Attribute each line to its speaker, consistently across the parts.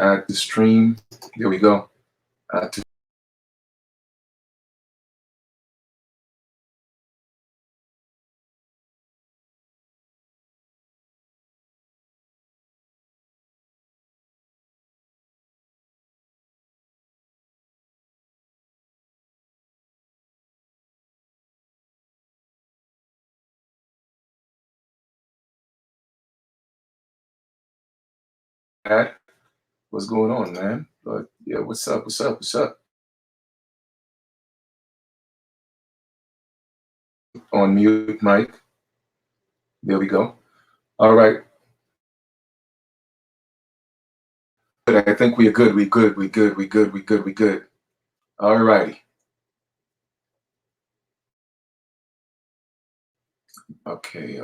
Speaker 1: Add to stream. There we go. Add to add. What's going on, man? But yeah, what's up? What's up? What's up? On mute, Mike. There we go. All right. I think we are good. We good. We good. We good. We good. We good. All righty. Okay.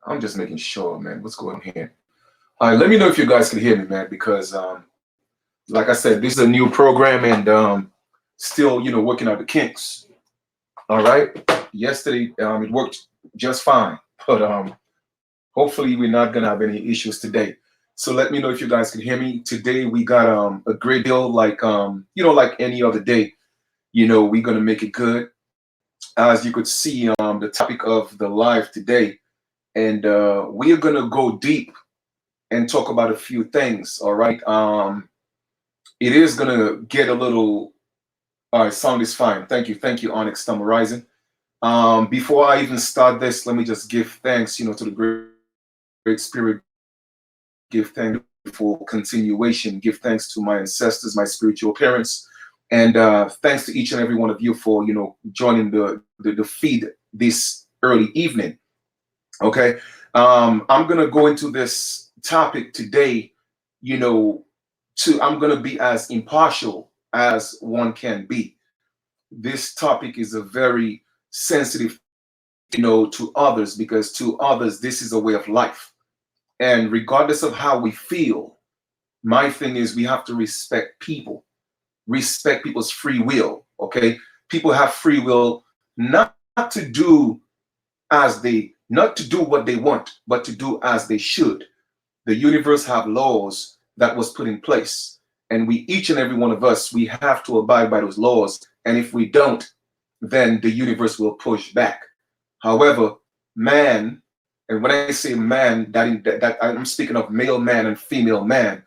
Speaker 1: I'm just making sure, man. What's going on here? All right. Let me know if you guys can hear me, man, because like I said, this is a new program and still, working out the kinks. All right. Yesterday, it worked just fine, but hopefully we're not gonna have any issues today. So let me know if you guys can hear me. Today we got a great deal, like like any other day. We're gonna make it good. As you could see, the topic of the live today, and we are gonna go deep and talk about a few things. All right. It is gonna get a little. All right, sound is fine. Thank you, Onyx Thumb Rising. Before I even start this, let me just give thanks, to the great spirit. Give thanks for continuation. Give thanks to my ancestors, my spiritual parents, and thanks to each and every one of you for joining the feed this early evening. Okay, I'm gonna go into this topic today. I'm gonna be as impartial as one can be. This topic is a very sensitive, to others, because to others this is a way of life. And regardless of how we feel, my thing is we have to respect people's free will. Okay, people have free will, not to do not to do what they want, but to do as they should. The universe have laws that was put in place, and we, each and every one of us, we have to abide by those laws. And if we don't, then the universe will push back. However, man, and when I say man, that I'm speaking of male man and female man,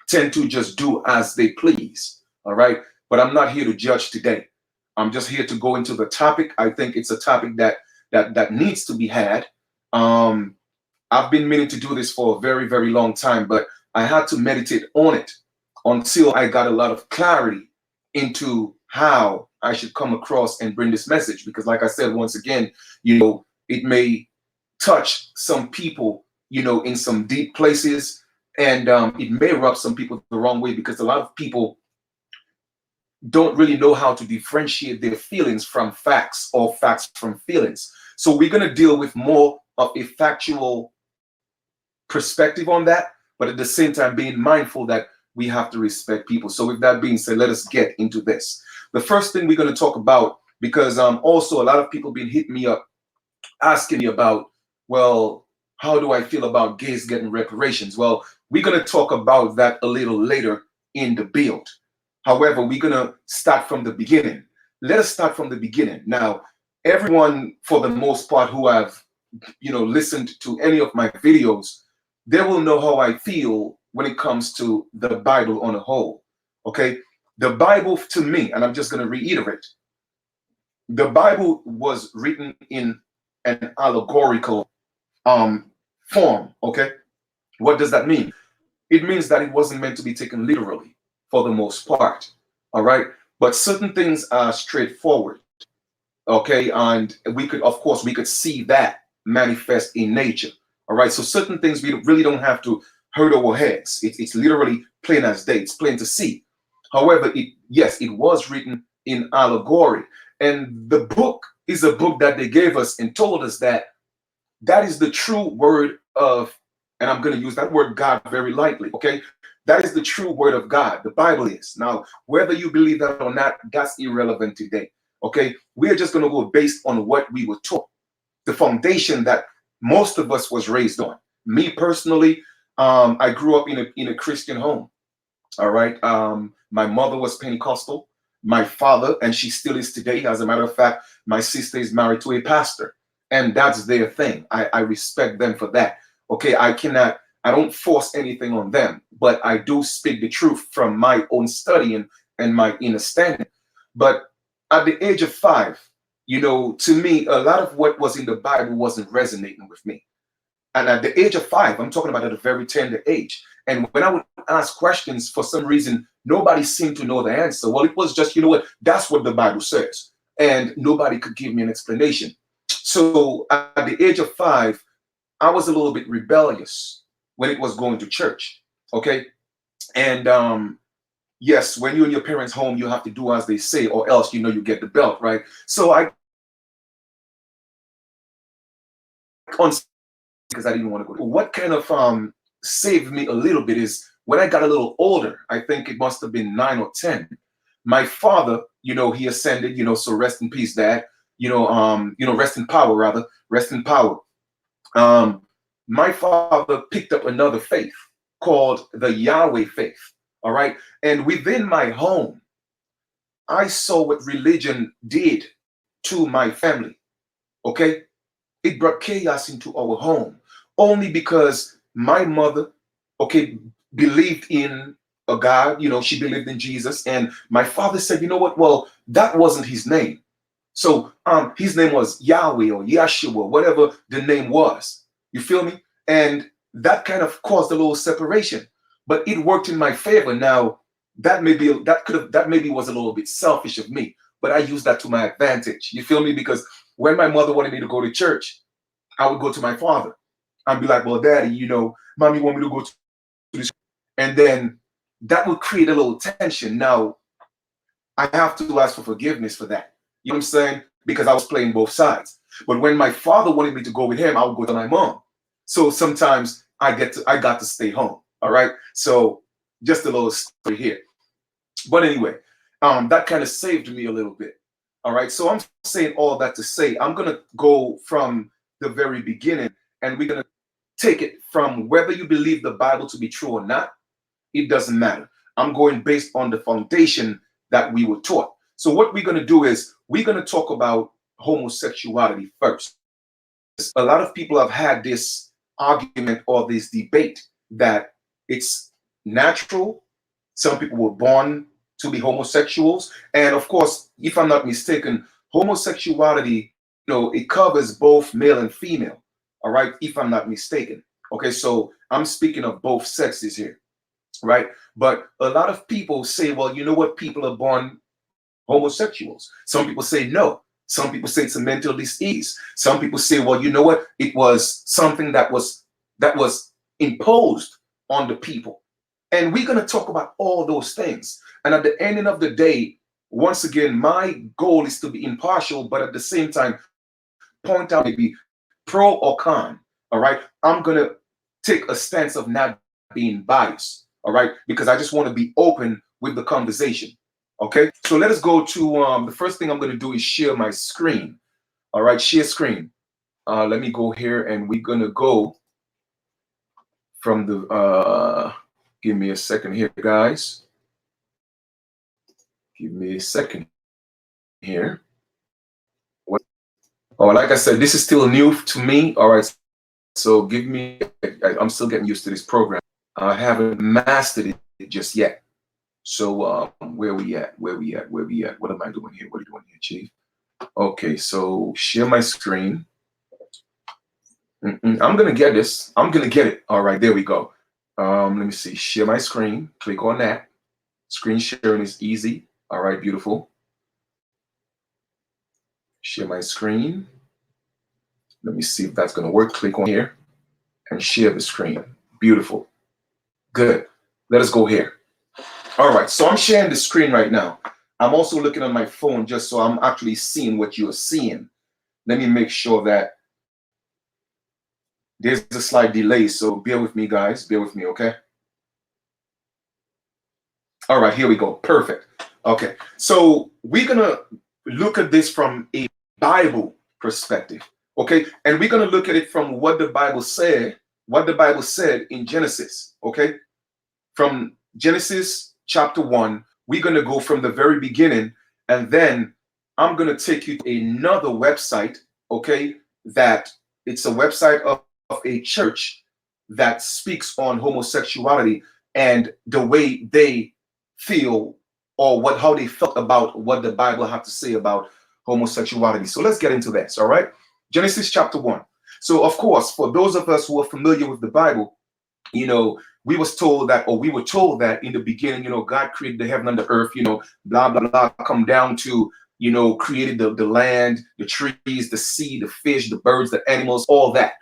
Speaker 1: tend to just do as they please. All right. But I'm not here to judge today. I'm just here to go into the topic. I think it's a topic that needs to be had. I've been meaning to do this for a very, very long time, but I had to meditate on it until I got a lot of clarity into how I should come across and bring this message. Because like I said, once again, it may touch some people, in some deep places, and it may rub some people the wrong way, because a lot of people don't really know how to differentiate their feelings from facts or facts from feelings. So we're going to deal with more of a factual perspective on that, but at the same time being mindful that we have to respect people. So with that being said, let us get into this. The first thing we're going to talk about, because also a lot of people been hitting me up asking me about, well, how do I feel about gays getting reparations? Well, we're going to talk about that a little later in the build. However, we're going to start from the beginning. Let us start from the beginning. Now, everyone, for the most part, who have listened to any of my videos, they will know how I feel when it comes to the Bible on a whole. Okay, the Bible, to me, and I'm just going to reiterate, the Bible was written in an allegorical form. Okay, what does that mean? It means that it wasn't meant to be taken literally for the most part. All right, but certain things are straightforward. Okay, and we could see that manifest in nature. All right, so certain things we really don't have to hurt our heads. It's literally plain as day. It's plain to see. However, it was written in allegory, and the book is a book that they gave us and told us that is the true word of, and I'm going to use that word God very lightly. Okay, that is the true word of God. The Bible is. Now, whether you believe that or not, that's irrelevant today. Okay, we're just going to go based on what we were taught, the foundation that most of us was raised on. Me personally, I grew up in a Christian home. All right. My mother was Pentecostal. My father, and she still is today. As a matter of fact, my sister is married to a pastor, and that's their thing. I respect them for that. Okay. I don't force anything on them, but I do speak the truth from my own studying and my understanding. But at the age of 5, to me, a lot of what was in the Bible wasn't resonating with me. And at the age of 5, I'm talking about at a very tender age. And when I would ask questions, for some reason, nobody seemed to know the answer. Well, it was just, you know what, that's what the Bible says. And nobody could give me an explanation. So at the age of 5, I was a little bit rebellious when it was going to church. Okay. And yes, when you're in your parents' home, you have to do as they say, or else, you get the belt, right? So because I didn't want to go. What kind of saved me a little bit is when I got a little older. I think it must have been 9 or 10. My father, he ascended. So rest in peace, Dad. Rest in power, rather. Rest in power. My father picked up another faith called the Yahweh faith. All right, and within my home, I saw what religion did to my family. Okay, it brought chaos into our home only because my mother, okay, believed in a God. She believed in Jesus, and my father said, you know what? Well, that wasn't his name. So his name was Yahweh or Yeshua, whatever the name was. You feel me? And that kind of caused a little separation, but it worked in my favor. Now that maybe was a little bit selfish of me, but I used that to my advantage. You feel me? Because when my mother wanted me to go to church, I would go to my father and be like, well, Daddy, Mommy want me to go to this. And then that would create a little tension. Now, I have to ask for forgiveness for that. You know what I'm saying? Because I was playing both sides. But when my father wanted me to go with him, I would go to my mom. So sometimes I got to stay home. All right. So just a little story here. But anyway, that kind of saved me a little bit. All right. So I'm saying all that to say I'm gonna go from the very beginning, and we're gonna take it from whether you believe the Bible to be true or not. It doesn't matter. I'm going based on the foundation that we were taught. So what we're gonna do is we're gonna talk about homosexuality first. A lot of people have had this argument or this debate that it's natural. Some people were born to be homosexuals. And of course, if I'm not mistaken, homosexuality, it covers both male and female. All right, if I'm not mistaken. Okay, so I'm speaking of both sexes here, right? But a lot of people say, well, you know what, people are born homosexuals. Some people say no. Some people say it's a mental disease. Some people say, well, you know what, it was something that was imposed on the people. And we're going to talk about all those things. And at the ending of the day, once again, my goal is to be impartial, but at the same time, point out maybe pro or con. All right. I'm going to take a stance of not being biased. All right. Because I just want to be open with the conversation. Okay. So let us go to the first thing I'm going to do is share my screen. All right. Share screen. Let me go here and we're going to go from the give me a second here, guys. Give me a second here. Oh, like I said, this is still new to me. All right. So I'm still getting used to this program. I haven't mastered it just yet. So where we at? Where we at? Where we at? What am I doing here? What are you doing here, Chief? Okay, so share my screen. I'm gonna get this. I'm gonna get it. All right, there we go. Let me see. Share my screen. Click on that. Screen sharing is easy. All right, beautiful. Share my screen. Let me see if that's gonna work. Click on here and share the screen. Beautiful. Good. Let us go here. All right, so I'm sharing the screen right now. I'm also looking on my phone just so I'm actually seeing what you're seeing. Let me make sure that there's a slight delay, so bear with me, guys. Bear with me, okay? All right, here we go. Perfect. Okay, so we're gonna look at this from a Bible perspective, okay? And we're gonna look at it from what the Bible said what the Bible said in Genesis, okay? From Genesis chapter 1, we're going to go from the very beginning, and then I'm going to take you to another website, okay? That it's a website of a church that speaks on homosexuality and the way they feel, or how they felt about what the Bible had to say about homosexuality. So let's get into this, all right? Genesis chapter 1. So of course, for those of us who are familiar with the Bible, we were told that in the beginning, God created the heaven and the earth, blah, blah, blah, come down to, created the land, the trees, the sea, the fish, the birds, the animals, all that.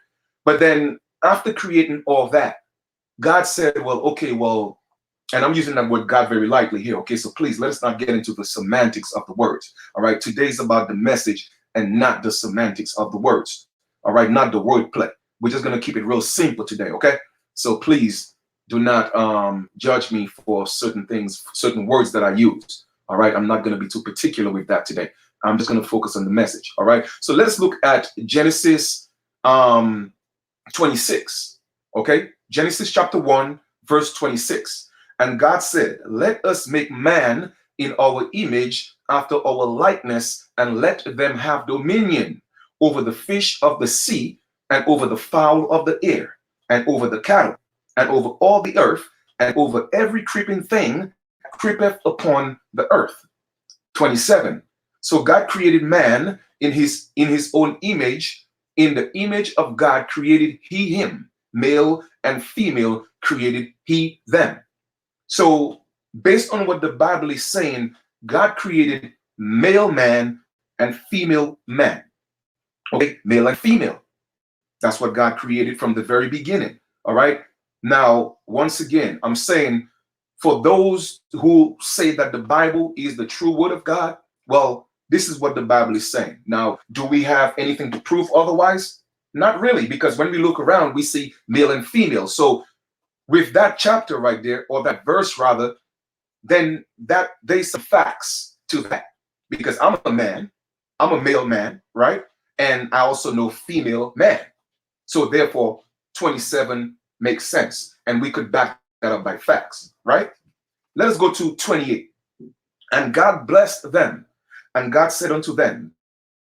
Speaker 1: But then after creating all that, God said, well, okay, well, and I'm using that word God very lightly here. Okay, so please let us not get into the semantics of the words. All right, today's about the message and not the semantics of the words. All right, not the wordplay. We're just going to keep it real simple today. Okay, so please do not judge me for certain things, certain words that I use. All right, I'm not going to be too particular with that today. I'm just going to focus on the message. All right, so let's look at Genesis 26. Okay, Genesis chapter 1, verse 26. And God said, let us make man in our image, after our likeness, and let them have dominion over the fish of the sea, and over the fowl of the air, and over the cattle, and over all the earth, and over every creeping thing that creepeth upon the earth. 27. So God created man in his own image. In the image of God created he him. Male and female created he them. So based on what the Bible is saying, God created male man and female man. Okay, male and female. That's what God created from the very beginning. All right. Now, once again, I'm saying for those who say that the Bible is the true word of God, well, this is what the Bible is saying. Now, do we have anything to prove otherwise? Not really, because when we look around, we see male and female. So with that chapter right there, or that verse rather, then that there's some facts to that. Because I'm a man, I'm a male man, right? And I also know female man. So therefore, 27 makes sense. And we could back that up by facts, right? Let us go to 28. And God blessed them, and God said unto them,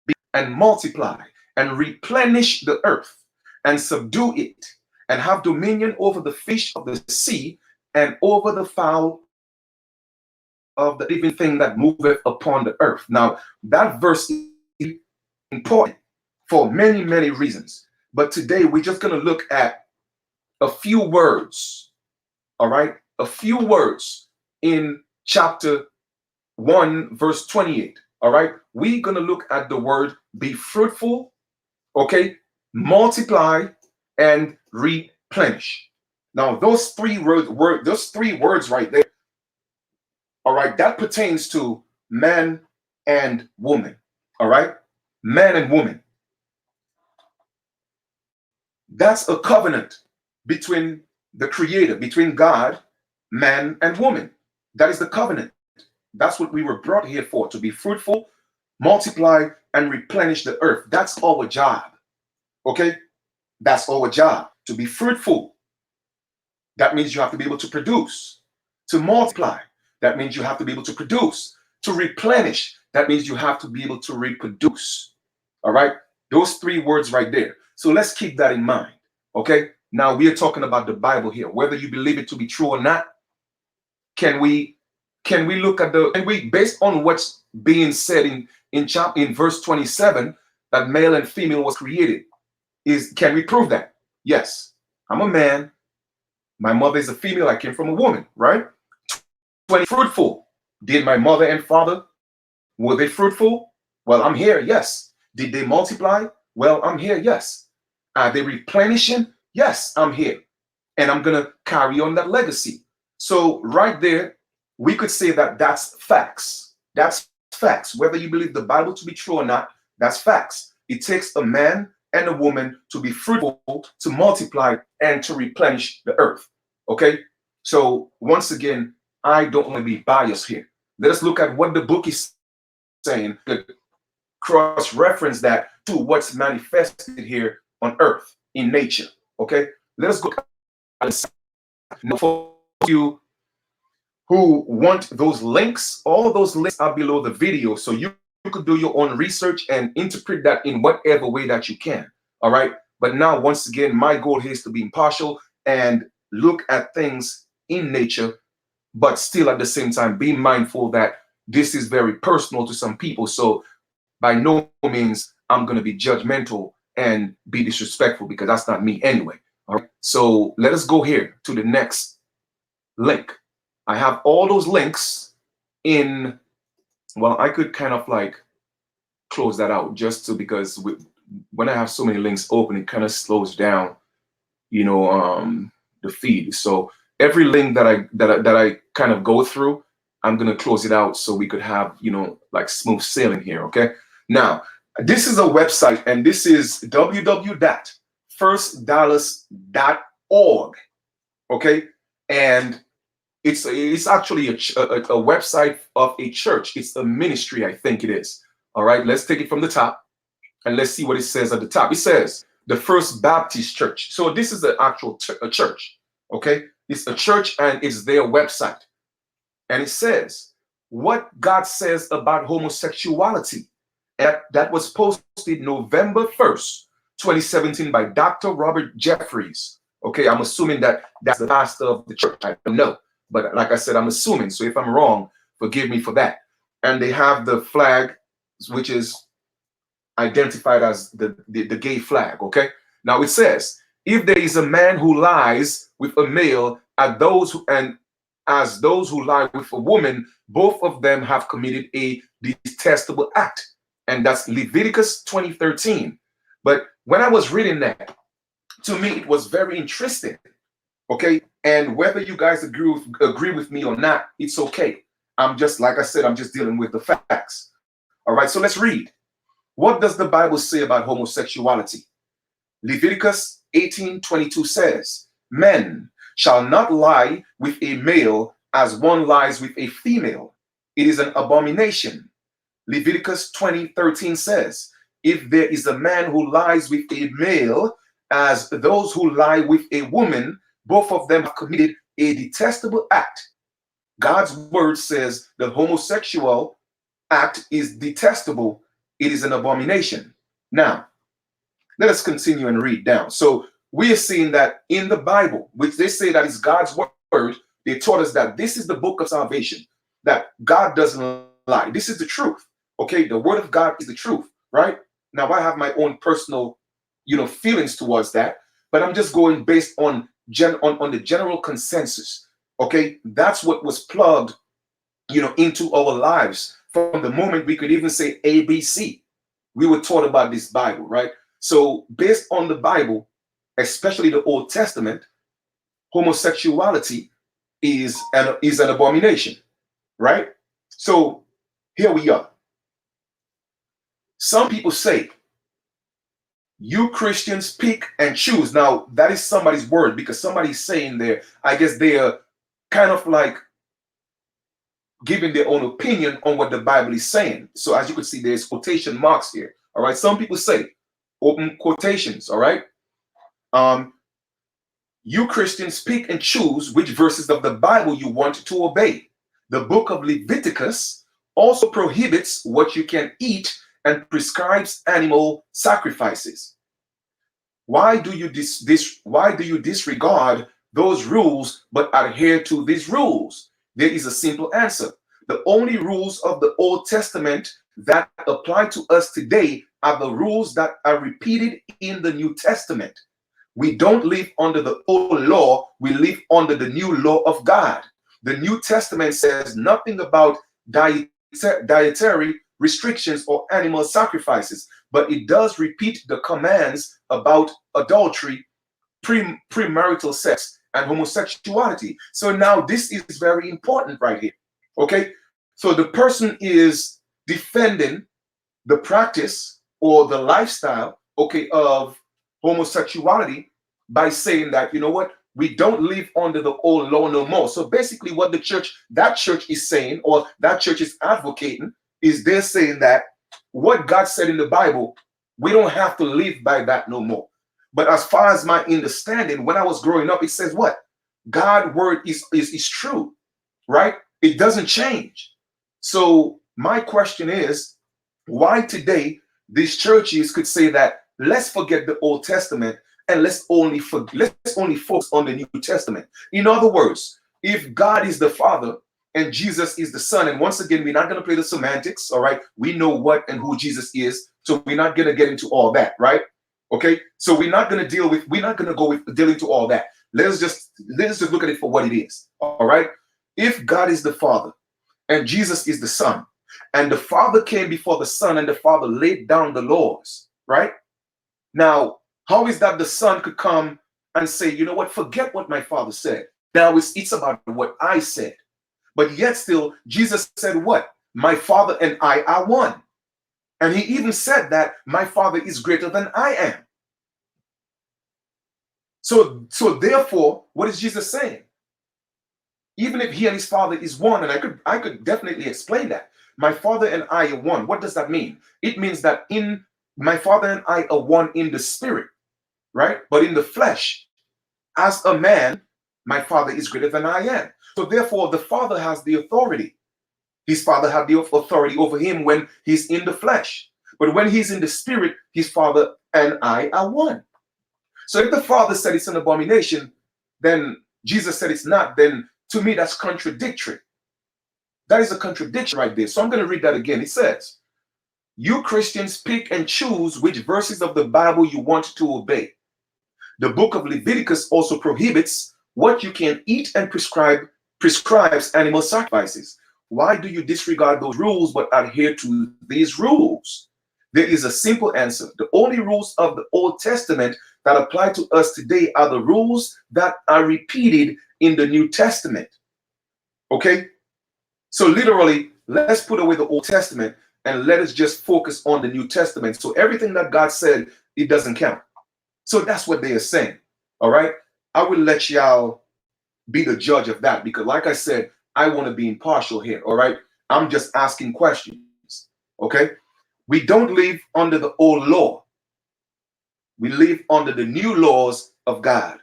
Speaker 1: be and multiply, and replenish the earth, and subdue it, and have dominion over the fish of the sea, and over the fowl of the living thing that moveth upon the earth. Now, that verse is important for many, many reasons. But today, we're just going to look at a few words, all right? A few words in chapter 1, verse 28, all right? We're going to look at the word be fruitful, okay? Multiply and replenish. Now, those three words right there, all right, that pertains to man and woman, all right? Man and woman. That's a covenant between the Creator, between God, man, and woman. That is the covenant. That's what we were brought here for, to be fruitful, multiply, and replenish the earth. That's our job, okay? That's our job, to be fruitful. That means you have to be able to produce. To multiply, that means you have to be able to produce. To replenish, that means you have to be able to reproduce. All right? Those three words right there. So let's keep that in mind. Okay? Now we are talking about the Bible here. Whether you believe it to be true or not, can we look at based on what's being said in verse 27, that male and female was created, can we prove that? Yes. I'm a man. My mother is a female. I came from a woman, right? 20, fruitful. Did my mother and father, were they fruitful? Well, I'm here, yes. Did they multiply? Well, I'm here, yes. Are they replenishing? Yes, I'm here. And I'm going to carry on that legacy. So right there, we could say that that's facts. That's facts. Whether you believe the Bible to be true or not, that's facts. It takes a man and a woman to be fruitful, to multiply, and to replenish the earth. Okay? So once again, I don't want to be biased here. Let us look at what the book is saying, cross-reference that to what's manifested here on earth in nature. Okay? let us go now for you who want those links. All those links are below the video, so you could do your own research and interpret that in whatever way that you can. All right. But now, once again, my goal here is to be impartial and look at things in nature, but still at the same time be mindful that this is very personal to some people. So by no means I'm going to be judgmental and be disrespectful, because that's not me anyway. All right. So let us go here to the next link. I have all those links in, well, I could kind of like close that out just to, because when I have so many links open, it kind of slows down, you know, the feed. So every link that I kind of go through, I'm going to close it out so we could have, you know, like smooth sailing here. Okay. Now, this is a website, and this is www.firstdallas.org. Okay. And it's actually a website of a church. It's a ministry, I think it is. All right. Let's take it from the top and let's see what it says at the top. It says the First Baptist Church. So this is an actual church. Okay. It's a church and it's their website. And it says what God says about homosexuality. And that was posted November 1st, 2017 by Dr. Robert Jeffries. Okay, I'm assuming that that's the pastor of the church. I don't know. But like I said, I'm assuming. So if I'm wrong, forgive me for that. And they have the flag, which is identified as the gay flag. Okay. Now it says, if there is a man who lies with a male, as those who lie with a woman, both of them have committed a detestable act. And that's Leviticus 20:13. But when I was reading that, to me, it was very interesting. Okay. And whether you guys agree with me or not, it's okay. I'm just, like I said, I'm just dealing with the facts. All right. So let's read. What does the Bible say about homosexuality? Leviticus 18:22 says, men shall not lie with a male as one lies with a female. It is an abomination. Leviticus 20:13 says, if there is a man who lies with a male as those who lie with a woman, both of them have committed a detestable act. God's word says the homosexual act is detestable. It is an abomination. Now, let us continue and read down. So we are seeing that in the Bible, which they say that is God's word, they taught us that this is the book of salvation, that God doesn't lie. This is the truth. Okay, the word of God is the truth, right? Now I have my own personal, you know, feelings towards that, but I'm just going based on the general consensus. Okay, that's what was plugged, you know, into our lives from the moment we could even say ABC. We were taught about this Bible, right? So based on the Bible, especially the Old Testament, homosexuality is an abomination, right? So here we are. Some people say, you Christians pick and choose. Now, that is somebody's word, because somebody's saying there, I guess they are kind of like giving their own opinion on what the Bible is saying. So as you can see, there's quotation marks here. All right. Some people say, open quotations. All right. You Christians pick and choose which verses of the Bible you want to obey. The book of Leviticus also prohibits what you can eat and prescribes animal sacrifices. Why do you disregard those rules but adhere to these rules? There is a simple answer. The only rules of the Old Testament that apply to us today are the rules that are repeated in the New Testament. We don't live under the old law, we live under the new law of God. The New Testament says nothing about dietary restrictions or animal sacrifices, but it does repeat the commands about adultery, premarital sex, and homosexuality. So now this is very important right here. Okay, so the person is defending the practice or the lifestyle, okay, of homosexuality by saying that, you know what, we don't live under the old law no more. So basically what that church is saying, or that church is advocating, is they're saying that what God said in the Bible, we don't have to live by that no more. But as far as my understanding, when I was growing up, it says what? God word is true, right? It doesn't change. So my question is, why today these churches could say that let's forget the Old Testament and let's only focus on the New Testament. In other words, if God is the Father and Jesus is the Son, and once again, we're not going to play the semantics, all right? We know what and who Jesus is, so we're not going to get into all that, right? Okay, so we're not going to go with dealing to all that. Let's just look at it for what it is, all right? If God is the Father and Jesus is the Son, and the Father came before the Son and the Father laid down the laws, right? Now, how is that the Son could come and say, you know what, forget what my Father said. Now it's about what I said. But yet still, Jesus said what? My Father and I are one. And he even said that my Father is greater than I am. So therefore, what is Jesus saying? Even if he and his Father is one, and I could definitely explain that. My Father and I are one. What does that mean? It means that in my Father and I are one in the spirit, right? But in the flesh, as a man, my Father is greater than I am. So therefore, the Father has the authority. His Father had the authority over him when he's in the flesh. But when he's in the spirit, his Father and I are one. So if the Father said it's an abomination, then Jesus said it's not, then to me that's contradictory. That is a contradiction right there. So I'm going to read that again. It says, you Christians pick and choose which verses of the Bible you want to obey. The book of Leviticus also prohibits what you can eat and prescribes animal sacrifices. Why do you disregard those rules but adhere to these rules? There is a simple answer. The only rules of the Old Testament that apply to us today are the rules that are repeated in the New Testament. Okay? So literally, let's put away the Old Testament and let us just focus on the New Testament. So everything that God said, it doesn't count. So that's what they are saying. All right? I will let y'all be the judge of that because, like I said, I want to be impartial here. All right? I'm just asking questions. Okay? We don't live under the old law. We live under the new laws of God.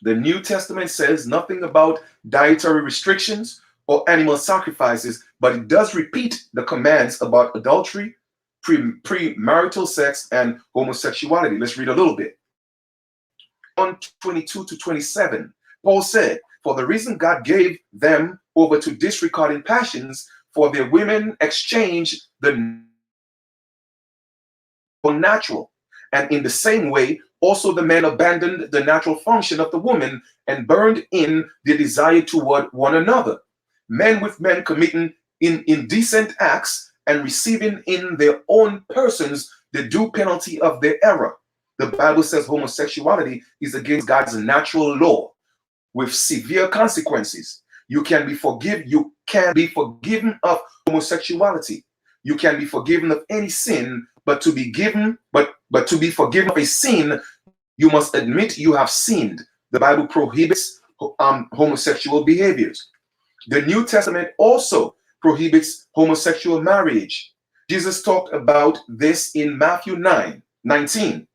Speaker 1: The New Testament says nothing about dietary restrictions or animal sacrifices, but it does repeat the commands about adultery, premarital sex, and homosexuality. Let's read a little bit. 22 to 27, Paul said, for the reason God gave them over to disregarding passions, for their women exchanged the natural. And in the same way, also the men abandoned the natural function of the woman and burned in their desire toward one another. Men with men committing indecent acts and receiving in their own persons the due penalty of their error. The Bible says homosexuality is against God's natural law with severe consequences. You can be forgiven of homosexuality. You can be forgiven of any sin, but to be forgiven of a sin, you must admit you have sinned. The Bible prohibits homosexual behaviors. The New Testament also prohibits homosexual marriage. Jesus talked about this in Matthew 9:19.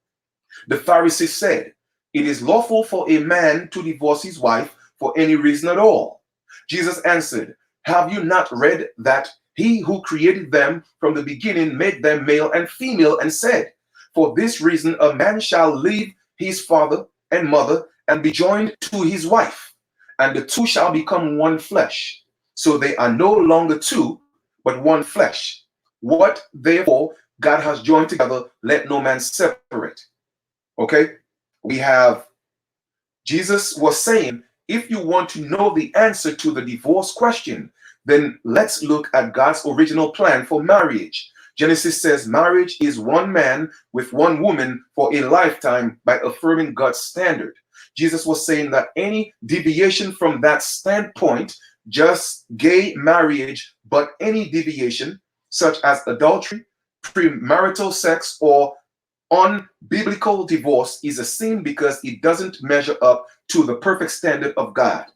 Speaker 1: The Pharisees said, it is lawful for a man to divorce his wife for any reason at all. Jesus answered, have you not read that he who created them from the beginning made them male and female and said, for this reason a man shall leave his father and mother and be joined to his wife, and the two shall become one flesh. So they are no longer two, but one flesh. What therefore God has joined together, let no man separate. Okay? We have Jesus was saying, if you want to know the answer to the divorce question, then let's look at God's original plan for marriage. Genesis says marriage is one man with one woman for a lifetime by affirming God's standard. Jesus was saying that any deviation from that standpoint, just gay marriage, but any deviation such as adultery, premarital sex, or unbiblical divorce is a sin because it doesn't measure up to the perfect standard of God.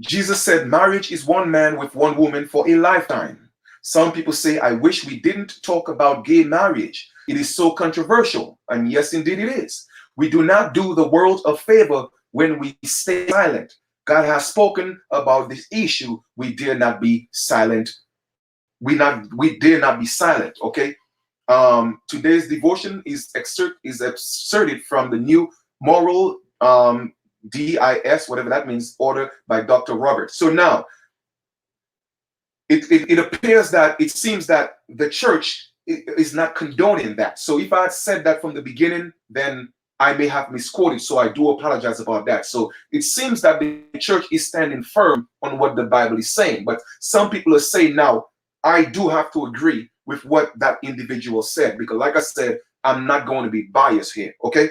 Speaker 1: Jesus said marriage is one man with one woman for a lifetime. Some people say, I wish we didn't talk about gay marriage. it is so controversial. And yes, indeed it is. We do not do the world a favor when we stay silent. God has spoken about this issue. We dare not be silent. We dare not be silent. Okay. Today's devotion is excerpted from the New Moral DIS, whatever that means, order by Dr. Roberts. So now it appears that it seems that the church is not condoning that. So if I had said that from the beginning, then I may have misquoted. So I do apologize about that. So it seems that the church is standing firm on what the Bible is saying. But some people are saying now, I do have to agree with what that individual said, because like I said, I'm not going to be biased here. Okay.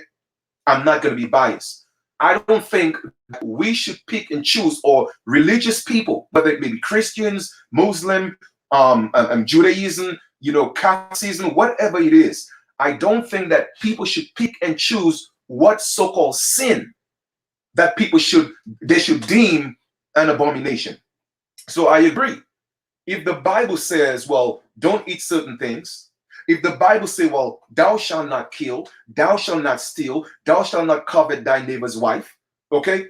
Speaker 1: I'm not going to be biased. I don't think we should pick and choose, or religious people, whether it may be Christians, Muslim, Judaism, Catholicism, whatever it is. I don't think that people should pick and choose what so-called sin that they should deem an abomination. So I agree. If the Bible says, well, don't eat certain things, if the Bible say, well, thou shalt not kill, thou shalt not steal, thou shalt not covet thy neighbor's wife, okay?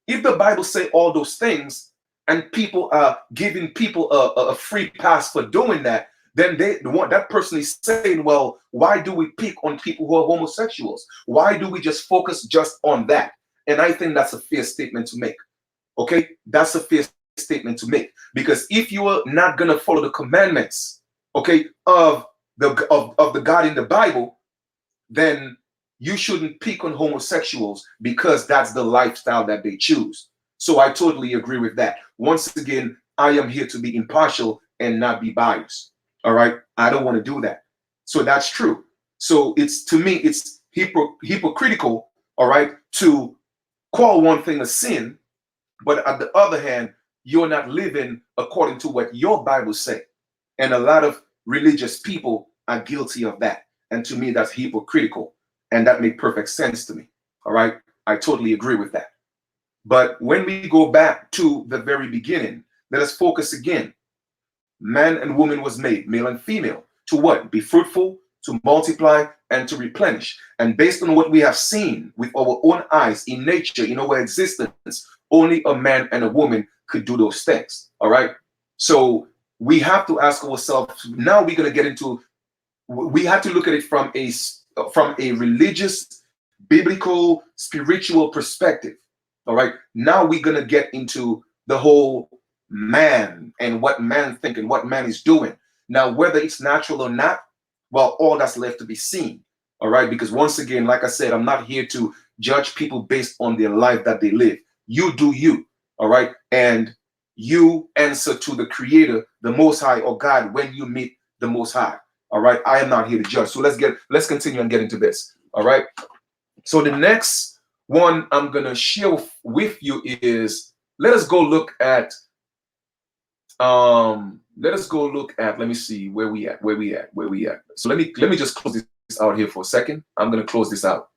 Speaker 1: If the Bible say all those things, and people are giving people a free pass for doing that, then that person is saying, well, why do we pick on people who are homosexuals? Why do we just focus just on that? And I think that's a fair statement to make, okay? That's a fair statement to make, because if you are not going to follow the commandments, okay, of the God in the Bible, then you shouldn't pick on homosexuals because that's the lifestyle that they choose. So I totally agree with that. Once again, I am here to be impartial and not be biased. All right. I don't want to do that. So that's true. So to me, it's hypocritical, all right, to call one thing a sin, but at the other hand, you're not living according to what your Bible says. And a lot of religious people are guilty of that. And to me, that's hypocritical. And that makes perfect sense to me. All right. I totally agree with that. But when we go back to the very beginning, let us focus again. Man and woman was made, male and female, to what? Be fruitful, to multiply, and to replenish. And based on what we have seen with our own eyes in nature, in our existence, only a man and a woman could do those things. All right. So we have to ask ourselves, now we're going to get into, we have to look at it from a religious, biblical, spiritual perspective. All right. Now we're going to get into the whole man and what man think and what man is doing. Now, whether it's natural or not, well, all that's left to be seen. All right. Because once again, like I said, I'm not here to judge people based on their life that they live. You do you. All right. And you answer to the Creator, the Most High, or God, when you meet the Most High. All right. I am not here to judge. So let's continue and get into this. All right. So the next one I'm going to share with you is, let us go look at, let me see where we at. So let me just close this out here for a second. I'm going to close this out.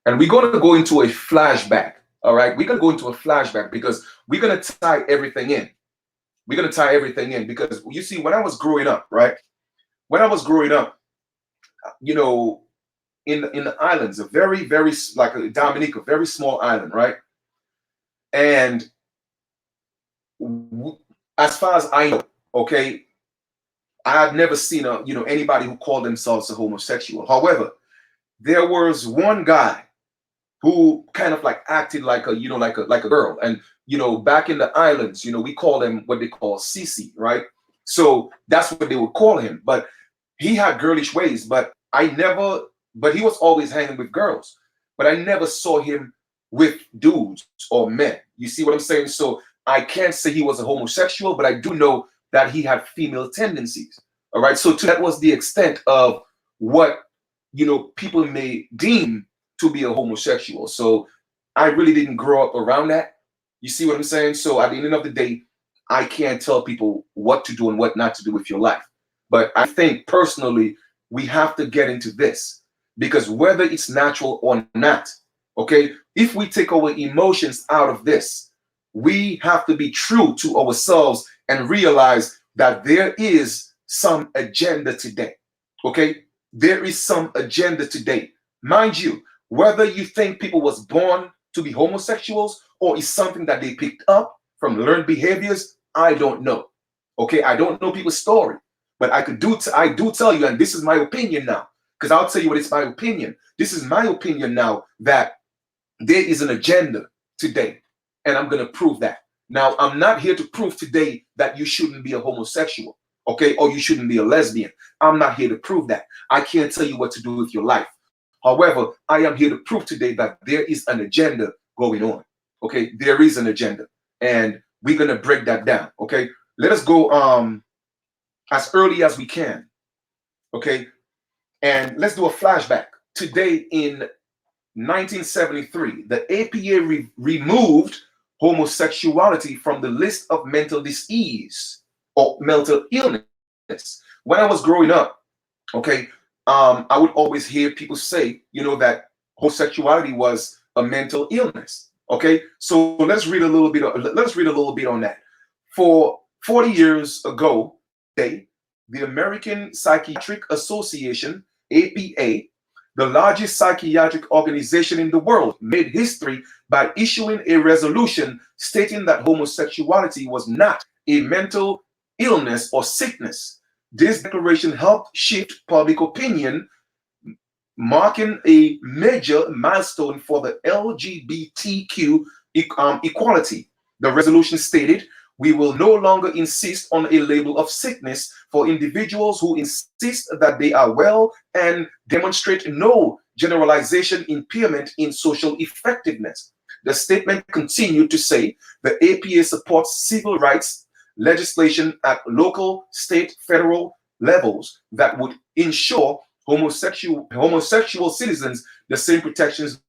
Speaker 1: And we're going to go into a flashback. All right. We're going to go into a flashback because we're going to tie everything in. We're going to tie everything in because you see, when I was growing up, right? When I was growing up, in the islands, a very, very, like Dominica, a very small island, right? And as far as I know, okay, I had never seen anybody who called themselves a homosexual. However, there was one guy who kind of like acted like a girl. And back in the islands, we call them what they call CC, right? So that's what they would call him. But he had girlish ways, but he was always hanging with girls. But I never saw him with dudes or men. You see what I'm saying? So I can't say he was a homosexual, but I do know that he had female tendencies. All right. So that was the extent of what, people may deem to be a homosexual. So I really didn't grow up around that. You see what I'm saying? So at the end of the day, I can't tell people what to do and what not to do with your life. But I think personally, we have to get into this because whether it's natural or not, okay, if we take our emotions out of this, we have to be true to ourselves and realize that there is some agenda today. Okay, there is some agenda today. Mind you, whether you think people was born to be homosexuals or is something that they picked up from learned behaviors, I don't know. Okay, I don't know people's story, but I do tell you, and this is my opinion now, because I'll tell you what it's my opinion. This is my opinion now that there is an agenda today, and I'm going to prove that. Now, I'm not here to prove today that you shouldn't be a homosexual, okay, or you shouldn't be a lesbian. I'm not here to prove that. I can't tell you what to do with your life. However, I am here to prove today that there is an agenda going on, okay? There is an agenda, and we're going to break that down, okay? Let us go as early as we can, okay? And let's do a flashback. Today in 1973, the APA removed homosexuality from the list of mental disease or mental illness. When I was growing up, okay, I would always hear people say, that homosexuality was a mental illness. Okay, so let's read a little bit. On that. For 40 years ago, the American Psychiatric Association (APA), the largest psychiatric organization in the world, made history by issuing a resolution stating that homosexuality was not a mental illness or sickness. This declaration helped shift public opinion, marking a major milestone for the LGBTQ equality. The resolution stated, "We will no longer insist on a label of sickness for individuals who insist that they are well and demonstrate no generalization impairment in social effectiveness." The statement continued to say, the APA supports civil rights legislation at local, state, federal levels that would ensure homosexual citizens the same protections.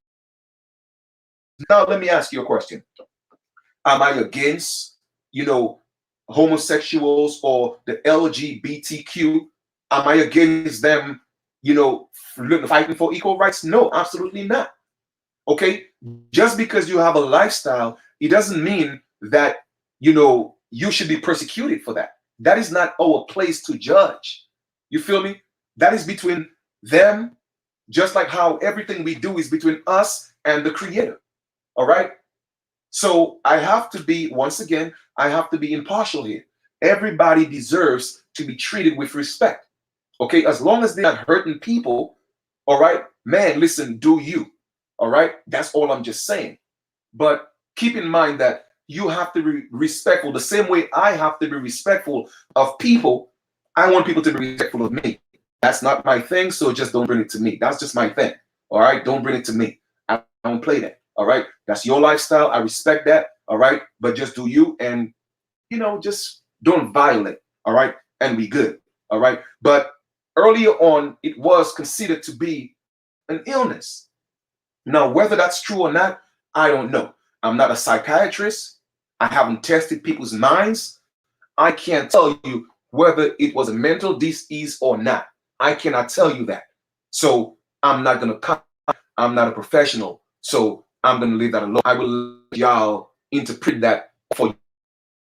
Speaker 1: Now, let me ask you a question. Am I against, homosexuals or the LGBTQ? Am I against them, fighting for equal rights? No, absolutely not. Okay? Just because you have a lifestyle, it doesn't mean that, you should be persecuted for that. That is not our place to judge. You feel me? That is between them, just like how everything we do is between us and the Creator. All right? So I have to be, once again, I have to be impartial here. Everybody deserves to be treated with respect. Okay? As long as they're not hurting people, all right? Man, listen, do you. All right? That's all I'm just saying. But keep in mind that you have to be respectful. The same way I have to be respectful of people, I want people to be respectful of me. That's not my thing, so just don't bring it to me. That's just my thing. All right? Don't bring it to me. I don't play that. All right? That's your lifestyle. I respect that. All right? But just do you, and, just don't violate. All right? And be good. All right? But earlier on, it was considered to be an illness. Now, whether that's true or not, I don't know. I'm not a psychiatrist. I haven't tested people's minds. I can't tell you whether it was a mental disease or not. I cannot tell you that. So I'm not going to I'm not a professional. So I'm going to leave that alone. I will let y'all interpret that for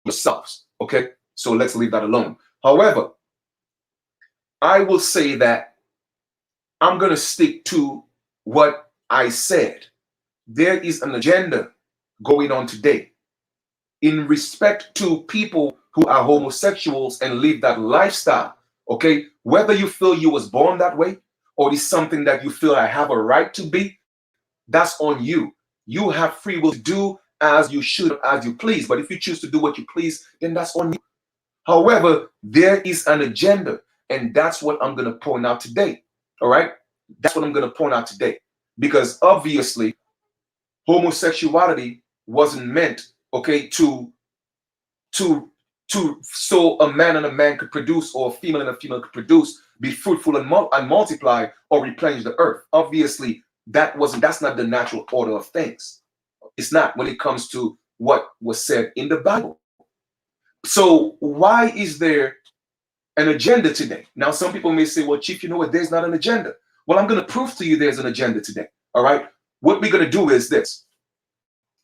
Speaker 1: yourselves. Okay? So let's leave that alone. However, I will say that I'm going to stick to what I said. There is an agenda going on today in respect to people who are homosexuals and live that lifestyle. Okay, whether you feel you was born that way or it's something that you feel I have a right to be, that's on you. You have free will to do as you should, as you please. But if you choose to do what you please, then that's on you. However, there is an agenda, and that's what I'm going to point out today. All right, that's what I'm going to point out today, because obviously homosexuality wasn't meant, okay, to so a man and a man could produce, or a female and a female could produce, be fruitful and multiply, or replenish the earth. Obviously, that's not the natural order of things. It's not when it comes to what was said in the Bible. So why is there an agenda today? Now, some people may say, well, Chief, you know what? There's not an agenda. Well, I'm going to prove to you there's an agenda today. All right. What we're going to do is this.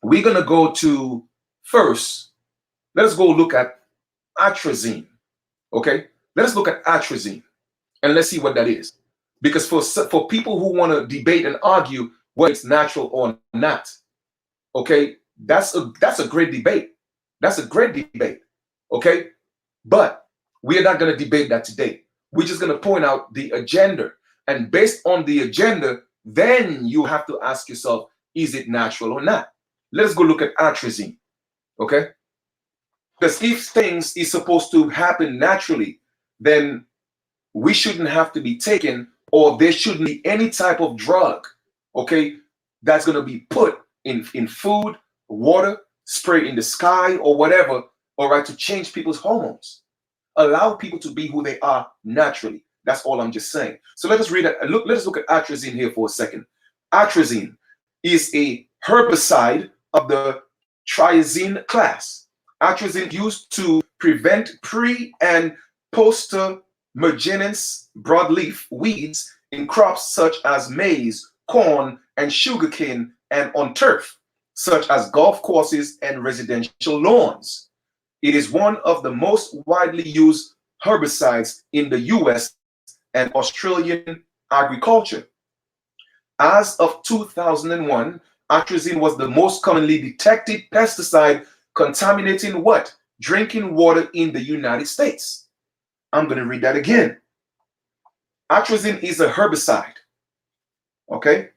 Speaker 1: We're going to go to first, let's go look at atrazine. Okay. Let's look at atrazine and let's see what that is. Because for people who want to debate and argue whether it's natural or not, okay, that's a great debate. That's a great debate. Okay, but we're not going to debate that today. We're just going to point out the agenda, and based on the agenda, then you have to ask yourself, is it natural or not? Let's go look at atrazine. Okay, because if things is supposed to happen naturally, then we shouldn't have to be taken, or there shouldn't be any type of drug, okay, that's going to be put in food, water, spray in the sky, or whatever, all right, to change people's hormones. Allow people to be who they are naturally. That's all I'm just saying. So let us read it. Let us look at atrazine here for a second. Atrazine is a herbicide of the triazine class. Atrazine used to prevent pre- and post-emergence broadleaf weeds in crops such as maize, corn, and sugarcane, and on turf, such as golf courses and residential lawns. It is one of the most widely used herbicides in the US and Australian agriculture. As of 2001, atrazine was the most commonly detected pesticide contaminating what? Drinking water in the United States. I'm going to read that again. Atrazine is a herbicide, okay,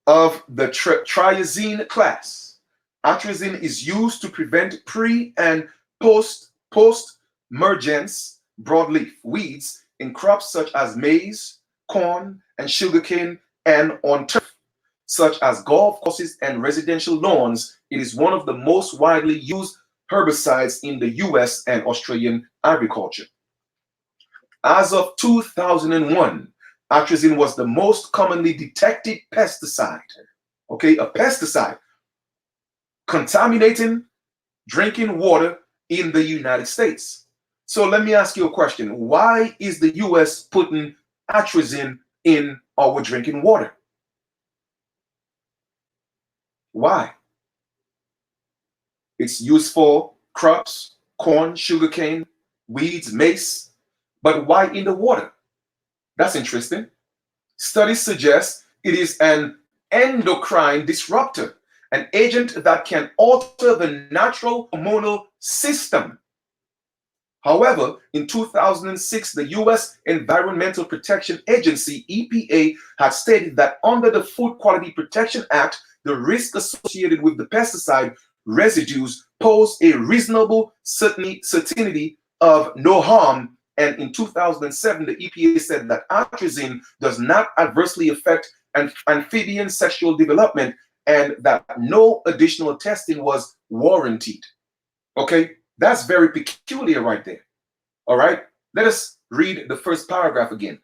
Speaker 1: of the triazine class. Atrazine is used to prevent pre- and post-emergence broadleaf weeds in crops such as maize, corn, and sugarcane, and on turf, such as golf courses and residential lawns. It is one of the most widely used herbicides in the US and Australian agriculture. As of 2001, atrazine was the most commonly detected pesticide, okay, a pesticide contaminating drinking water in the United States. So let me ask you a question. Why is the US putting atrazine in our drinking water? Why? It's used for crops, corn, sugarcane, weeds, mace, but why in the water? That's interesting. Studies suggest it is an endocrine disruptor, an agent that can alter the natural hormonal system. However, in 2006, the U.S. Environmental Protection Agency, EPA, had stated that under the Food Quality Protection Act, the risk associated with the pesticide residues pose a reasonable certainty of no harm. And in 2007, the EPA said that atrazine does not adversely affect amphibian sexual development and that no additional testing was warranted. Okay, that's very peculiar right there. All right, let us read the first paragraph again.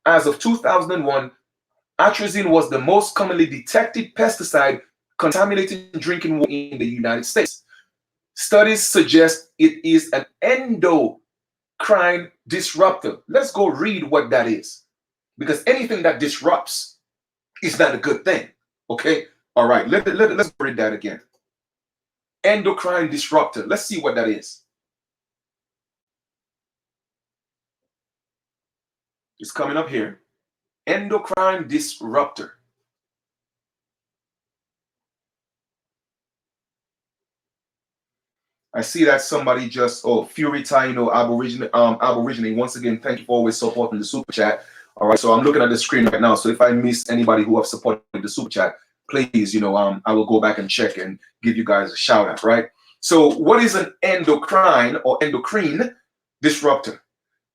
Speaker 1: As of 2001, atrazine was the most commonly detected pesticide contaminating drinking water in the United States. Studies suggest it is an endocrine disruptor. Let's go read what that is, because anything that disrupts is not a good thing. Okay, all right, let's read that again. Endocrine disruptor. Let's see what that is. It's coming up here. Endocrine disruptor. I see that somebody just, Fury Taino Aborigine. Once again, thank you for always supporting the super chat. All right, so I'm looking at the screen right now. So if I miss anybody who have supported the super chat, please, I will go back and check and give you guys a shout out, right? So what is an endocrine or endocrine disruptor?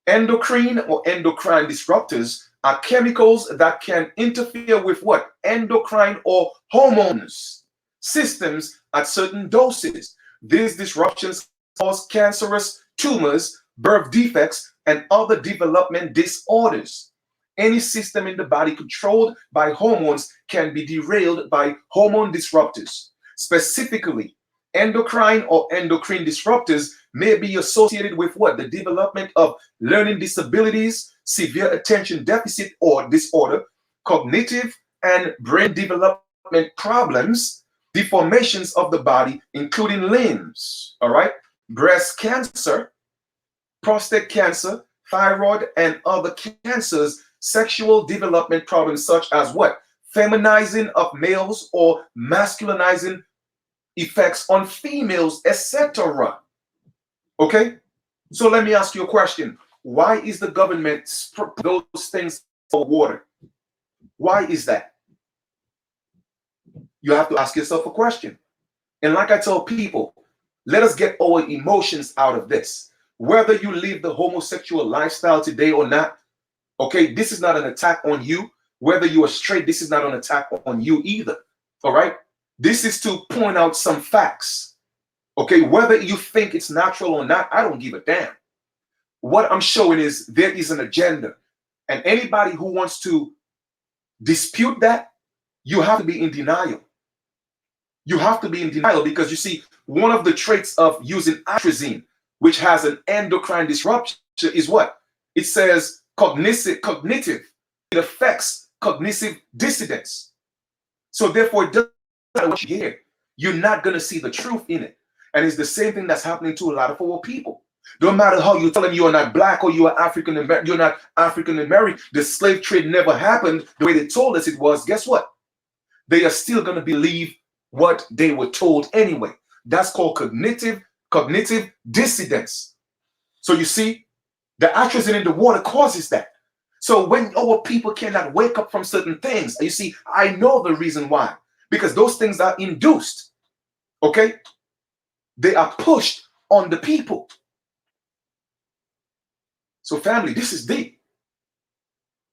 Speaker 1: Endocrine or endocrine disruptors are chemicals that can interfere with what? Endocrine or hormones systems at certain doses. These disruptions cause cancerous tumors, birth defects, and other development disorders. Any system in the body controlled by hormones can be derailed by hormone disruptors. Specifically, endocrine or endocrine disruptors may be associated with what? The development of learning disabilities, severe attention deficit or disorder, cognitive and brain development problems, deformations of the body, including limbs, all right? Breast cancer, prostate cancer, thyroid, and other cancers sexual development problems such as what? Feminizing of males or masculinizing effects on females, etc. Okay? So let me ask you a question. Why is the government those things for water? Why is that? You have to ask yourself a question. And like I tell people, let us get our emotions out of this. Whether you live the homosexual lifestyle today or not, okay, this is not an attack on you. Whether you are straight, this is not an attack on you either. All right? This is to point out some facts. Okay, whether you think it's natural or not, I don't give a damn. What I'm showing is there is an agenda. And anybody who wants to dispute that, you have to be in denial. You have to be in denial because you see, one of the traits of using atrazine, which has an endocrine disruption, is what? It says cognitive. It affects cognitive dissidence. So therefore, it doesn't matter what you hear. You're not going to see the truth in it. And it's the same thing that's happening to a lot of our people. No matter how you tell them you are not black or you are African American, you're not African American, the slave trade never happened the way they told us it was. Guess what? They are still going to believe what they were told anyway. That's called cognitive dissidence. So you see, the atrazine in the water causes that. So when our people cannot wake up from certain things, you see, I know the reason why. Because those things are induced. Okay? They are pushed on the people. So family, this is deep.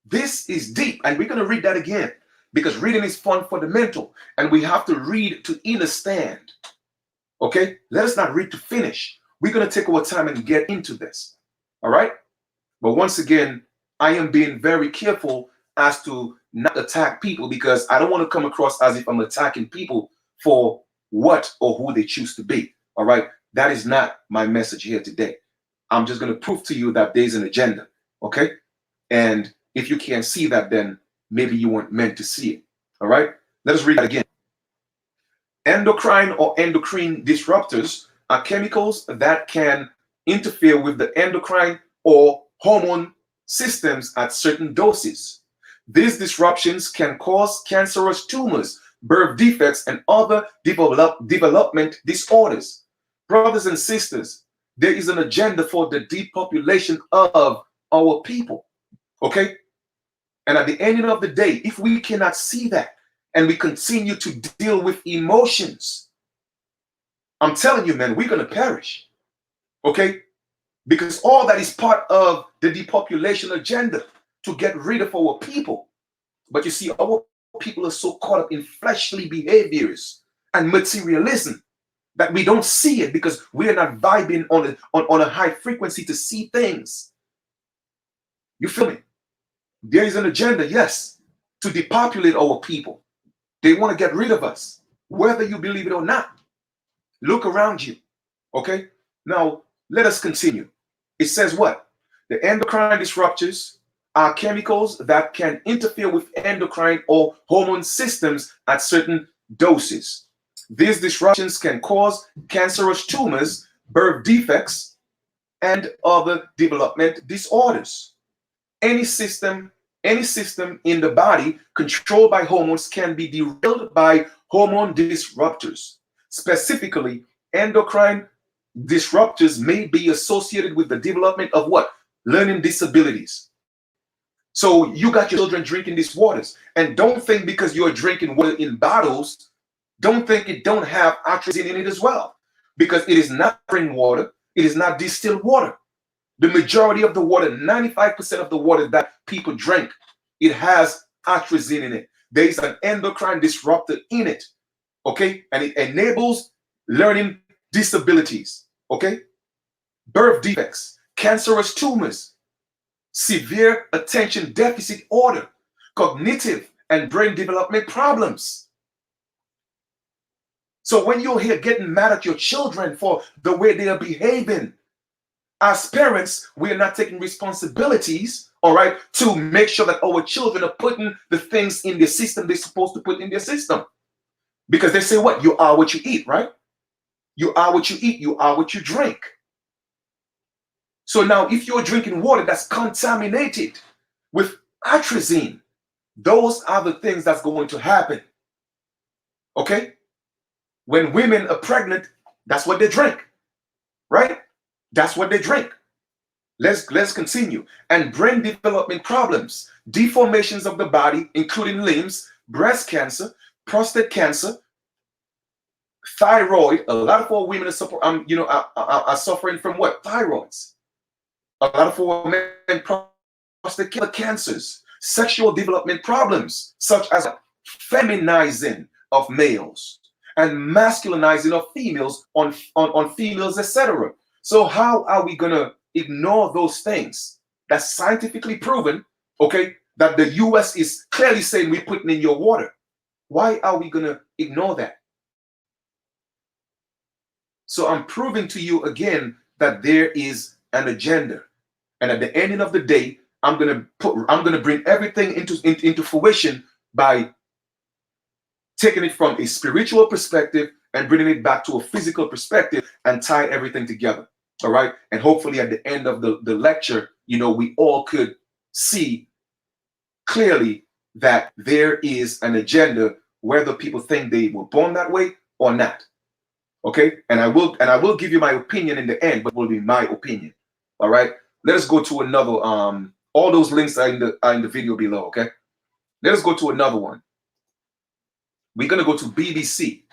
Speaker 1: This is deep. And we're going to read that again. Because reading is fun for the mental. And we have to read to understand. Okay? Let us not read to finish. We're going to take our time and get into this. All right? But once again, I am being very careful as to not attack people because I don't want to come across as if I'm attacking people for what or who they choose to be. All right? That is not my message here today. I'm just going to prove to you that there's an agenda. Okay? And if you can't see that, then maybe you weren't meant to see it. All right? Let us read that again. Endocrine or endocrine disruptors are chemicals that can interfere with the endocrine or hormone systems at certain doses. These disruptions can cause cancerous tumors, birth defects, and other development disorders. Brothers and sisters, there is an agenda for the depopulation of our people. Okay? And at the end of the day, if we cannot see that and we continue to deal with emotions, I'm telling you, man, we're going to perish. Okay? Because all that is part of the depopulation agenda to get rid of our people. But you see, our people are so caught up in fleshly behaviors and materialism that we don't see it because we are not vibing on a high frequency to see things. You feel me? There is an agenda, yes, to depopulate our people. They want to get rid of us, whether you believe it or not. Look around you. Okay? Now, let us continue. It says what? The endocrine disruptors are chemicals that can interfere with endocrine or hormone systems at certain doses. These disruptions can cause cancerous tumors, birth defects, and other development disorders. Any system in the body controlled by hormones can be derailed by hormone disruptors. Specifically, endocrine disruptors may be associated with the development of what? Learning disabilities. So you got your children drinking these waters, and don't think because you're drinking water in bottles, don't think it don't have atrazine in it as well, because it is not spring water, it is not distilled water. The majority of the water, 95% of the water that people drink, it has atrazine in it. There is an endocrine disruptor in it, okay? And it enables learning disabilities, okay? Birth defects, cancerous tumors, severe attention deficit order, cognitive and brain development problems. So when you're here getting mad at your children for the way they are behaving, as parents, we are not taking responsibilities, all right, to make sure that our children are putting the things in their system they're supposed to put in their system. Because they say what? You are what you eat, right? You are what you eat. You are what you drink. So now if you're drinking water that's contaminated with atrazine. Those are the things that's going to happen. Okay? When women are pregnant, that's what they drink, right? That's what they drink. Let's continue. And brain development problems, deformations of the body, including limbs, breast cancer, prostate cancer, thyroid. A lot of our women are suffering from what? Thyroids. A lot of our men, prostate cancers, sexual development problems, such as feminizing of males and masculinizing of females on females, etc. So how are we going to ignore those things? That's scientifically proven, okay, that the US is clearly saying we're putting in your water. Why are we going to ignore that? So I'm proving to you again that there is an agenda. And at the ending of the day, I'm gonna bring everything into fruition by taking it from a spiritual perspective and bringing it back to a physical perspective and tie everything together. All right. And hopefully at the end of the lecture, we all could see clearly that there is an agenda, whether people think they were born that way or not. Okay. And I will give you my opinion in the end, but it will be my opinion. All right. Let us go to another. All those links are in the video below. Okay. Let us go to another one. We're going to go to BBC.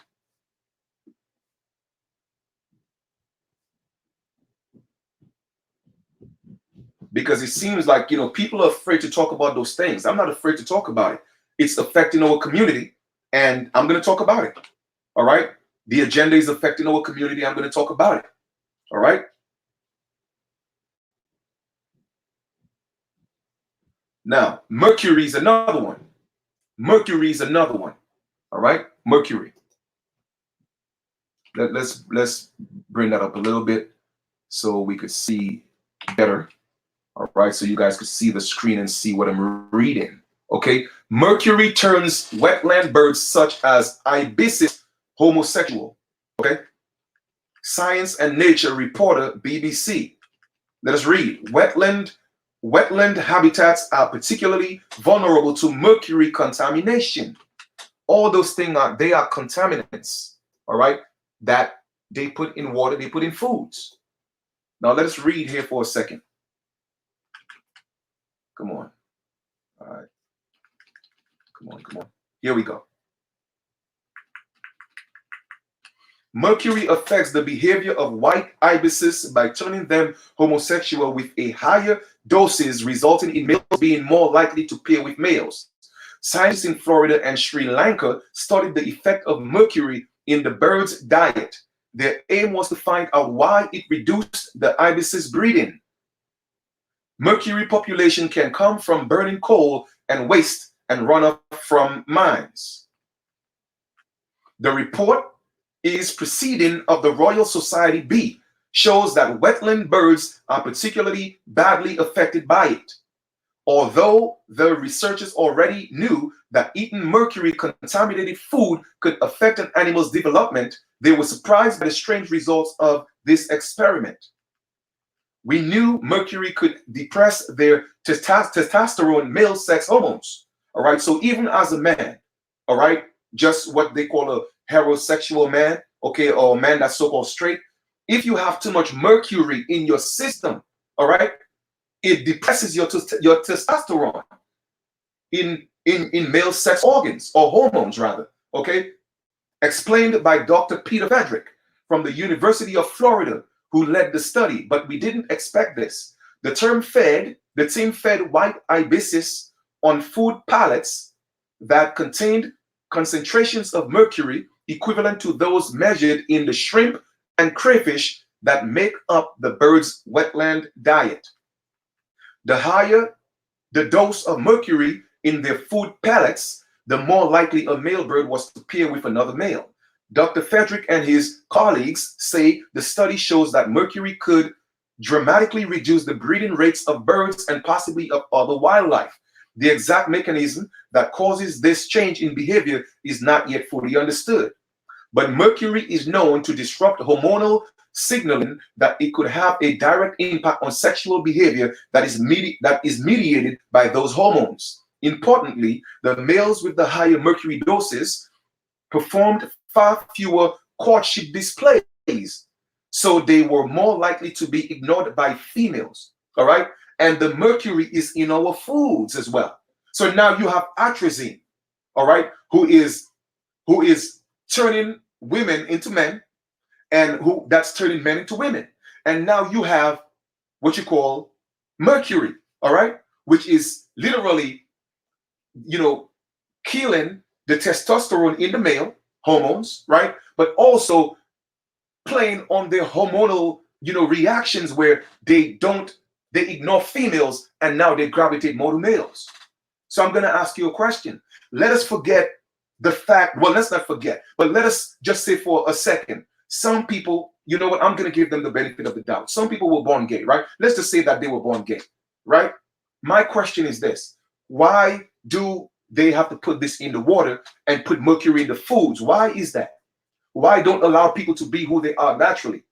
Speaker 1: Because it seems like, people are afraid to talk about those things. I'm not afraid to talk about it. It's affecting our community, and I'm going to talk about it. All right. The agenda is affecting our community. I'm going to talk about it. All right. Now, Mercury is another one. Mercury is another one. All right. Mercury. Let's bring that up a little bit so we could see better. All right. So you guys could see the screen and see what I'm reading. Okay. Mercury turns wetland birds such as ibises homosexual. Okay. Science and Nature reporter, BBC. Let us read. Wetland habitats are particularly vulnerable to mercury contamination. All those things they are contaminants, all right, that they put in water, they put in foods. Now let us read here for a second. Come on. All right. Come on. Here we go. Mercury affects the behavior of white ibises by turning them homosexual with a higher doses, resulting in males being more likely to pair with males. Scientists in Florida and Sri Lanka studied the effect of mercury in the bird's diet. Their aim was to find out why it reduced the ibis's breeding. Mercury population can come from burning coal and waste and runoff from mines. The report is proceeding of the Royal Society B shows that wetland birds are particularly badly affected by it. Although the researchers already knew that eating mercury-contaminated food could affect an animal's development, they were surprised by the strange results of this experiment. We knew mercury could depress their testosterone male sex hormones. All right, so even as a man, all right, just what they call a heterosexual man, okay, or a man that's so-called straight, if you have too much mercury in your system, all right, it depresses your testosterone in male sex organs or hormones rather, okay? Explained by Dr. Peter Frederick from the University of Florida, who led the study, but we didn't expect this. The team fed white ibises on food pallets that contained concentrations of mercury equivalent to those measured in the shrimp and crayfish that make up the bird's wetland diet. The higher the dose of mercury in their food pellets, the more likely a male bird was to pair with another male. Dr. Frederick and his colleagues say the study shows that mercury could dramatically reduce the breeding rates of birds and possibly of other wildlife. The exact mechanism that causes this change in behavior is not yet fully understood. But mercury is known to disrupt hormonal signaling that it could have a direct impact on sexual behavior that is mediated by those hormones. Importantly, the males with the higher mercury doses performed far fewer courtship displays, so they were more likely to be ignored by females. All right, and the mercury is in our foods as well. So now you have atrazine, all right, who is turning women into men, and who that's turning men into women. And now you have what you call mercury, all right, which is literally, you know, killing the testosterone in the male hormones, right? But also playing on their hormonal, reactions where they ignore females and now they gravitate more to males. So I'm going to ask you a question. Let us forget the fact, well, let's not forget, but let us just say for a second, some people, you know what, I'm going to give them the benefit of the doubt. Some people were born gay, right? Let's just say that they were born gay, right? My question is this: why do they have to put this in the water and put mercury in the foods? Why is that? Why don't allow people to be who they are naturally?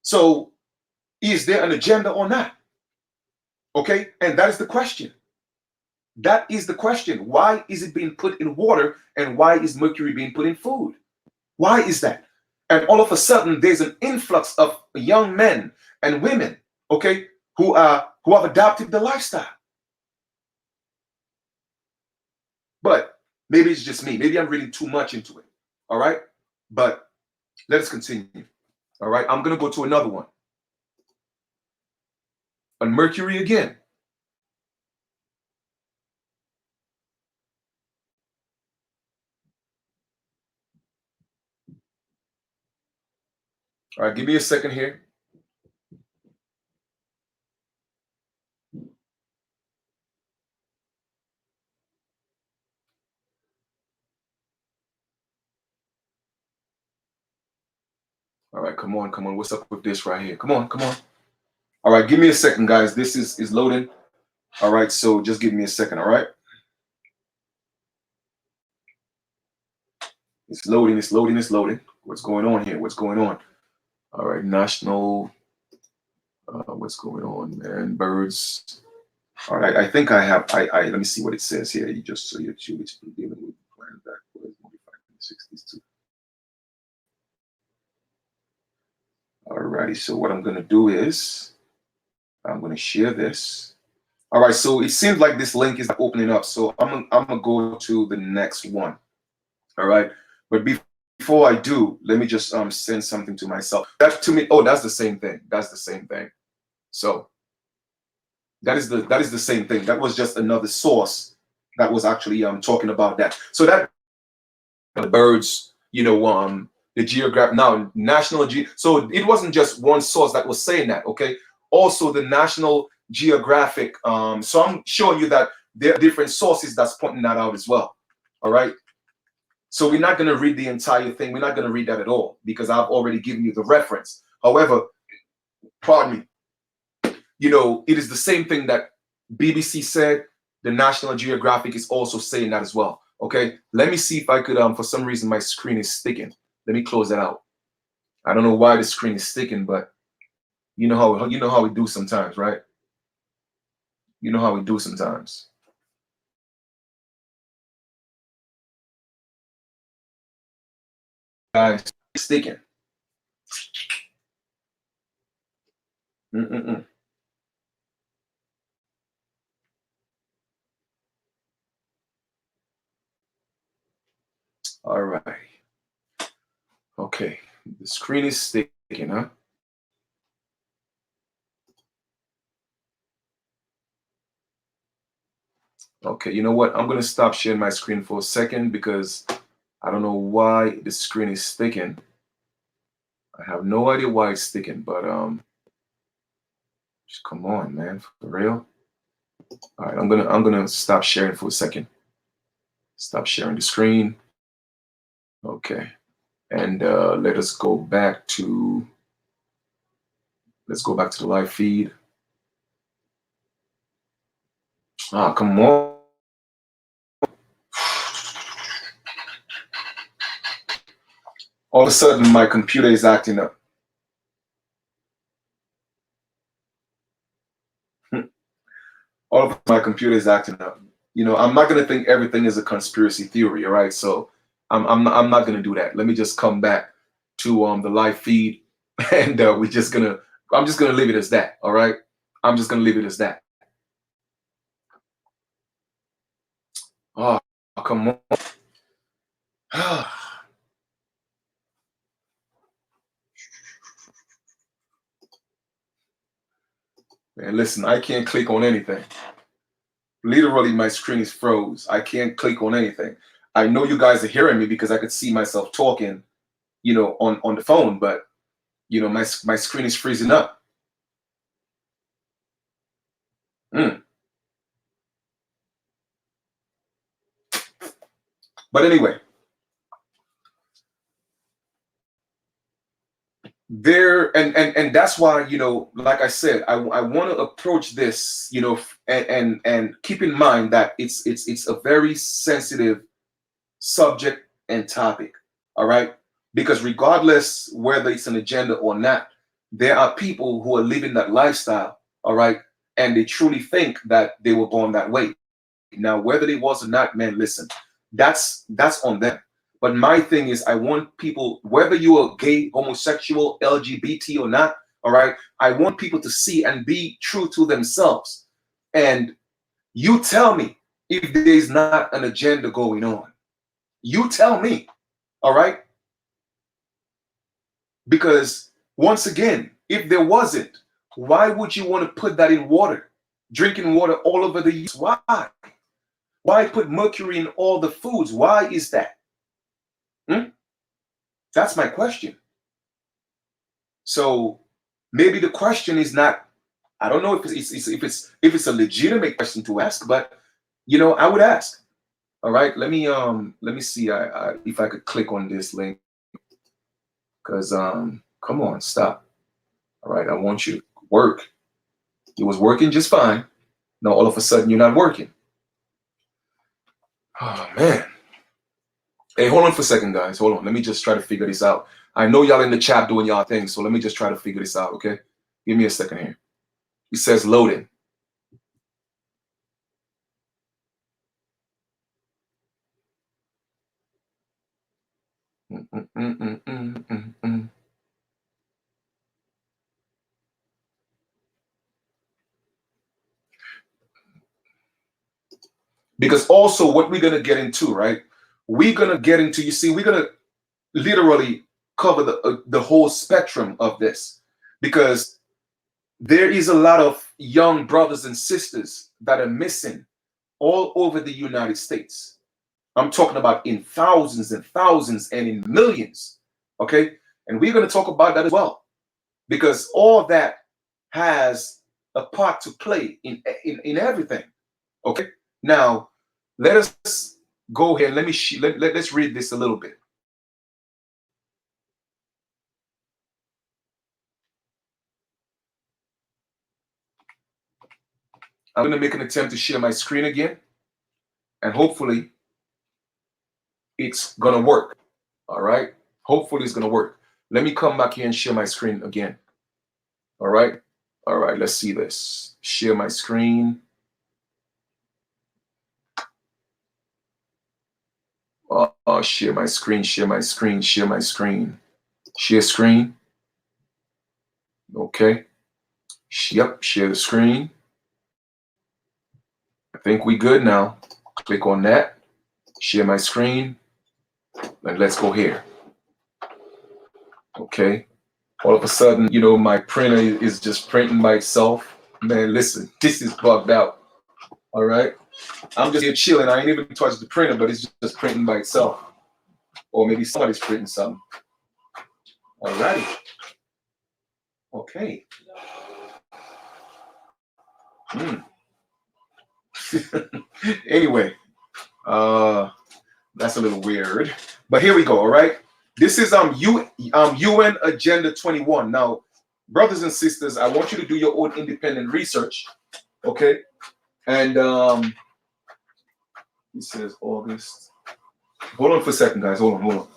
Speaker 1: So is there an agenda or not? Okay, and that is the question. That is the question. Why is it being put in water, and why is mercury being put in food? Why is that? And all of a sudden, there's an influx of young men and women, okay, who have adopted the lifestyle. But maybe it's just me. Maybe I'm reading too much into it. All right, but let us continue. All right, I'm gonna go to another one. On mercury again. All right, give me a second here. All right, come on, come on. What's up with this right here? Come on, come on. All right, give me a second, guys. This is loading. All right, so just give me a second, all right? It's loading, it's loading, it's loading. What's going on here? What's going on? All right, national, what's going on, man? Birds. All right, I think I have, let me see what it says here. You just, so you're dealing with plan backwards, modified in the 60s too. All righty, so what I'm gonna do is, I'm gonna share this. All right, so it seems like this link is opening up, so I'm gonna go to the next one. All right, but before I do, let me just send something to myself. That's to me. Oh, that's the same thing. That's the same thing. So that is the same thing. That was just another source that was actually talking about that. So that the birds, the geographic now national so it wasn't just one source that was saying that. Okay, also the National Geographic. So I'm showing you that there are different sources that's pointing that out as well. All right. So we're not going to read the entire thing. We're not going to read that at all because I've already given you the reference. However, pardon me, it is the same thing that BBC said. The National Geographic is also saying that as well. Okay, let me see if I could, for some reason my screen is sticking. Let me close that out. I don't know why the screen is sticking, but you know how we do sometimes, right? You know how we do sometimes. Guys, it's sticking. Mm-mm-mm. All right. Okay, the screen is sticking, huh? Okay, you know what? I'm gonna stop sharing my screen for a second because I don't know why the screen is sticking. I have no idea why it's sticking, but just come on, man, for real. All right, I'm gonna stop sharing for a second. Stop sharing the screen. Okay, and let's go back to the live feed. Ah, come on. All of a sudden, my computer is acting up. All of my computer is acting up. You know, I'm not gonna think everything is a conspiracy theory, all right? So I'm not gonna do that. Let me just come back to the live feed, and I'm just gonna leave it as that, all right? I'm just gonna leave it as that. Oh, come on. Man, listen, I can't click on anything. Literally, my screen is froze. I can't click on anything. I know you guys are hearing me because I could see myself talking, you know, on the phone, but you know, my screen is freezing up. Mm. But anyway, there and that's why, you know, like I said, I want to approach this, you know, and keep in mind that it's a very sensitive subject and topic, all right? Because regardless whether it's an agenda or not, there are people who are living that lifestyle, all right, and they truly think that they were born that way. Now, whether they was or not, man, listen, that's on them. But my thing is, I want people, whether you are gay, homosexual, LGBT or not, all right, I want people to see and be true to themselves. And you tell me if there's not an agenda going on. You tell me, all right? Because once again, if there wasn't, why would you want to put that in water? Drinking water all over the use? Why? Why put mercury in all the foods? Why is that? Hmm? That's my question. So maybe the question is not, I don't know if it's a legitimate question to ask, but you know, I would ask. All right, let me see if I could click on this link, because come on, stop. All right, I want you to work. It was working just fine. Now all of a sudden you're not working. Oh man. Hey, hold on for a second, guys. Hold on. Let me just try to figure this out. I know y'all in the chat doing y'all thing, so let me just try to figure this out, okay? Give me a second here. It says loading. Because also what we're gonna get into, right? We're gonna get into, you see, we're gonna literally cover the whole spectrum of this, because there is a lot of young brothers and sisters that are missing all over the United States. I'm talking about in thousands and thousands and in millions, okay? And we're going to talk about that as well, because all that has a part to play in everything, okay? Now, let us go here and let's read this a little bit. I'm going to make an attempt to share my screen again, and hopefully it's going to work, all right? Hopefully it's going to work. Let me come back here and share my screen again, all right? All right, let's see this. Share my screen. Share my screen, share my screen, share my screen. Share screen. Okay. Yep, share the screen. I think we good now. Click on that. Share my screen. And let's go here. Okay. All of a sudden, you know, my printer is just printing by itself. Man, listen, this is bugged out. All right. I'm just here chilling. I ain't even touched the printer, but it's just printing by itself. Or maybe somebody's printing something. All righty. Okay. Anyway, that's a little weird, but here we go. All right. This is UN Agenda 21. Now, brothers and sisters, I want you to do your own independent research. Okay. And it says August. Hold on for a second, guys. Hold on.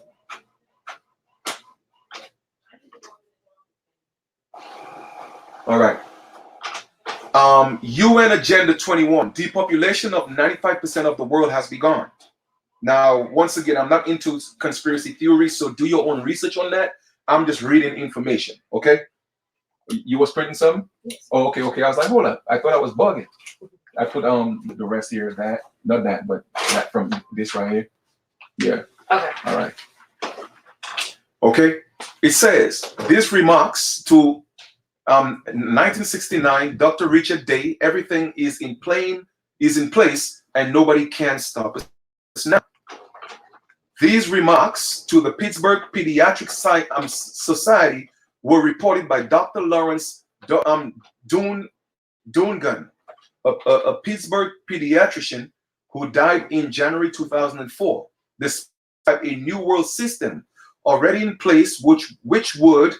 Speaker 1: All right. UN Agenda 21, depopulation of 95% of the world has begun. Now, once again, I'm not into conspiracy theories, so do your own research on that. I'm just reading information, okay? You was printing something?
Speaker 2: Yes.
Speaker 1: Oh, okay, okay. I was like, hold up. I thought I was bugging. I put the rest here, that, not that, but that from this right here. Yeah.
Speaker 2: Okay.
Speaker 1: All right. Okay. It says, this remarks to 1969, Dr. Richard Day, everything is in place, and nobody can stop us now. These remarks to the Pittsburgh Pediatric Society were reported by Dr. Lawrence Dungan, a Pittsburgh pediatrician who died in January 2004. Despite a new world system already in place, which would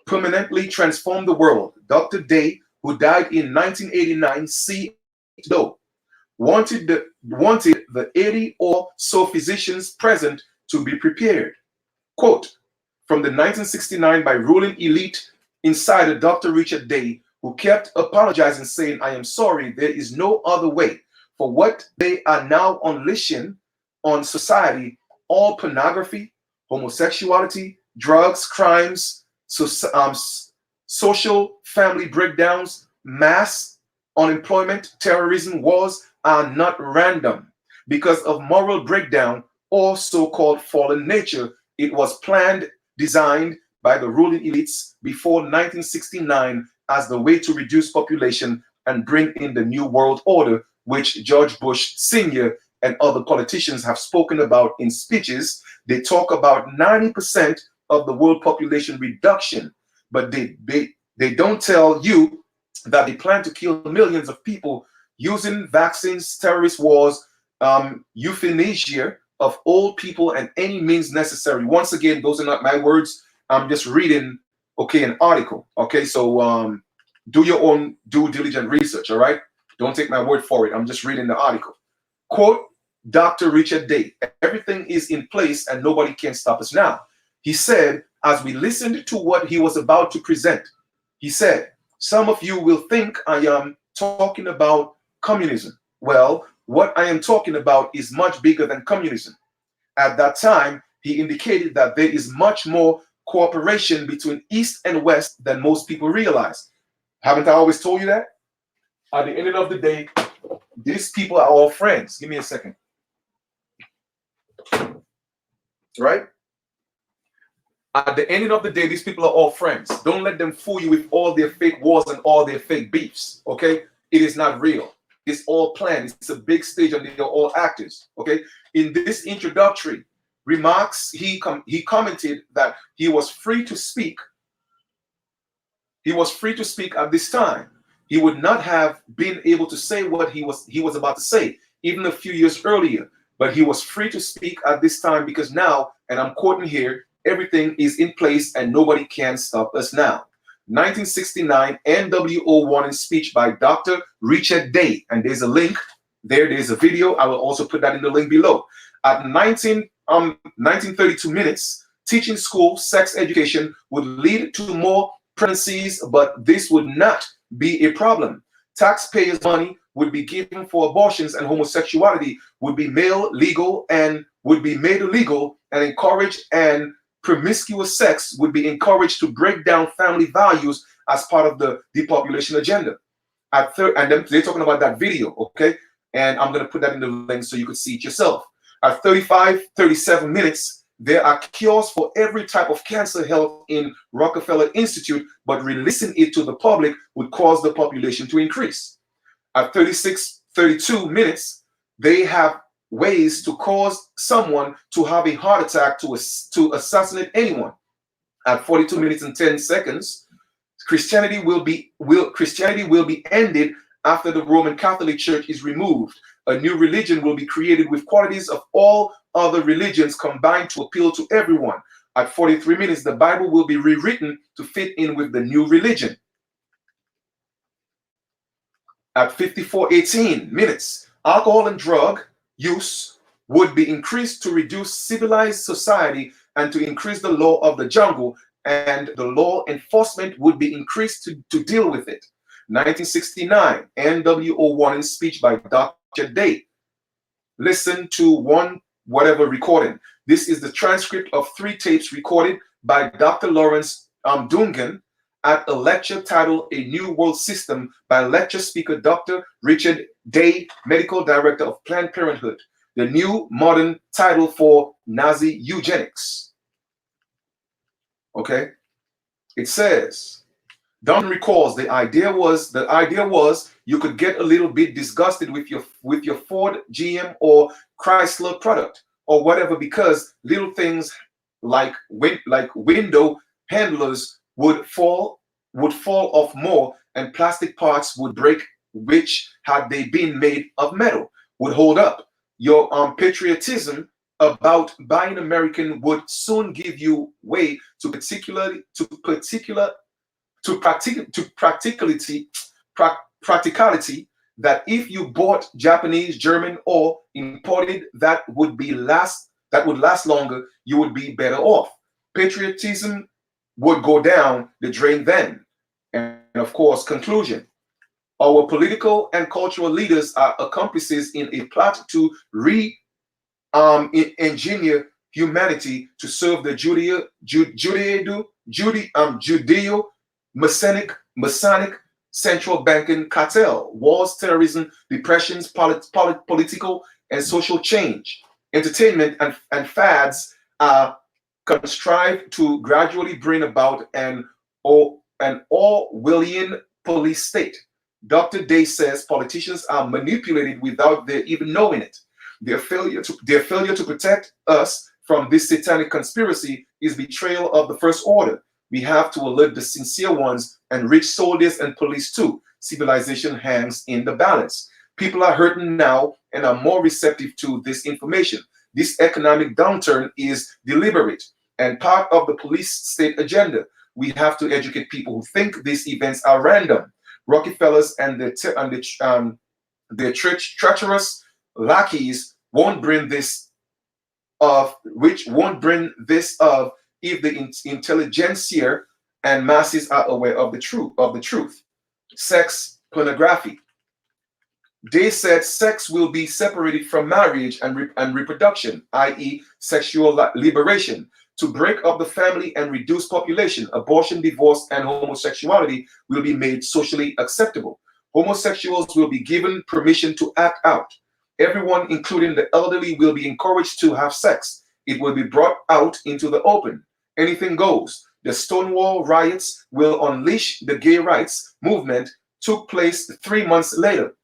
Speaker 1: permanently transform the world. Dr. Day, who died in 1989, wanted the 80 or so physicians present to be prepared. Quote, from the 1969 by ruling elite insider Dr. Richard Day, who kept apologizing, saying, I am sorry, there is no other way. For what they are now unleashing on society, all pornography, homosexuality, drugs, crimes, social family breakdowns, mass unemployment, terrorism, wars are not random. Because of moral breakdown or so-called fallen nature, it was planned, designed by the ruling elites before 1969 as the way to reduce population and bring in the new world order, which George Bush Sr. and other politicians have spoken about in speeches. They talk about 90% of the world population reduction, but they don't tell you that they plan to kill millions of people using vaccines, terrorist wars, euthanasia of old people, and any means necessary. Once again, those are not my words. I'm just reading, okay, an article. Okay, so do your own due diligent research, all right? Don't take my word for it. I'm just reading the article. Quote, Dr. Richard Day, everything is in place and nobody can stop us now. He said, as we listened to what he was about to present, he said, some of you will think I am talking about communism. Well, what I am talking about is much bigger than communism. At that time, he indicated that there is much more cooperation between East and West than most people realize. Haven't I always told you that? At the end of the day, these people are all friends. Give me a second. Right? At the end of the day, these people are all friends. Don't let them fool you with all their fake wars and all their fake beefs. Okay? It is not real. It's all planned. It's a big stage and they're all actors. Okay? In this introductory remarks, he commented that he was free to speak. He was free to speak at this time. He would not have been able to say what he was about to say, even a few years earlier. But he was free to speak at this time because now, and I'm quoting here, everything is in place and nobody can stop us now. 1969 NWO warning speech by Dr. Richard Day. And there's a link there. There's a video. I will also put that in the link below. At 1932 minutes, teaching school sex education would lead to more pregnancies, but this would not be a problem. Taxpayers' money would be given for abortions, and homosexuality would be made illegal and encouraged, and promiscuous sex would be encouraged to break down family values as part of the depopulation agenda. And then they're talking about that video, okay? And I'm going to put that in the link so you could see it yourself. At 37 minutes, there are cures for every type of cancer held in Rockefeller Institute, but releasing it to the public would cause the population to increase. At 32 minutes, they have ways to cause someone to have a heart attack to assassinate anyone. At 42 minutes and 10 seconds, Christianity will be ended after the Roman Catholic Church is removed. A new religion will be created with qualities of all other religions combined to appeal to everyone. At 43 minutes, the Bible will be rewritten to fit in with the new religion. At 54:18 minutes, alcohol and drug use would be increased to reduce civilized society and to increase the law of the jungle and the law enforcement would be increased to deal with it. 1969, NWO warning speech by Dr. Day. Listen to one whatever recording. This is the transcript of 3 tapes recorded by Dr. Lawrence Dungan at a lecture titled A New World System by lecture speaker Dr. Richard Day, medical director of Planned Parenthood, the new modern title for Nazi eugenics. Okay, it says, Don recalls the idea was you could get a little bit disgusted with your Ford, GM, or Chrysler product or whatever, because little things like window handlers would fall off more, and plastic parts would break, which, had they been made of metal, would hold up. Your patriotism about buying American would soon give you way to practicality that if you bought Japanese, German, or imported, that would last longer, you would be better off. Patriotism would go down the drain then. And of course, conclusion. Our political and cultural leaders are accomplices in a plot to engineer humanity to serve the Judeo-Masonic central banking cartel, wars, terrorism, depressions, political and social change. Entertainment and fads are contrived to gradually bring about an Orwellian police state. Dr. Day says politicians are manipulated without their even knowing it. Their failure to protect us from this satanic conspiracy is betrayal of the first order. We have to alert the sincere ones and rich soldiers and police too. Civilization hangs in the balance. People are hurting now and are more receptive to this information. This economic downturn is deliberate and part of the police state agenda. We have to educate people who think these events are random. Rockefellers and their treacherous lackeys won't bring this of if the intelligentsia and masses are aware of the truth. Sex pornography. They said sex will be separated from marriage and reproduction, i.e. sexual liberation, to break up the family and reduce population. Abortion, divorce, and homosexuality will be made socially acceptable. Homosexuals will be given permission to act out. Everyone, including the elderly, will be encouraged to have sex. It will be brought out into the open. Anything goes. The Stonewall riots will unleash the gay rights movement. Took place 3 months later.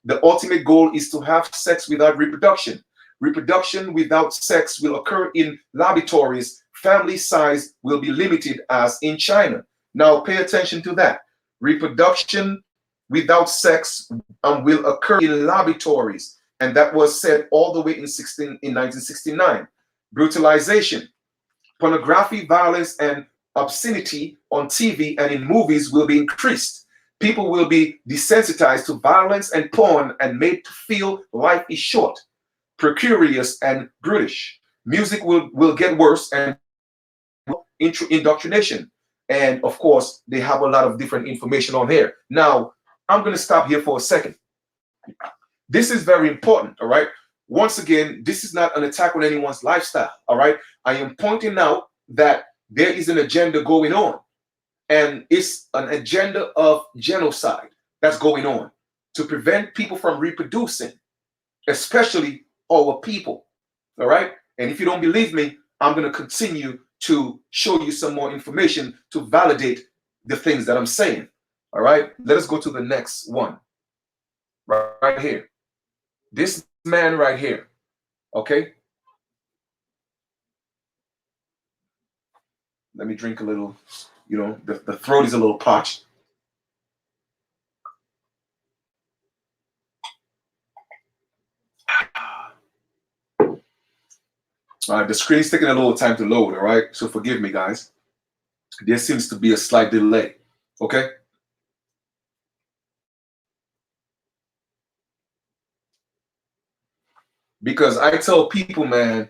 Speaker 1: The ultimate goal is to have sex without reproduction. Reproduction without sex will occur in laboratories. Family size will be limited as in China. Now pay attention to that. Reproduction without sex will occur in laboratories. And that was said all the way in 1969. Brutalization, pornography, violence, and obscenity on TV and in movies will be increased. People will be desensitized to violence and porn and made to feel life is short, precarious, and brutish. Music will get worse and indoctrination. And of course, they have a lot of different information on here. Now, I'm going to stop here for a second. This is very important, all right? Once again, this is not an attack on anyone's lifestyle, all right? I am pointing out that there is an agenda going on, and it's an agenda of genocide that's going on to prevent people from reproducing, especially our people, all right? And if you don't believe me, I'm going to continue to show you some more information to validate the things that I'm saying, all right? Let us go to the next one, right here. This man right here, okay? Let me drink a little, the throat is a little parched. All right, the screen's taking a little time to load, all right? So forgive me, guys. There seems to be a slight delay, okay? Because I tell people, man,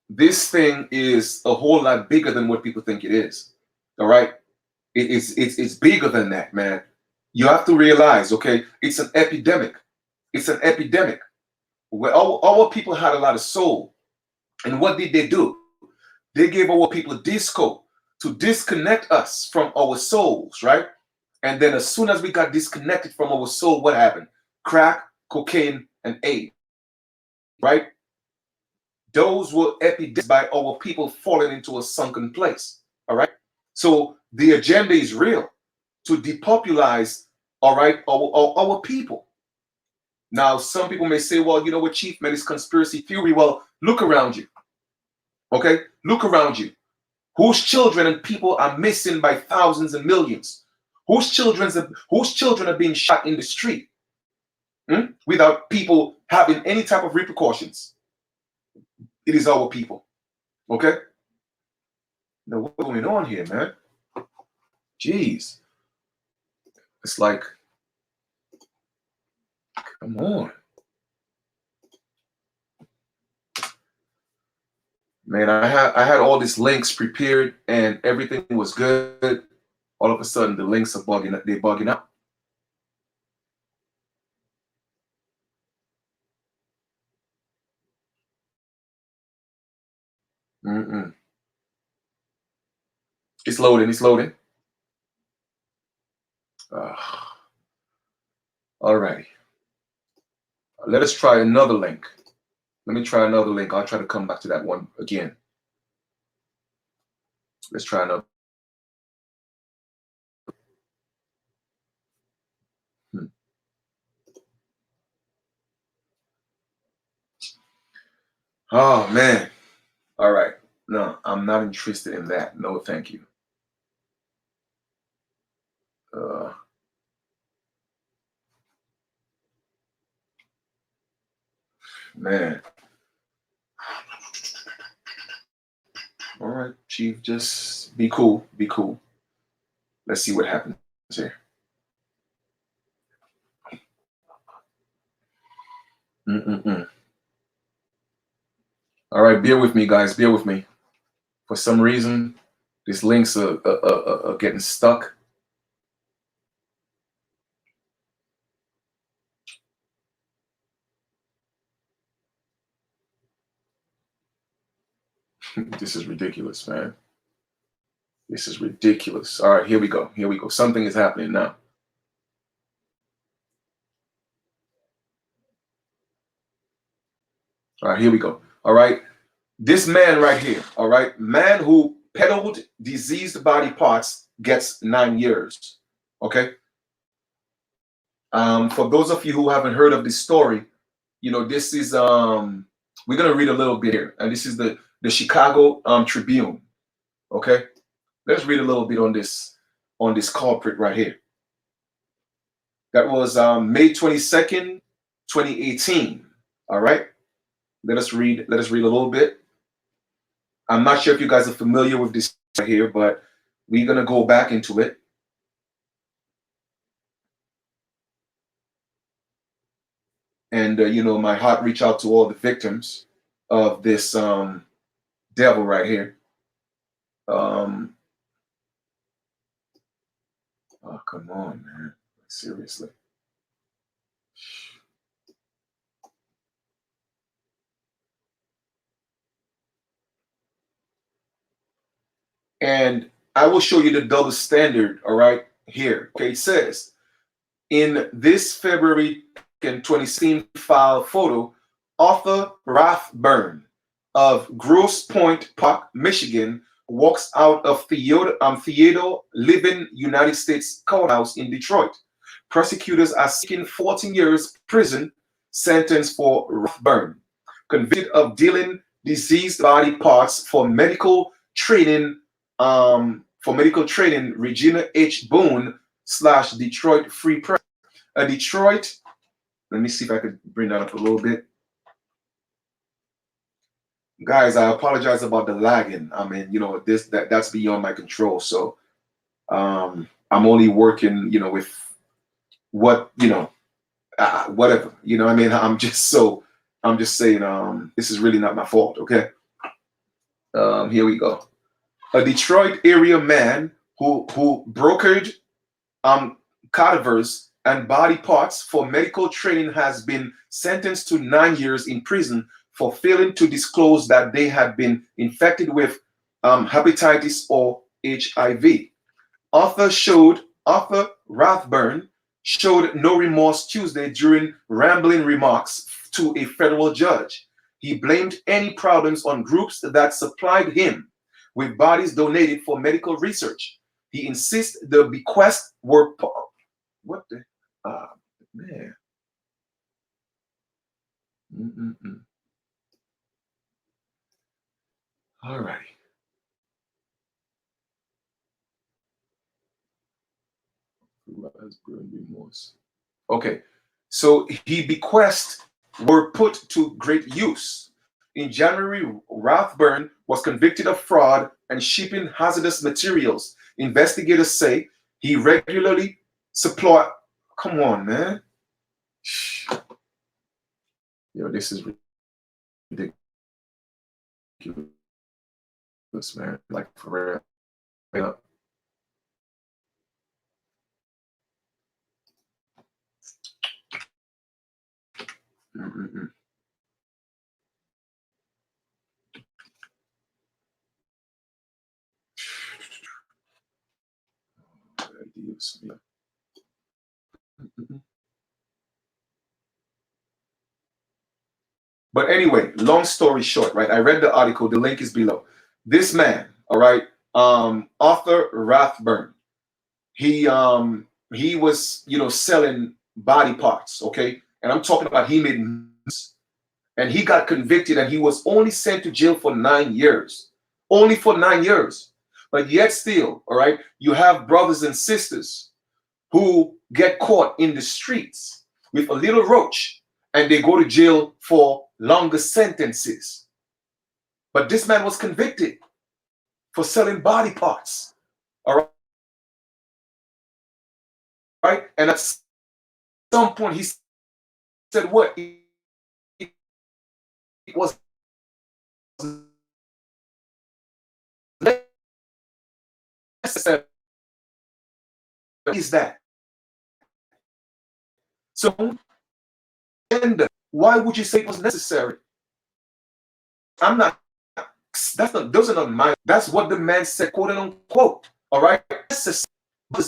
Speaker 1: this thing is a whole lot bigger than what people think it is. All right, it's bigger than that, man. You have to realize, okay, it's an epidemic. It's an epidemic where our people had a lot of soul. And what did they do? They gave our people disco to disconnect us from our souls, right? And then as soon as we got disconnected from our soul, what happened? Crack, cocaine, and AIDS, right? Those were epidemics by our people falling into a sunken place, all right? So the agenda is real to depopularize, all right, our people. Now, some people may say, well, you know what, Chief, man, it's conspiracy theory. Well, look around you, okay? Look around you. Whose children and people are missing by thousands and millions? Whose children are being shot in the street without people having any type of repercussions? It is our people, okay? Now, what's going on here, man? Jeez. It's like, come on. Man, I had all these links prepared and everything was good. All of a sudden, the links are bugging. They're bugging out. It's loading. It's loading. All righty. Let us try another link. Let me try another link. I'll try to come back to that one again. Let's try another. Oh, man. All right. No, I'm not interested in that. No, thank you. Man. All right, Chief, just be cool. Be cool. Let's see what happens here. All right, bear with me, guys. Bear with me. For some reason, these links are getting stuck. This is ridiculous, man. This is ridiculous. All right, here we go. Here we go. Something is happening now. All right, here we go. All right. This man right here, all right, man who peddled diseased body parts gets 9 years. Okay. For those of you who haven't heard of this story, you know, this is we're gonna read a little bit here, and this is the Chicago Tribune. Okay, let's read a little bit on this culprit right here. That was May 22nd, 2018. All right, let us read a little bit. I'm not sure if you guys are familiar with this right here, but we're gonna go back into it. And you know, my heart reach out to all the victims of this devil right here. Oh, come on, man. Seriously. And I will show you the double standard, all right, here. Okay, it says, in this February 2016 file photo, Arthur Rathburn of Grosse Pointe Park, Michigan, walks out of Theodore Living United States courthouse in Detroit. Prosecutors are seeking 14 years prison sentence for Rathburn, convicted of dealing diseased body parts for medical training. Regina H. Boone / Detroit Free Press. Detroit. Let me see if I could bring that up a little bit. Guys, I apologize about the lagging. I mean, you know, that's beyond my control. So I'm only working, you know, with what, you know, whatever. You know what I mean? I'm just saying, this is really not my fault, okay? Here we go. A Detroit area man who brokered cadavers and body parts for medical training has been sentenced to 9 years in prison for failing to disclose that they had been infected with hepatitis or HIV. Arthur Rathburn showed no remorse Tuesday during rambling remarks to a federal judge. He blamed any problems on groups that supplied him with bodies donated for medical research. He insists the bequests were what the man. All righty. Remorse. Okay, so he bequests were put to great use. In January, Rathburn was convicted of fraud and shipping hazardous materials. Investigators say he regularly supplied. Come on, man. Yo, this is ridiculous, man. Like, for real. Yeah. But anyway, long story short, right? I read the article. The link is below. This man, all right, Arthur Rathburn, he was, selling body parts, okay? And I'm talking about he made millions. And he got convicted and he was only sent to jail for 9 years. Only for 9 years. But yet still, all right, you have brothers and sisters who get caught in the streets with a little roach and they go to jail for longer sentences. But this man was convicted for selling body parts. All right. Right? And at some point he said what? It was necessary. Is that? So, why would you say it was necessary? I'm not. Those are not mine. That's what the man said, quote unquote. All right. This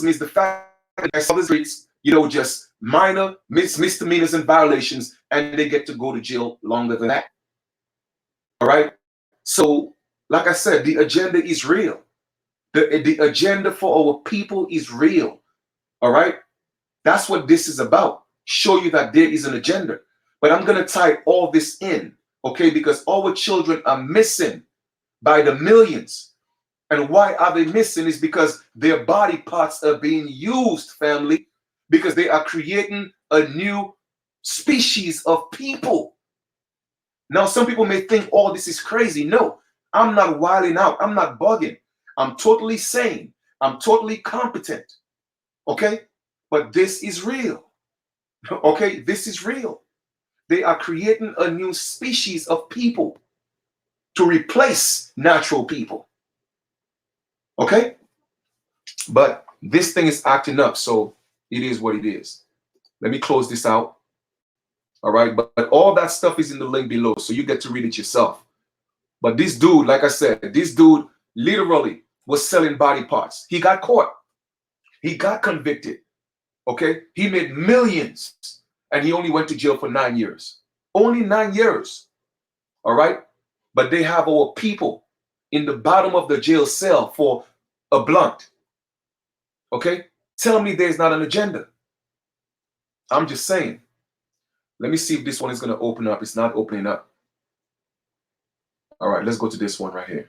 Speaker 1: means the fact that I saw the streets, just minor misdemeanors and violations, and they get to go to jail longer than that. All right. So, like I said, the agenda is real. The agenda for our people is real. All right. That's what this is about. Show you that there is an agenda. But I'm going to tie all this in, okay? Because our children are missing by the millions. And why are they missing is because their body parts are being used, family, because they are creating a new species of people. Now, some people may think, oh, this is crazy. No, I'm not wilding out. I'm not bugging. I'm totally sane. I'm totally competent, okay? But this is real, okay? This is real. They are creating a new species of people to replace natural people. Okay? But this thing is acting up, so it is what it is. Let me close this out. All right? But all that stuff is in the link below, so you get to read it yourself. But this dude, like I said, this dude literally was selling body parts. He got caught. He got convicted. Okay? He made millions. And he only went to jail for 9 years. Only 9 years. All right? But they have our people in the bottom of the jail cell for a blunt. Okay? Tell me there's not an agenda. I'm just saying. Let me see if this one is going to open up. It's not opening up. All right, let's go to this one right here.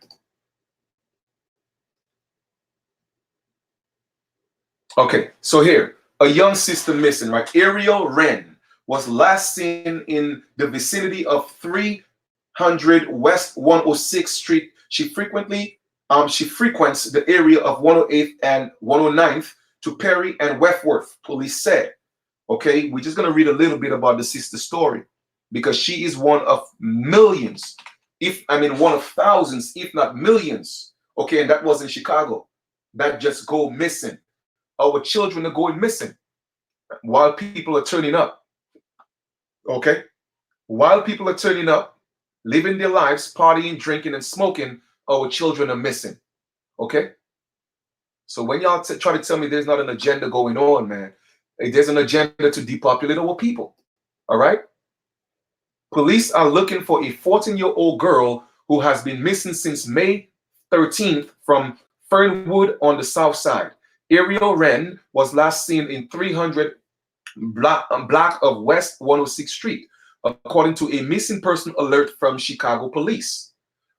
Speaker 1: Okay, so here, a young sister missing, right? Ariel Wren was last seen in the vicinity of 300 West 106th Street. She frequents the area of 108th and 109th to Perry and Wentworth, police said. Okay, we're just going to read a little bit about the sister's story because she is one of millions, one of thousands, if not millions. Okay, and that was in Chicago. that just go missing. Our children are going missing while people are turning up. Okay? While people are turning up, living their lives, partying, drinking, and smoking, our children are missing. Okay? So when y'all try to tell me there's not an agenda going on, man, there's an agenda to depopulate our people. All right? Police are looking for a 14-year-old girl who has been missing since May 13th from Fernwood on the south side. Ariel Wren was last seen in 300 block of West 106th Street, according to a missing person alert from Chicago police.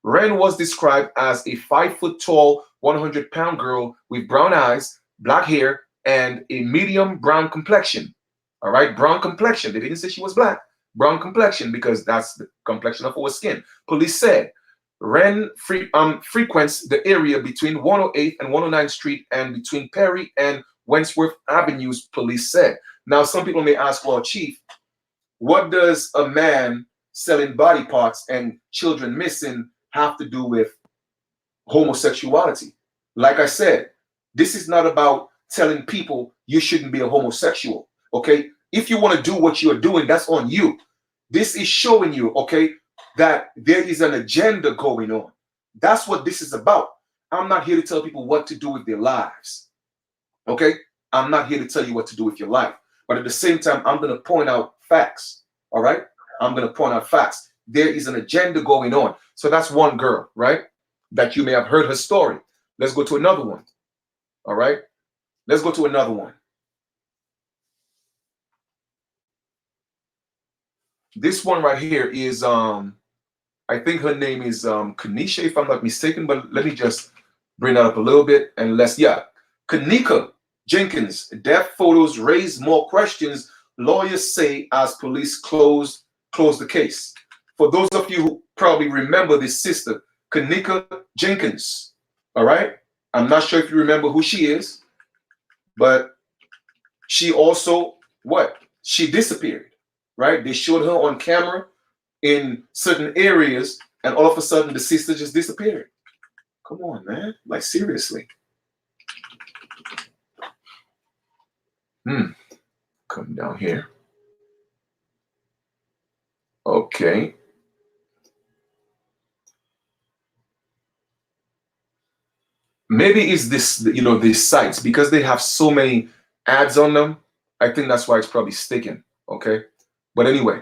Speaker 1: Wren was described as a 5-foot tall, 100-pound girl with brown eyes, black hair, and a medium brown complexion. All right, brown complexion. They didn't say she was black. Brown complexion, because that's the complexion of our skin. Police said Wren frequents the area between 108th and 109th Street and between Perry and Wentworth Avenues, police said. Now, some people may ask, well, Chief, what does a man selling body parts and children missing have to do with homosexuality? Like I said, this is not about telling people you shouldn't be a homosexual, okay? If you want to do what you're doing, that's on you. This is showing you, okay, that there is an agenda going on. That's what this is about. I'm not here to tell people what to do with their lives, okay? I'm not here to tell you what to do with your life. But at the same time, I'm going to point out facts, all right? I'm going to point out facts. There is an agenda going on. So that's one girl, right? That you may have heard her story. Let's go to another one, all right? Let's go to another one. This one right here is, I think her name is Kanisha, if I'm not mistaken, but let me just bring that up a little bit and Kanika Jenkins, death photos raise more questions, lawyers say, as police close the case. For those of you who probably remember this sister, Kanika Jenkins, all right? I'm not sure if you remember who she is, but she also, what? She disappeared. Right? They showed her on camera in certain areas, and all of a sudden the sister just disappeared. Come on, man. Like, seriously. Come down here. Okay. Maybe it's this, you know, these sites, because they have so many ads on them. I think that's why it's probably sticking. Okay. But anyway,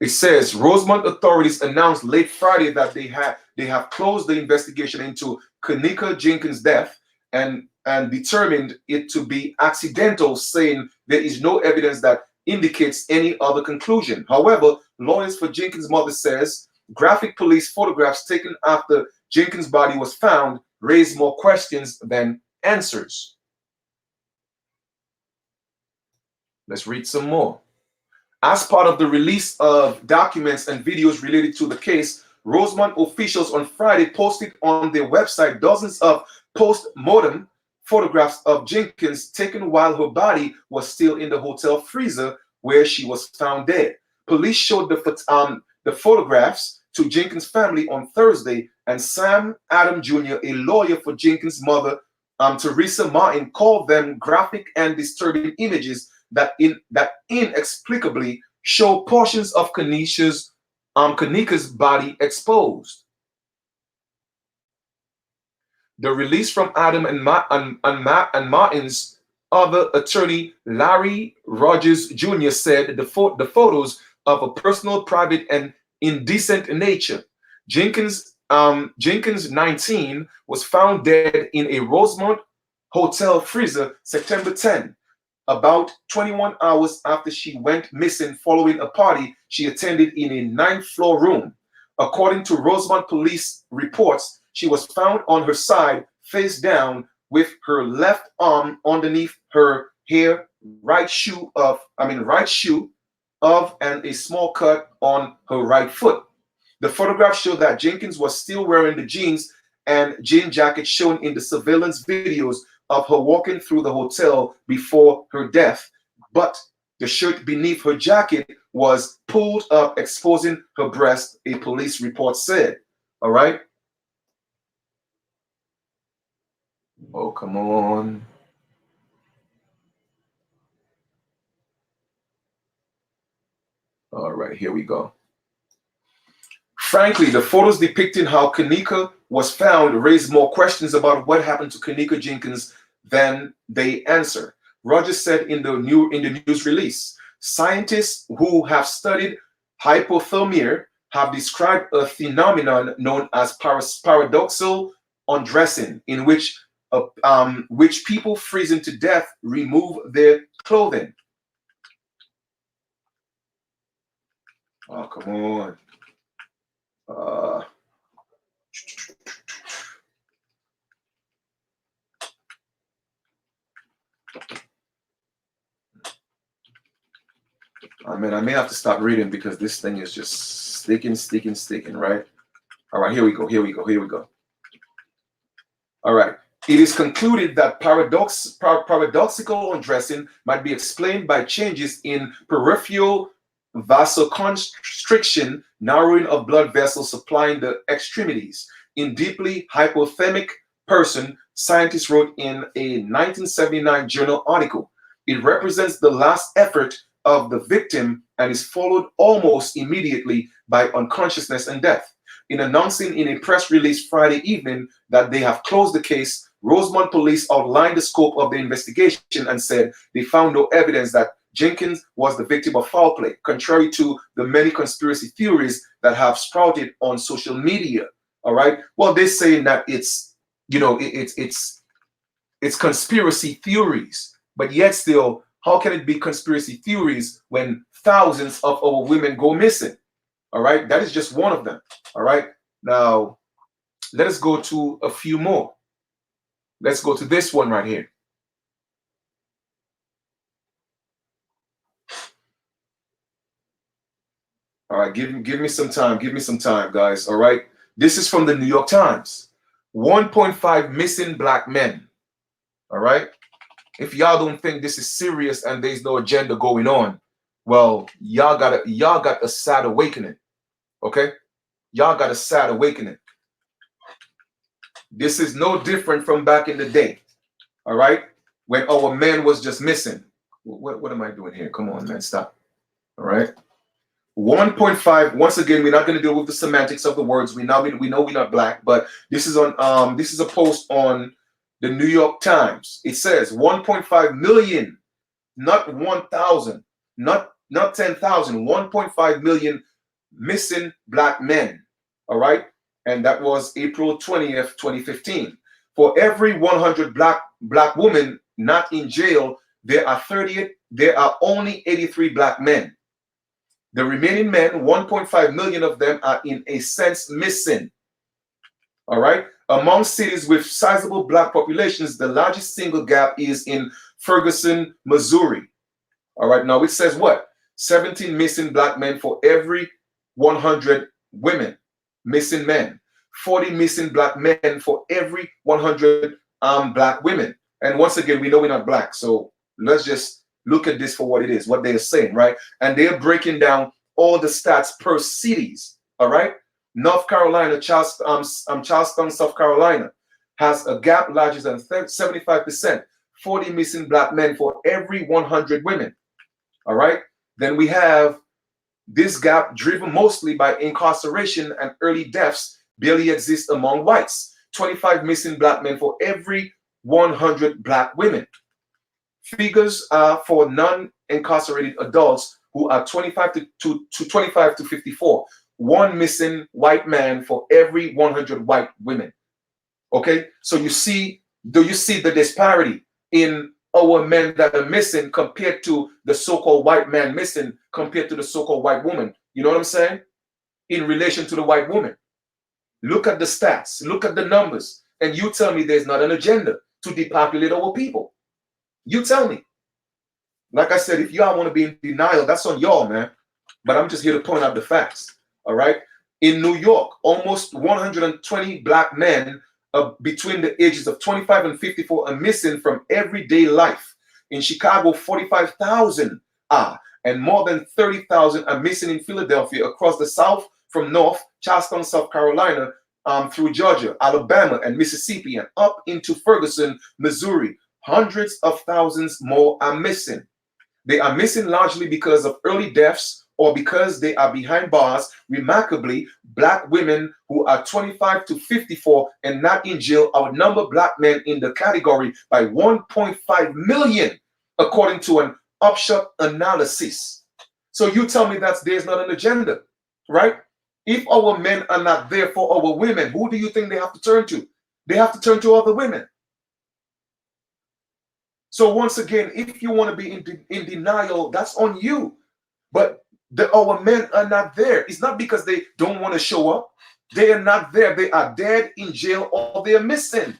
Speaker 1: it says Rosemont authorities announced late Friday that they have closed the investigation into Kanika Jenkins' death and determined it to be accidental, saying there is no evidence that indicates any other conclusion. However, lawyers for Jenkins' mother says graphic police photographs taken after Jenkins' body was found raised more questions than answers. Let's read some more. As part of the release of documents and videos related to the case, Rosemont officials on Friday posted on their website dozens of post-mortem photographs of Jenkins taken while her body was still in the hotel freezer where she was found dead. Police showed the photographs to Jenkins' family on Thursday, and Sam Adam Jr., a lawyer for Jenkins' mother, Teresa Martin, called them graphic and disturbing images that inexplicably show portions of Kanika's body exposed. The release from Adam and Martin's other attorney, Larry Rogers Jr., said the photos of a personal, private, and indecent nature. Jenkins, 19, was found dead in a Rosemont hotel freezer September 10. About 21 hours after she went missing following a party she attended in a 9th-floor room. According to Rosemont police reports, she was found on her side, face down, with her left arm underneath her hair, right shoe of, and a small cut on her right foot. The photograph showed that Jenkins was still wearing the jeans and jean jacket shown in the surveillance videos of her walking through the hotel before her death, but the shirt beneath her jacket was pulled up, exposing her breast, a police report said. All right. Oh, come on. All right, here we go. Frankly, the photos depicting how Kanika was found raise more questions about what happened to Kanika Jenkins than they answer. Rogers said in the news release, scientists who have studied hypothermia have described a phenomenon known as paradoxal undressing, in which people freezing to death remove their clothing. Oh, come on. Uh, I mean, I may have to stop reading because this thing is just sticking, right? All right, here we go. All right. It is concluded that paradoxical undressing might be explained by changes in peripheral vasoconstriction, narrowing of blood vessels supplying the extremities. In deeply hypothermic person, scientists wrote in a 1979 journal article. It represents the last effort of the victim and is followed almost immediately by unconsciousness and death. In announcing in a press release Friday evening that they have closed the case, Rosemont police outlined the scope of the investigation and said they found no evidence that Jenkins was the victim of foul play, contrary to the many conspiracy theories that have sprouted on social media. All right. Well, they're saying that it's, it's conspiracy theories, but yet still, how can it be conspiracy theories when thousands of our women go missing? All right. That is just one of them. All right. Now, let us go to a few more. Let's go to this one right here. All right, give me some time. Give me some time, guys. All right. This is from the New York Times. 1.5 missing black men. All right. If y'all don't think this is serious and there's no agenda going on, well, y'all got a sad awakening. Okay? Y'all got a sad awakening. This is no different from back in the day. All right? When our man was just missing. What am I doing here? Come on, man. Stop. All right. 1.5. Once again, we're not going to deal with the semantics of the words. We know we're not black, but this is on this is a post on the New York Times. It says 1.5 million, not 1,000, not 10,000, 1.5 million missing black men. All right, and that was April 20th, 2015. For every 100 black women not in jail, there are only 83 black men. The remaining men, 1.5 million of them, are in a sense missing. All right. Among cities with sizable black populations, the largest single gap is in Ferguson, Missouri. All right. Now it says what? 17 missing black men for every 100 women, missing men. 40 missing black men for every 100 black women. And once again, we know we're not black. So let's just look at this for what it is, what they're saying, right? And they're breaking down all the stats per cities, all right? North Carolina, Charleston, South Carolina, has a gap larger than 75%, 40 missing black men for every 100 women, all right? Then we have this gap driven mostly by incarceration and early deaths barely exist among whites, 25 missing black men for every 100 black women. Figures are for non-incarcerated adults who are 25 to 54. One missing white man for every 100 white women. Okay, so do you see the disparity in our men that are missing compared to the so-called white man missing compared to the so-called white woman? You know what I'm saying? In relation to the white woman. Look at the stats, look at the numbers, and you tell me there's not an agenda to depopulate our people. You tell me. Like I said, if y'all want to be in denial, that's on y'all, man. But I'm just here to point out the facts. All right. In New York, almost 120 black men between the ages of 25 and 54 are missing from everyday life. In Chicago, 45,000 are, and more than 30,000 are missing in Philadelphia. Across the South, from North Charleston, South Carolina, through Georgia, Alabama, and Mississippi, and up into Ferguson, Missouri. Hundreds of thousands more are missing. They are missing largely because of early deaths or because they are behind bars. Remarkably, Black women who are 25 to 54 and not in jail outnumber Black men in the category by 1.5 million, according to an upshot analysis. So you tell me that there's not an agenda, right? If our men are not there for our women, who do you think they have to turn to? They have to turn to other women. So once again, if you want to be in denial, that's on you. But our men are not there. It's not because they don't want to show up. They are not there. They are dead, in jail, or they are missing.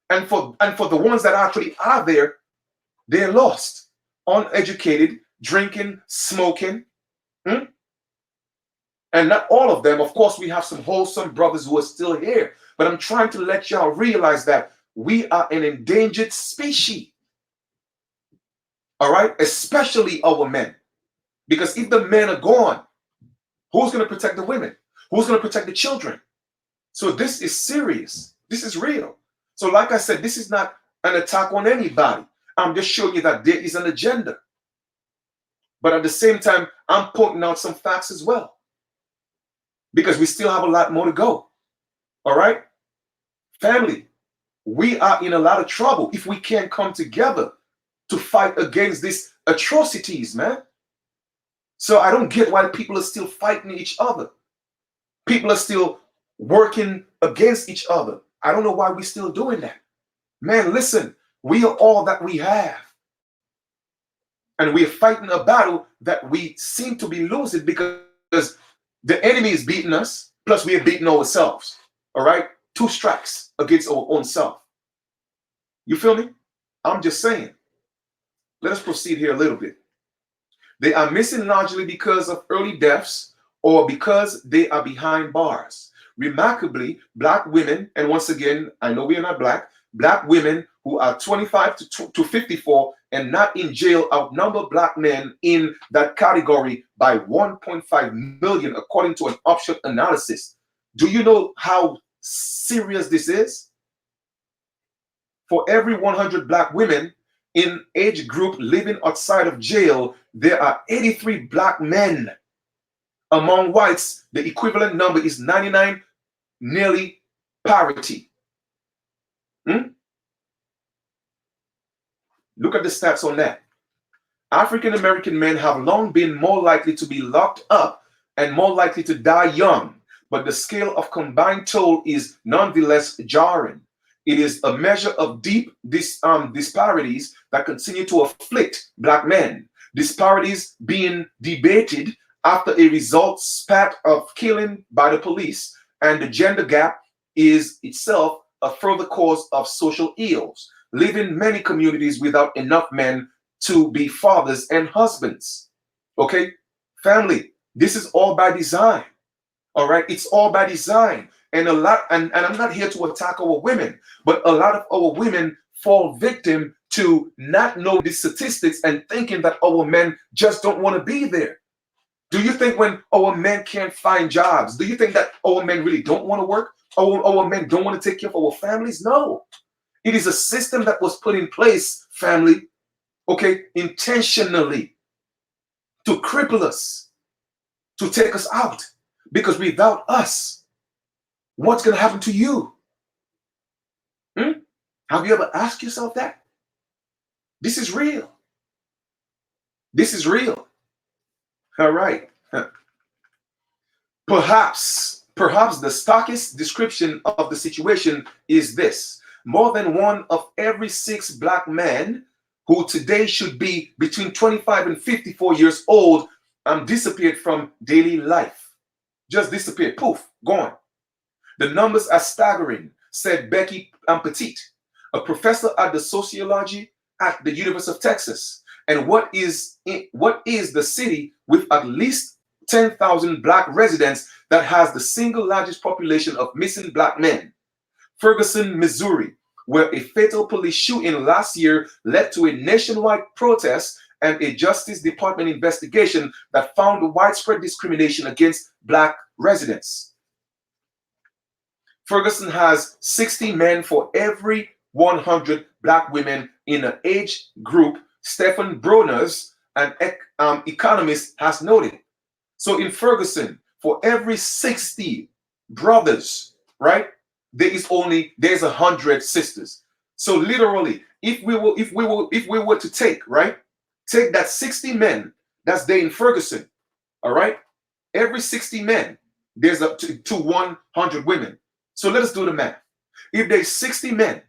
Speaker 1: And for the ones that actually are there, they're lost, uneducated, drinking, smoking. And not all of them. Of course, we have some wholesome brothers who are still here. But I'm trying to let y'all realize that we are an endangered species. All right? Especially our men. Because if the men are gone, who's going to protect the women? Who's going to protect the children? So this is serious. This is real. So like I said, this is not an attack on anybody. I'm just showing you that there is an agenda. But at the same time, I'm pointing out some facts as well. Because we still have a lot more to go. All right? Family, we are in a lot of trouble if we can't come together to fight against these atrocities, man. So I don't get why people are still fighting each other. People are still working against each other. I don't know why we're still doing that. Man, listen, we are all that we have. And we're fighting a battle that we seem to be losing because the enemy is beating us, plus we are beating ourselves. All right? 2 strikes against our own self. You feel me? I'm just saying. Let us proceed here a little bit. They are missing largely because of early deaths or because they are behind bars. Remarkably, Black women, and once again, I know we are not Black women who are 25 to 54 and not in jail outnumber Black men in that category by 1.5 million, according to an upshot analysis. Do you know how serious this is? For every 100 Black women in age group living outside of jail, there are 83 Black men. Among whites, the equivalent number is 99, nearly parity. Look at the stats on that. African American men have long been more likely to be locked up and more likely to die young, but the scale of combined toll is nonetheless jarring. It is a measure of deep disparities that continue to afflict Black men. Disparities being debated after a result spat of killing by the police, and the gender gap is itself a further cause of social ills, leaving many communities without enough men to be fathers and husbands. Okay, family, this is all by design. All right, it's all by design. And I'm not here to attack our women, but a lot of our women fall victim to not know the statistics and thinking that our men just don't want to be there. Do you think when our men can't find jobs, do you think that our men really don't want to work? Our men don't want to take care of our families? No. It is a system that was put in place, family, okay, intentionally to cripple us, to take us out. Because without us, what's going to happen to you? Have you ever asked yourself that? This is real. This is real. All right. Perhaps the starkest description of the situation is this. More than 1 of every 6 Black men who today should be between 25 and 54 years old disappeared from daily life. Just disappeared. Poof, gone. The numbers are staggering, said Becky Petit, a professor at the sociology at the University of Texas. And what is the city with at least 10,000 Black residents that has the single largest population of missing Black men? Ferguson, Missouri, where a fatal police shooting last year led to a nationwide protest and a Justice Department investigation that found widespread discrimination against Black residents. Ferguson has 60 men for every 100 black women in an age group, Stephen Broners, an economist, has noted. So in Ferguson, for every 60 brothers, right, there's 100 sisters. So literally, if we were to take that 60 men that's there in Ferguson, all right, every 60 men, there's up to 100 women. So let us do the math. If there's 60 men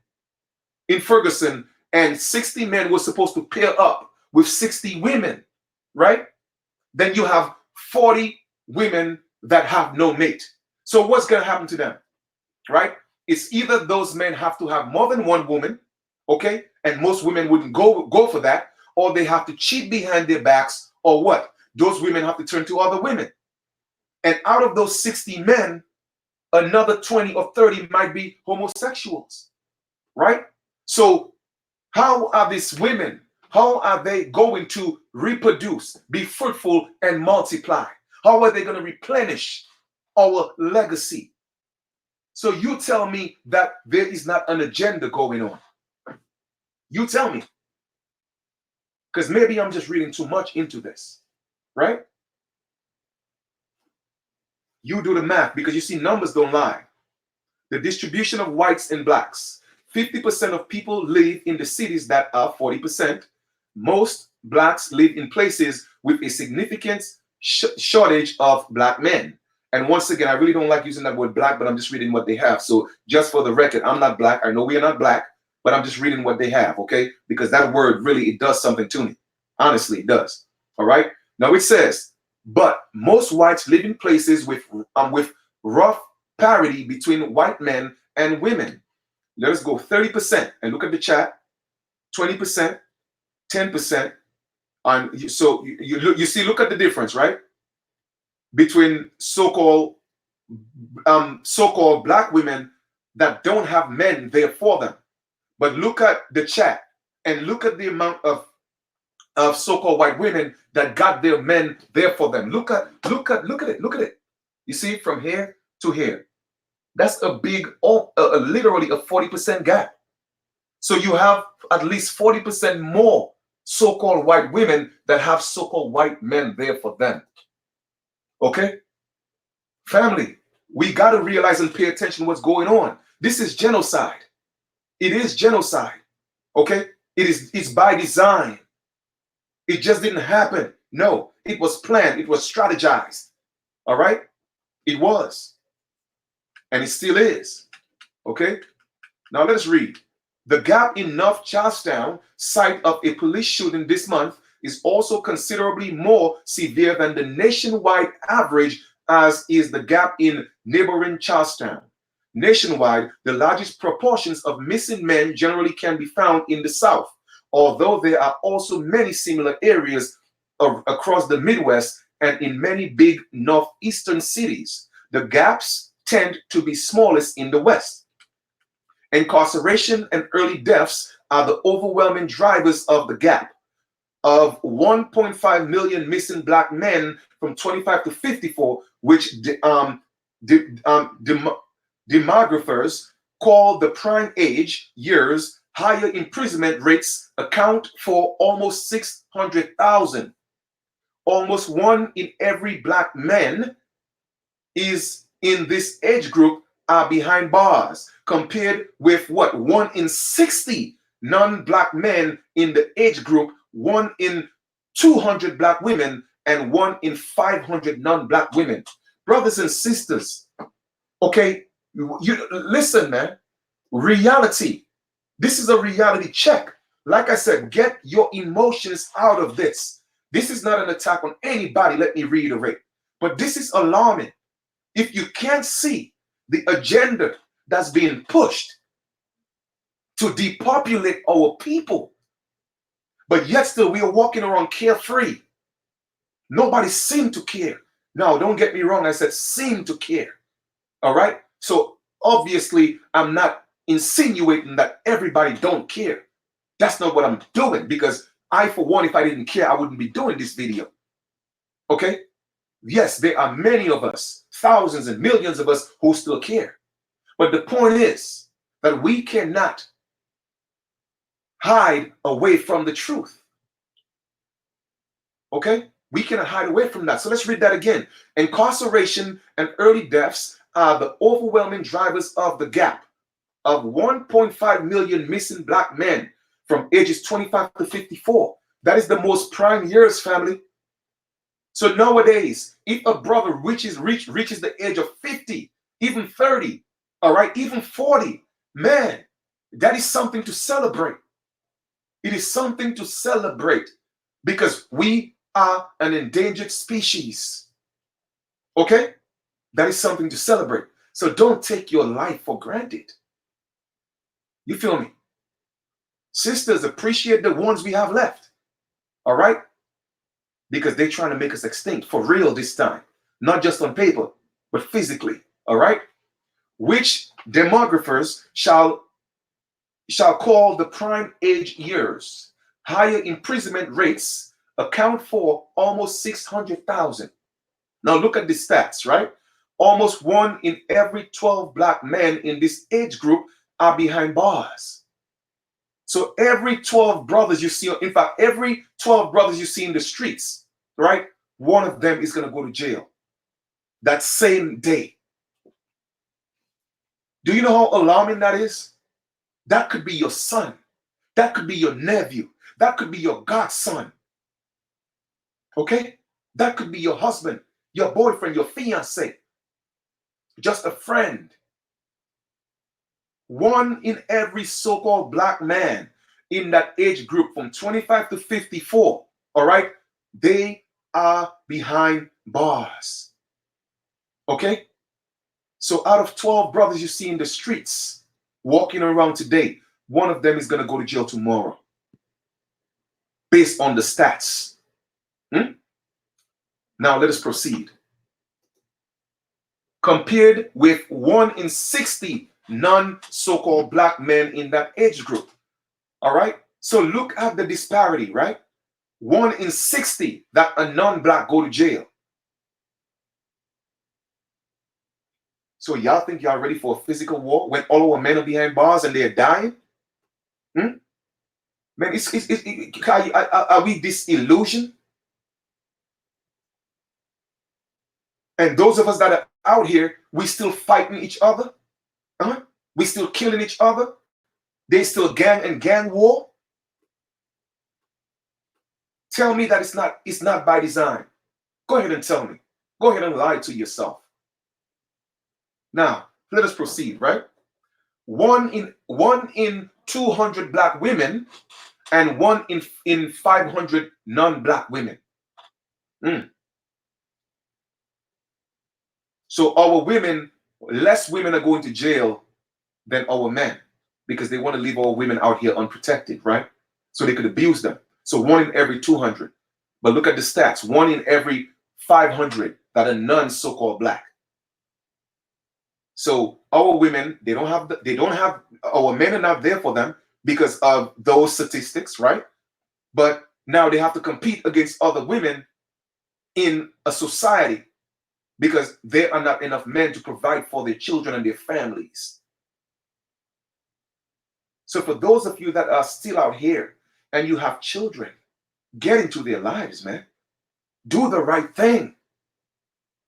Speaker 1: in Ferguson and 60 men were supposed to pair up with 60 women, right? Then you have 40 women that have no mate. So what's going to happen to them, right? It's either those men have to have more than one woman, okay? And most women wouldn't go for that, or they have to cheat behind their backs, or what? Those women have to turn to other women. And out of those 60 men, another 20 or 30 might be homosexuals, right? So how are these women, how are they going to reproduce, be fruitful, and multiply? How are they going to replenish our legacy? So you tell me that there is not an agenda going on. You tell me. Because maybe I'm just reading too much into this, right? You do the math, because you see, numbers don't lie. The distribution of whites and blacks. 50% of people live in the cities that are 40%. Most blacks live in places with a significant shortage of black men. And once again, I really don't like using that word black, but I'm just reading what they have. So just for the record, I'm not black. I know we are not black, but I'm just reading what they have, okay? Because that word really, it does something to me. Honestly, it does. All right? Now it says, but most whites live in places with rough parity between white men and women. Let us go 30% and look at the chat. 20%, 10%. So you see, look at the difference, right? Between so-called black women that don't have men there for them. But look at the chat and look at the amount of so-called white women that got their men there for them. Look at it. You see, from here to here. That's a big, literally a 40% gap. So you have at least 40% more so-called white women that have so-called white men there for them. Okay? Family, we got to realize and pay attention to what's going on. This is genocide. It is genocide. Okay? It's by design. It just didn't happen. No, it was planned. It was strategized. All right? It was. And it still is. Okay? Now let's read. The gap in North Charlestown, site of a police shooting this month, is also considerably more severe than the nationwide average, as is the gap in neighboring Charlestown. Nationwide, the largest proportions of missing men generally can be found in the South, although there are also many similar areas across the Midwest and in many big northeastern cities. The gaps tend to be smallest in the West. Incarceration and early deaths are the overwhelming drivers of the gap. Of 1.5 million missing black men from 25 to 54, which demographers call the prime age years, higher imprisonment rates account for almost 600,000. Almost one in every black man is in this age group are behind bars, compared with what? 1 in 60 non-black men in the age group, 1 in 200 black women, and 1 in 500 non-black women. Brothers and sisters, okay, you listen, man. Reality. This is a reality check. Like I said, get your emotions out of this. This is not an attack on anybody, let me reiterate. But this is alarming. If you can't see the agenda that's being pushed to depopulate our people, but yet still we are walking around carefree. Nobody seemed to care. No, don't get me wrong. I said seem to care. All right. So obviously I'm not insinuating that everybody don't care. That's not what I'm doing, because I, for one, if I didn't care, I wouldn't be doing this video. Okay. Yes, there are many of us, thousands and millions of us who still care. But the point is that we cannot hide away from the truth. Okay? We cannot hide away from that. So let's read that again. Incarceration and early deaths are the overwhelming drivers of the gap of 1.5 million missing black men from ages 25 to 54. That is the most prime years, family. So nowadays, if a brother reaches the age of 50, even 30, all right, even 40, man, that is something to celebrate. It is something to celebrate because we are an endangered species. Okay? That is something to celebrate. So don't take your life for granted. You feel me? Sisters, appreciate the ones we have left. All right? Because they're trying to make us extinct for real this time. Not just on paper, but physically. All right? Which demographers shall call the prime age years. Higher imprisonment rates account for almost 600,000. Now look at the stats, right? Almost 1 in every 12 black men in this age group are behind bars. So every 12 brothers you see, in fact, every 12 brothers you see in the streets, right? One of them is going to go to jail that same day. Do you know how alarming that is? That could be your son. That could be your nephew. That could be your godson. Okay? That could be your husband, your boyfriend, your fiance, just a friend. 1 in every so-called black man in that age group from 25 to 54, all right, they are behind bars. Okay? So out of 12 brothers you see in the streets walking around today, 1 of them is going to go to jail tomorrow based on the stats. Now let us proceed. Compared with 1 in 60 non-so-called black men in that age group. All right? So look at the disparity, right? 1 in 60 that a non-black go to jail. So y'all think y'all ready for a physical war when all our men are behind bars and they're dying? Man, are we disillusioned? And those of us that are out here, we still fighting each other? We still killing each other? They still gang war? Tell me that it's not by design. Go ahead and tell me. Go ahead and lie to yourself. Now, let us proceed, right? 1 in 200 black women and 1 in 500 non-black women. So our women, less women are going to jail than our men because they want to leave our women out here unprotected, right? So they could abuse them. So 1 in every 200. But look at the stats. 1 in every 500 that are non-so-called black. So our women, our men are not there for them because of those statistics, right? But now they have to compete against other women in a society because there are not enough men to provide for their children and their families. So for those of you that are still out here and you have children, get into their lives, man. Do the right thing.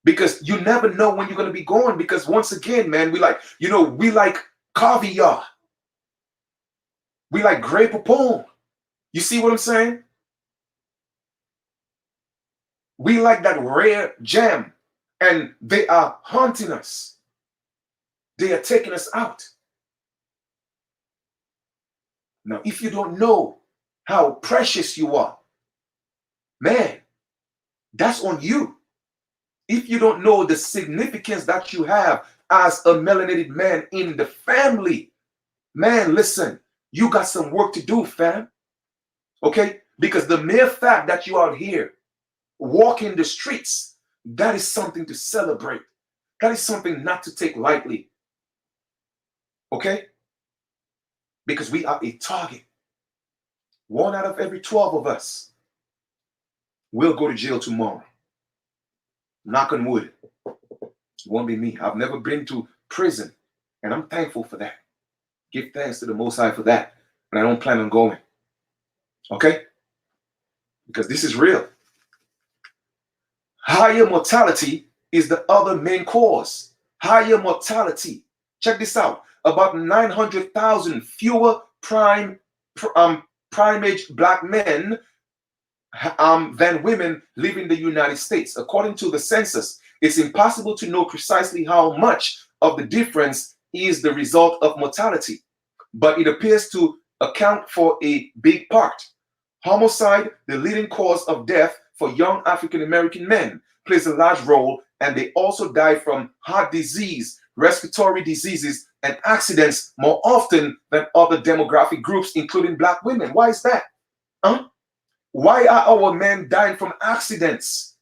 Speaker 1: Because you never know when you're going to be going. Because once again, man, we like caviar. We like Grey Poupon. You see what I'm saying? We like that rare gem. And they are haunting us. They are taking us out. Now, if you don't know how precious you are, man, that's on you. If you don't know the significance that you have as a melanated man in the family, man, listen, you got some work to do, fam. Okay? Because the mere fact that you out here walking the streets, that is something to celebrate. That is something not to take lightly. Okay? Because we are a target. 1 out of every 12 of us will go to jail tomorrow. Knock on wood. It won't be me. I've never been to prison. And I'm thankful for that. Give thanks to the Most High for that. But I don't plan on going. Okay? Because this is real. Higher mortality is the other main cause. Higher mortality. Check this out. About 900,000 fewer prime age black men than women live in the United States. According to the census, it's impossible to know precisely how much of the difference is the result of mortality, but it appears to account for a big part. Homicide, the leading cause of death for young African American men, plays a large role, and they also die from heart disease, respiratory diseases, and accidents more often than other demographic groups, including black women. Why is that? Why are our men dying from accidents?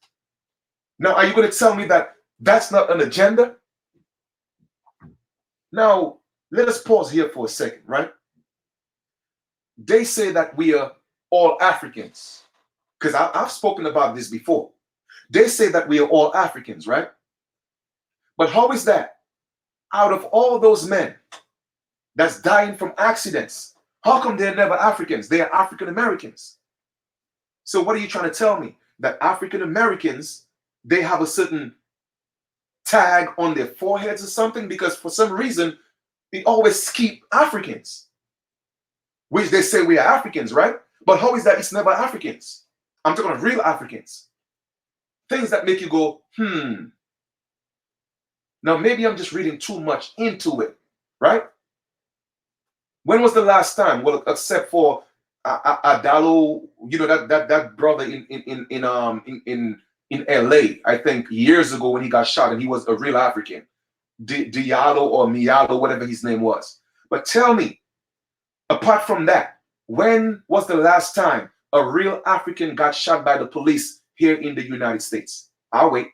Speaker 1: Now, are you going to tell me that that's not an agenda? Now, let us pause here for a second, right? They say that we are all Africans, because I've spoken about this before. They say that we are all Africans, right? But how is that? Out of all those men that's dying from accidents, how come they're never Africans? They are African Americans. So what are you trying to tell me? That African Americans, they have a certain tag on their foreheads or something? Because for some reason, they always keep Africans, which they say we are Africans, right? But how is that it's never Africans? I'm talking about real Africans. Things that make you go, Now, maybe I'm just reading too much into it, right? When was the last time? Well, except for Adalo, that brother in LA, I think years ago when he got shot, and he was a real African, Diallo or Mialo, whatever his name was. But tell me, apart from that, when was the last time a real African got shot by the police here in the United States? I'll wait.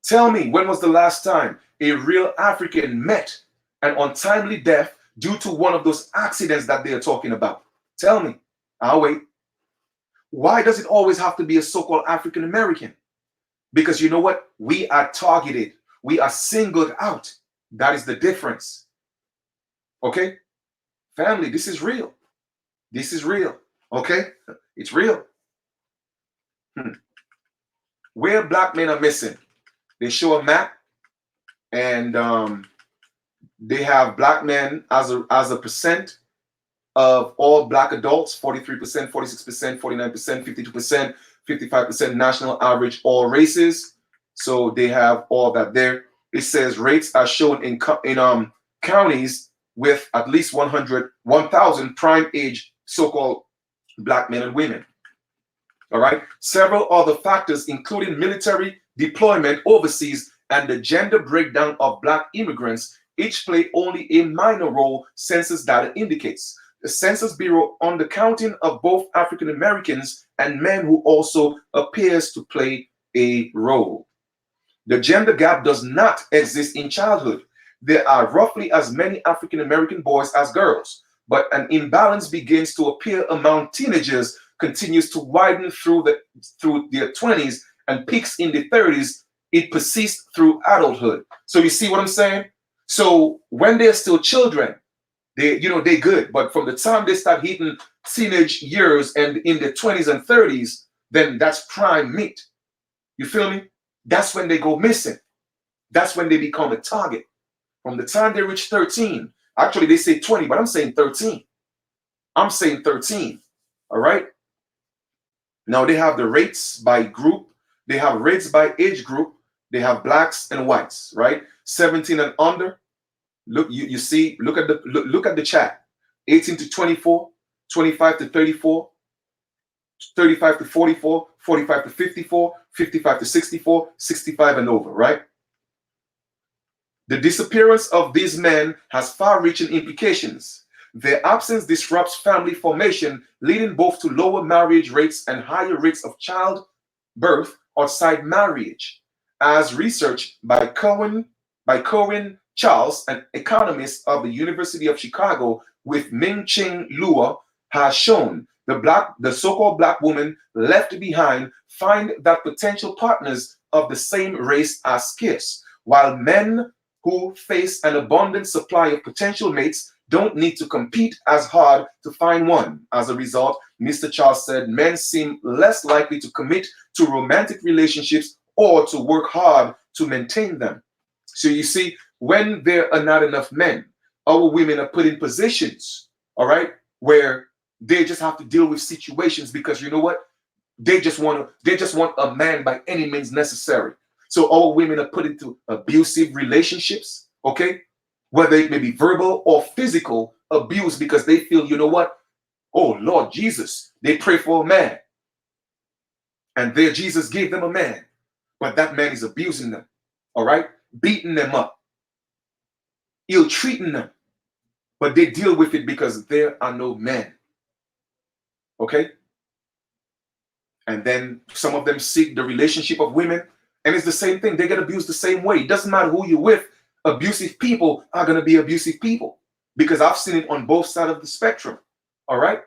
Speaker 1: Tell me, when was the last time a real African met an untimely death due to one of those accidents that they are talking about? Tell me. I'll wait. Why does it always have to be a so-called African American? Because you know what? We are targeted. We are singled out. That is the difference. Okay? Family, this is real. This is real. Okay? It's real. Where black men are missing, they show a map, and they have black men as a percent of all black adults: 43%, 46%, 49%, 52%, 55% national average, all races. So they have all that there. It says rates are shown in counties with at least 1,000 prime age so-called black men and women. All right. Several other factors, including military deployment overseas and the gender breakdown of black immigrants, each play only a minor role, census data indicates. The Census Bureau undercounting of both African Americans and men who also appears to play a role. The gender gap does not exist in childhood. There are roughly as many African American boys as girls, but an imbalance begins to appear among teenagers, continues to widen through their 20s and peaks in the 30s. It persists through adulthood. So you see what I'm saying? So when they're still children, they good, but from the time they start hitting teenage years and in their 20s and 30s, then that's prime meat. You feel me? That's when they go missing. That's when they become a target. From the time they reach 13, actually they say 20, but I'm saying 13. I'm saying 13. All right. Now they have the rates by group. They have rates by age group. They have blacks and whites, right? 17 and under. Look, you see, look at the chat. 18 to 24, 25 to 34, 35 to 44, 45 to 54, 55 to 64, 65 and over, right? The disappearance of these men has far-reaching implications. Their absence disrupts family formation, leading both to lower marriage rates and higher rates of child birth outside marriage. As research by Cohen Charles, an economist of the University of Chicago, with Ming-Ching Luo, has shown, The so-called black woman left behind find that potential partners of the same race are scarce, while men who face an abundant supply of potential mates don't need to compete as hard to find one. As a result, Mr. Charles said, men seem less likely to commit to romantic relationships or to work hard to maintain them. So you see, when there are not enough men, our women are put in positions, all right, where they just have to deal with situations because you know what? They just want a man by any means necessary. So our women are put into abusive relationships, okay? Whether it may be verbal or physical abuse because they feel, you know what? Oh, Lord Jesus, they pray for a man. And their Jesus gave them a man. But that man is abusing them, all right? Beating them up, ill-treating them. But they deal with it because there are no men, okay? And then some of them seek the relationship of women. And it's the same thing. They get abused the same way. It doesn't matter who you're with. Abusive people are going to be abusive people because I've seen it on both sides of the spectrum. All right.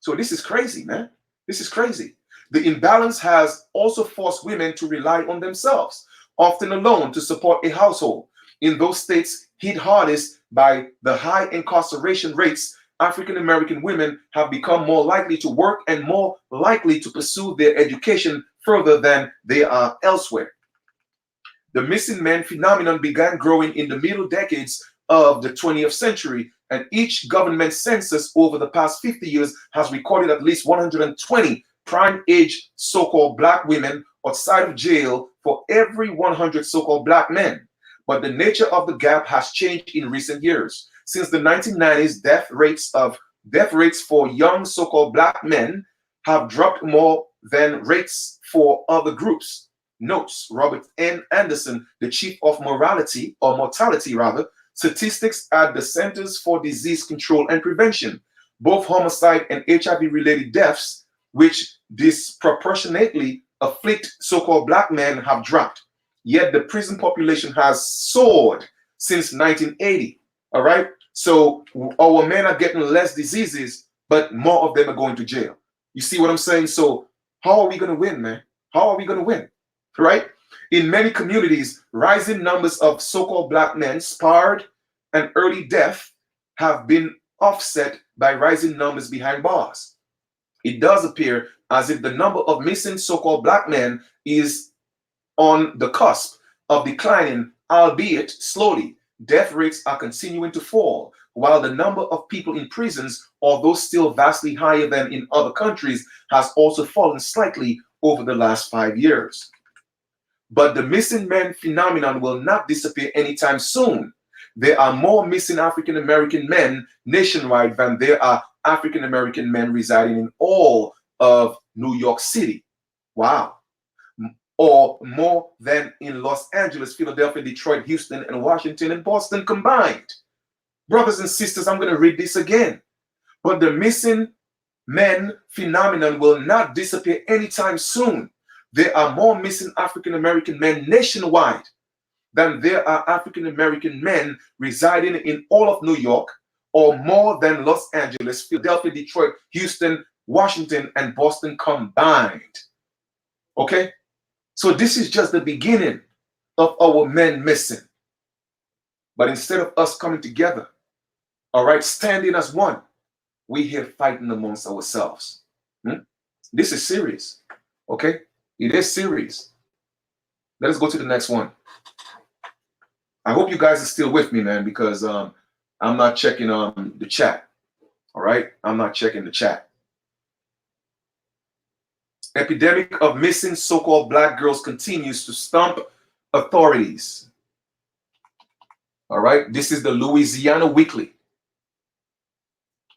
Speaker 1: So this is crazy, man. This is crazy. The imbalance has also forced women to rely on themselves, often alone, to support a household. In those states hit hardest by the high incarceration rates, African American women have become more likely to work and more likely to pursue their education further than they are elsewhere. The missing men phenomenon began growing in the middle decades of the 20th century, and each government census over the past 50 years has recorded at least 120 prime age so-called black women outside of jail for every 100 so-called black men. But the nature of the gap has changed in recent years. Since the 1990s, death rates for young so-called black men have dropped more than rates for other groups. Notes Robert N. Anderson, the chief of mortality statistics at the Centers for Disease Control and Prevention. Both homicide and HIV-related deaths, which disproportionately afflict so-called black men, have dropped. Yet the prison population has soared since 1980. All right. So our men are getting less diseases, but more of them are going to jail. You see what I'm saying? So how are we going to win, man? How are we going to win? Right? In many communities, rising numbers of so-called black men sparred and early death have been offset by rising numbers behind bars. It does appear as if the number of missing so-called black men is on the cusp of declining, albeit slowly. Death rates are continuing to fall, while the number of people in prisons, although still vastly higher than in other countries, has also fallen slightly over the last 5 years. But the missing men phenomenon will not disappear anytime soon. There are more missing African American men nationwide than there are African American men residing in all of New York City. Wow. Or more than in Los Angeles, Philadelphia, Detroit, Houston, and Washington and Boston combined. Brothers and sisters, I'm going to read this again. But the missing men phenomenon will not disappear anytime soon. There are more missing African American men nationwide than there are African American men residing in all of New York, or more than Los Angeles, Philadelphia, Detroit, Houston, Washington, and Boston combined. Okay? So this is just the beginning of our men missing. But instead of us coming together, all right, standing as one, we here fighting amongst ourselves. This is serious. Okay? It is serious. Let us go to the next one. I hope you guys are still with me, man, because I'm not checking the chat. All right? I'm not checking the chat. Epidemic of missing so-called black girls continues to stump authorities. All right? This is the Louisiana Weekly.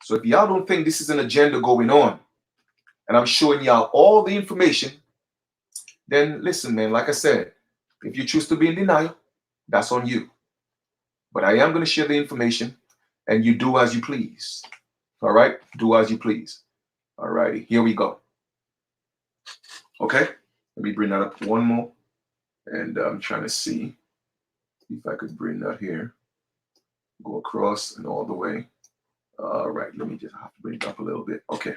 Speaker 1: So if y'all don't think this is an agenda going on, and I'm showing y'all all the information, then listen, man, like I said, if you choose to be in denial, that's on you. But I am going to share the information, and you do as you please. All right? Do as you please. All righty. Here we go. Okay? Let me bring that up one more. And I'm trying to see if I could bring that here. Go across and all the way. All right. Let me just have to bring it up a little bit. Okay.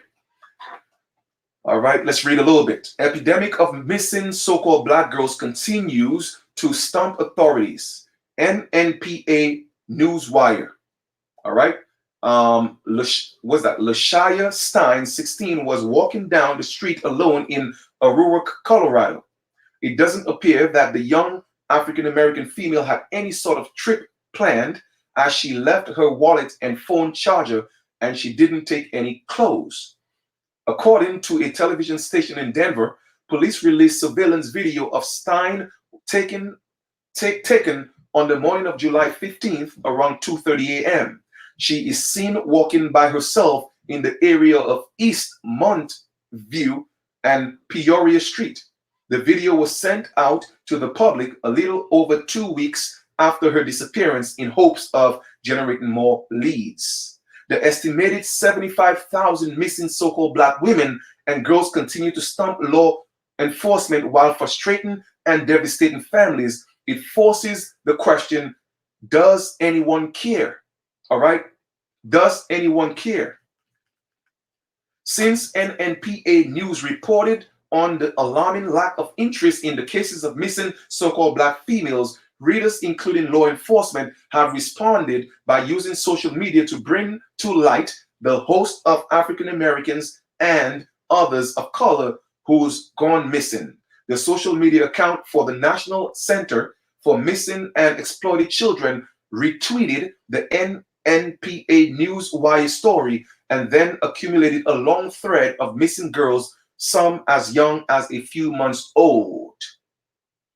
Speaker 1: All right, let's read a little bit. Epidemic of missing so-called black girls continues to stump authorities. NNPA Newswire. All right. Was that Lashaya Stein, 16, was walking down the street alone in Aurora, Colorado. It doesn't appear that the young African-American female had any sort of trip planned, as she left her wallet and phone charger, and she didn't take any clothes. According to a television station in Denver, police released surveillance video of Stein taken on the morning of July 15th around 2:30 a.m. She is seen walking by herself in the area of East Montview and Peoria Street. The video was sent out to the public a little over 2 weeks after her disappearance in hopes of generating more leads. The estimated 75,000 missing so-called black women and girls continue to stump law enforcement while frustrating and devastating families. It forces the question, does anyone care? All right? Does anyone care? Since NNPA News reported on the alarming lack of interest in the cases of missing so-called black females, readers, including law enforcement, have responded by using social media to bring to light the host of African Americans and others of color who's gone missing. The social media account for the National Center for Missing and Exploited Children retweeted the NNPA Newswire story and then accumulated a long thread of missing girls, some as young as a few months old.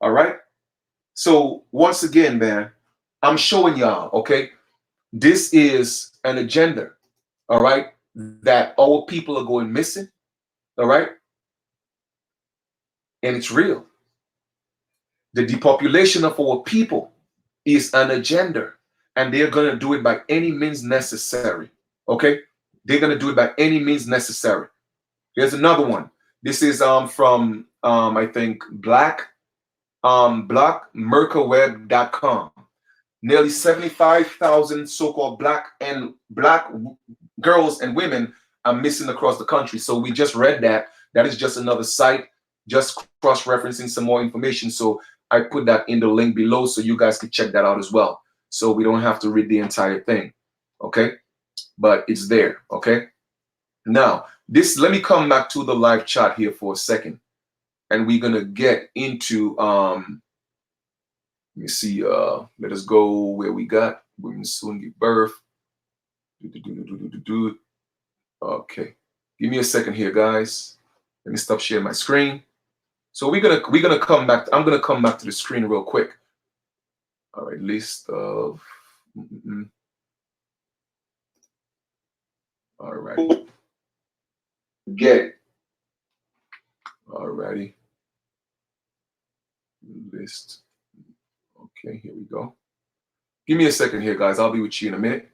Speaker 1: All right? So once again, man, I'm showing y'all, okay, this is an agenda, all right, that our people are going missing, all right? And it's real. The depopulation of our people is an agenda, and they're going to do it by any means necessary, okay? They're going to do it by any means necessary. Here's another one. This is from, I think, blackmercaweb.com. Nearly 75,000 so-called black girls and women are missing across the country. So we just read that. That is just another site, just cross-referencing some more information. So I put that in the link below so you guys can check that out as well. So we don't have to read the entire thing, okay? But it's there, okay? Now, let me come back to the live chat here for a second. And we're gonna get into let me see, let us go where we got women soon give birth. Okay, give me a second here, guys. Let me stop sharing my screen. So we're gonna come back. I'm gonna come back to the screen real quick. All right, list of all right. Get it. All righty. List. Okay, here we go. Give me a second here, guys. I'll be with you in a minute.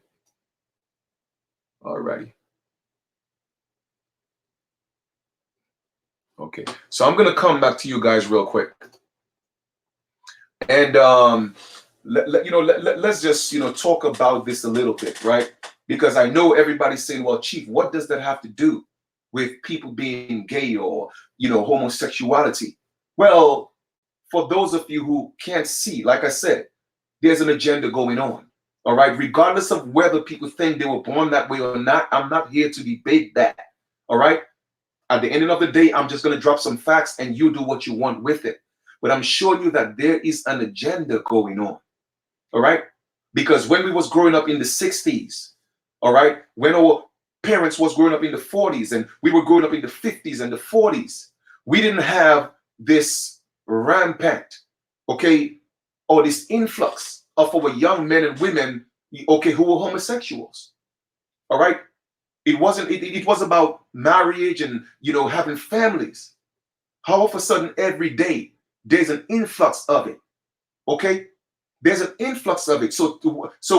Speaker 1: All righty. Okay, so I'm gonna come back to you guys real quick, and let's just talk about this a little bit, right? Because I know everybody's saying, well, Chief, what does that have to do with people being gay or homosexuality? Well, for those of you who can't see, like I said, there's an agenda going on. All right, regardless of whether people think they were born that way or not, I'm not here to debate that. All right. At the end of the day, I'm just going to drop some facts and you do what you want with it. But I'm showing you that there is an agenda going on. All right. Because when we was growing up in the 60s, all right, when our parents was growing up in the 40s and we were growing up in the 50s and the 40s, we didn't have this rampant, okay, or this influx of our young men and women, okay, who were homosexuals. All right. It wasn't, it was about marriage and, having families. How all of a sudden every day there's an influx of it. Okay. There's an influx of it. So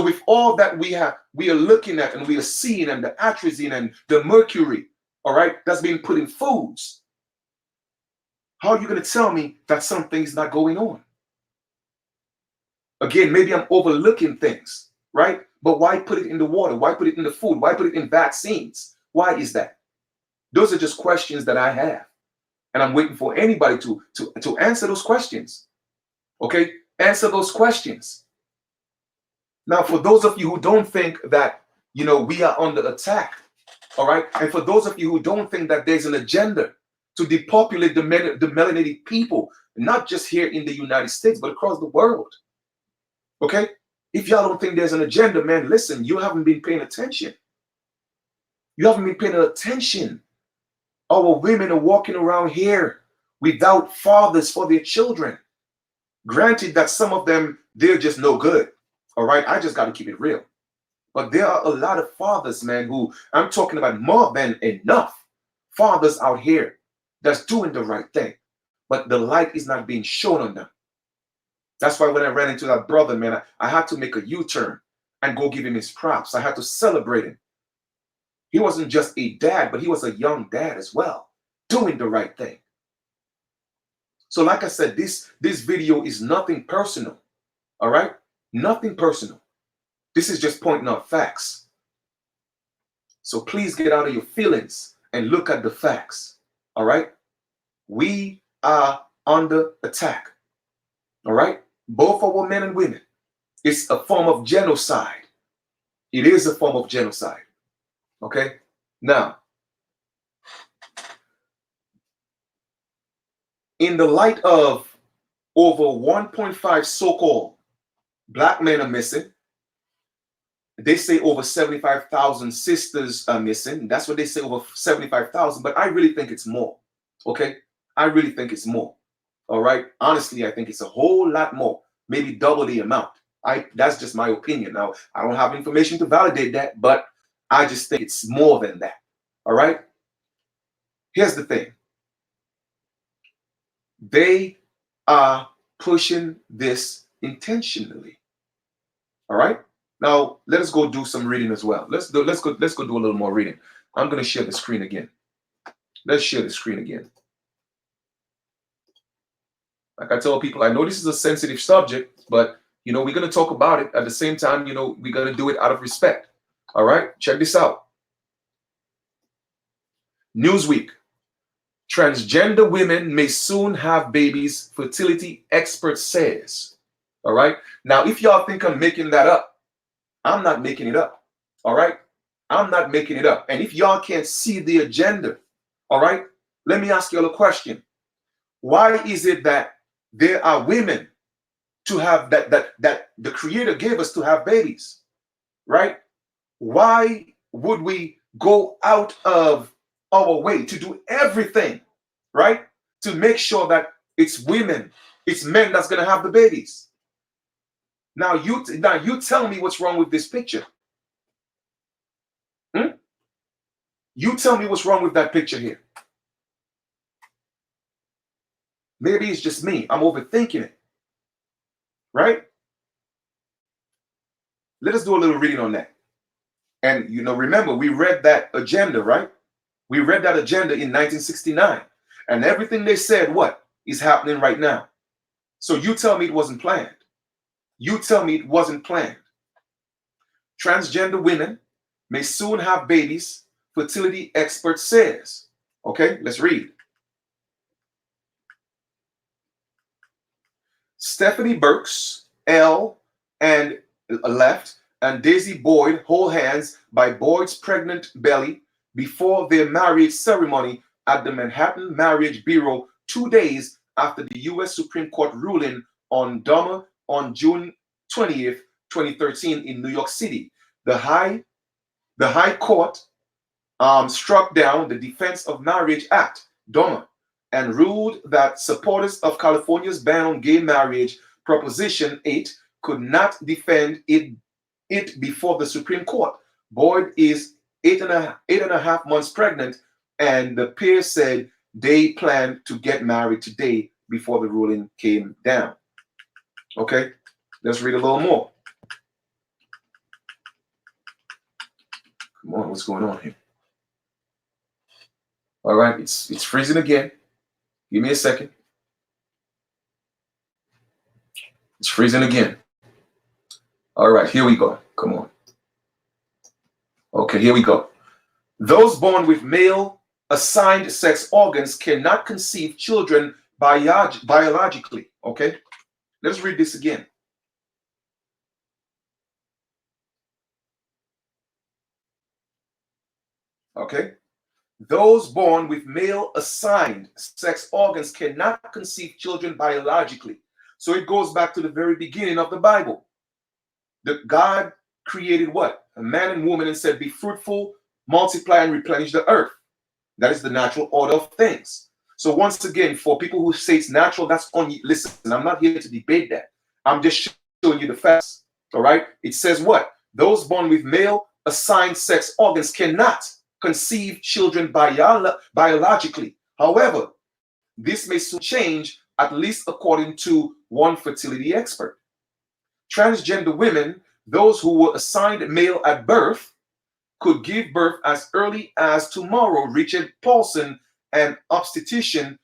Speaker 1: with all that we are looking at and we are seeing, and the atrazine and the mercury, all right, that's being put in foods. How are you going to tell me that something's not going on? Again, maybe I'm overlooking things, right? But why put it in the water? Why put it in the food? Why put it in vaccines? Why is that? Those are just questions that I have. And I'm waiting for anybody to answer those questions. Okay? Answer those questions. Now, for those of you who don't think that, we are under attack, all right? And for those of you who don't think that there's an agenda to depopulate the melanated people, not just here in the United States, but across the world, okay? If y'all don't think there's an agenda, man, listen, you haven't been paying attention. You haven't been paying attention. Our women are walking around here without fathers for their children. Granted that some of them, they're just no good. All right, I just got to keep it real. But there are a lot of fathers, man, who I'm talking about more than enough fathers out here that's doing the right thing. But the light is not being shown on them. That's why when I ran into that brother, man, I had to make a U-turn and go give him his props. I had to celebrate him. He wasn't just a dad, but he was a young dad as well, doing the right thing. So like I said, this video is nothing personal, all right? Nothing personal. This is just pointing out facts. So please get out of your feelings and look at the facts, all right? We are under attack, all right? Both our men and women. It's a form of genocide. It is a form of genocide, okay? Now, in the light of over 1.5 so-called black men are missing, they say over 75,000 sisters are missing. That's what they say, over 75,000. But I really think it's more. Okay? I really think it's more. All right? Honestly, I think it's a whole lot more. Maybe double the amount. That's just my opinion. Now, I don't have information to validate that, but I just think it's more than that. All right? Here's the thing. They are pushing this intentionally. All right? Now, let us go do some reading as well. Let's go do a little more reading. I'm going to share the screen again. Let's share the screen again. Like I tell people, I know this is a sensitive subject, but, we're going to talk about it. At the same time, we're going to do it out of respect. All right? Check this out. Newsweek. Transgender women may soon have babies, fertility expert says. All right? Now, if y'all think I'm making that up, I'm not making it up. All right? I'm not making it up. And if y'all can't see the agenda, all right, let me ask y'all a question. Why is it that there are women to have that the Creator gave us to have babies, right? Why would we go out of our way to do everything, right, to make sure that it's women, it's men that's going to have the babies? Now you tell me what's wrong with this picture. You tell me what's wrong with that picture here. Maybe it's just me. I'm overthinking it. Right? Let us do a little reading on that. And, remember, we read that agenda, right? We read that agenda in 1969. And everything they said, what is happening right now? So you tell me it wasn't planned. You tell me it wasn't planned. Transgender women may soon have babies, fertility expert says. Okay, let's read. Stephanie Burks, L, and left, and Daisy Boyd hold hands by Boyd's pregnant belly before their marriage ceremony at the Manhattan Marriage Bureau 2 days after the U.S. Supreme Court ruling on Dahmer on June 20th, 2013 in New York City. The High Court struck down the Defense of Marriage Act, Dahmer, and ruled that supporters of California's ban on gay marriage, Proposition 8, could not defend it before the Supreme Court. Boyd is eight and a half months pregnant, and the pair said they planned to get married today before the ruling came down. Okay, let's read a little more. Come on, what's going on here? All right, it's freezing again. Give me a second. It's freezing again. All right, here we go. Come on. Okay, here we go. Those born with male assigned sex organs cannot conceive children biologically. Okay, let's read this again. Okay, those born with male assigned sex organs cannot conceive children biologically. So it goes back to the very beginning of the Bible. That God created what? A man and woman, and said, be fruitful, multiply, and replenish the earth. That is the natural order of things. So once again, for people who say it's natural, that's on you. Listen, I'm not here to debate that. I'm just showing you the facts. All right? It says what? Those born with male assigned sex organs cannot conceive children biologically. However, this may soon change, at least according to one fertility expert. Transgender women, those who were assigned male at birth, could give birth as early as tomorrow. Richard Paulson, an obstetrician,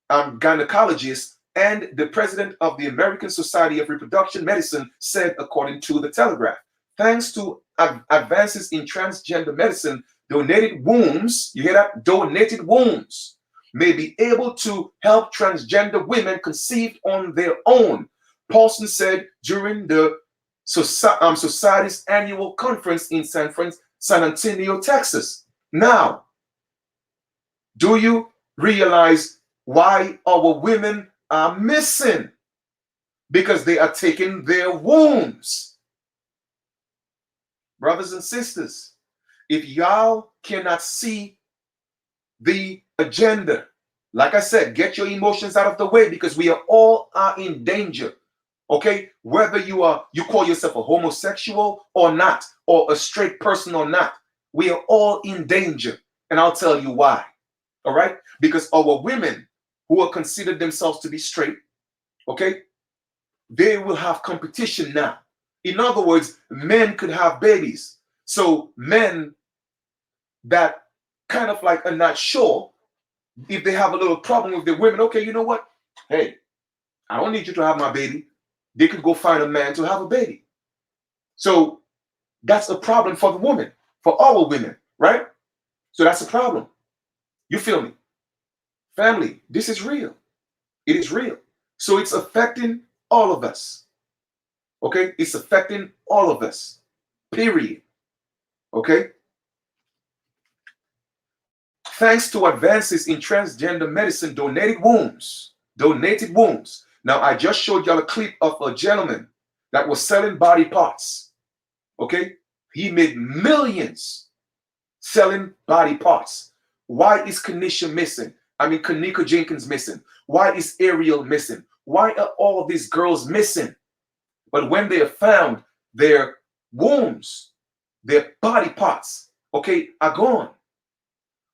Speaker 1: gynecologist, and the president of the American Society of Reproductive Medicine, said, according to the Telegraph. Thanks to advances in transgender medicine, donated wombs, you hear that? Donated wombs may be able to help transgender women conceive on their own. Paulson said during the Society's annual conference in San Antonio, Texas. Now, do you realize why our women are missing? Because they are taking their wombs. Brothers and sisters, if y'all cannot see the agenda, like I said, get your emotions out of the way, because we are all in danger. Okay, whether you call yourself a homosexual or not, or a straight person or not, we are all in danger. And I'll tell you why. All right, because our women who are considered themselves to be straight, okay, they will have competition now. In other words, men could have babies. So men that kind of like are not sure, if they have a little problem with their women, okay, you know what? Hey, I don't need you to have my baby. They could go find a man to have a baby. So that's a problem for the woman, for our women, right? So that's a problem. You feel me? Family, this is real. It is real. So it's affecting all of us. Okay? It's affecting all of us. Period. Okay? Thanks to advances in transgender medicine, donated wombs. Now, I just showed y'all a clip of a gentleman that was selling body parts. Okay? He made millions selling body parts. Why is Kanisha missing? Kanika Jenkins missing. Why is Ariel missing? Why are all of these girls missing? But when they are found, their wombs, their body parts, okay, are gone.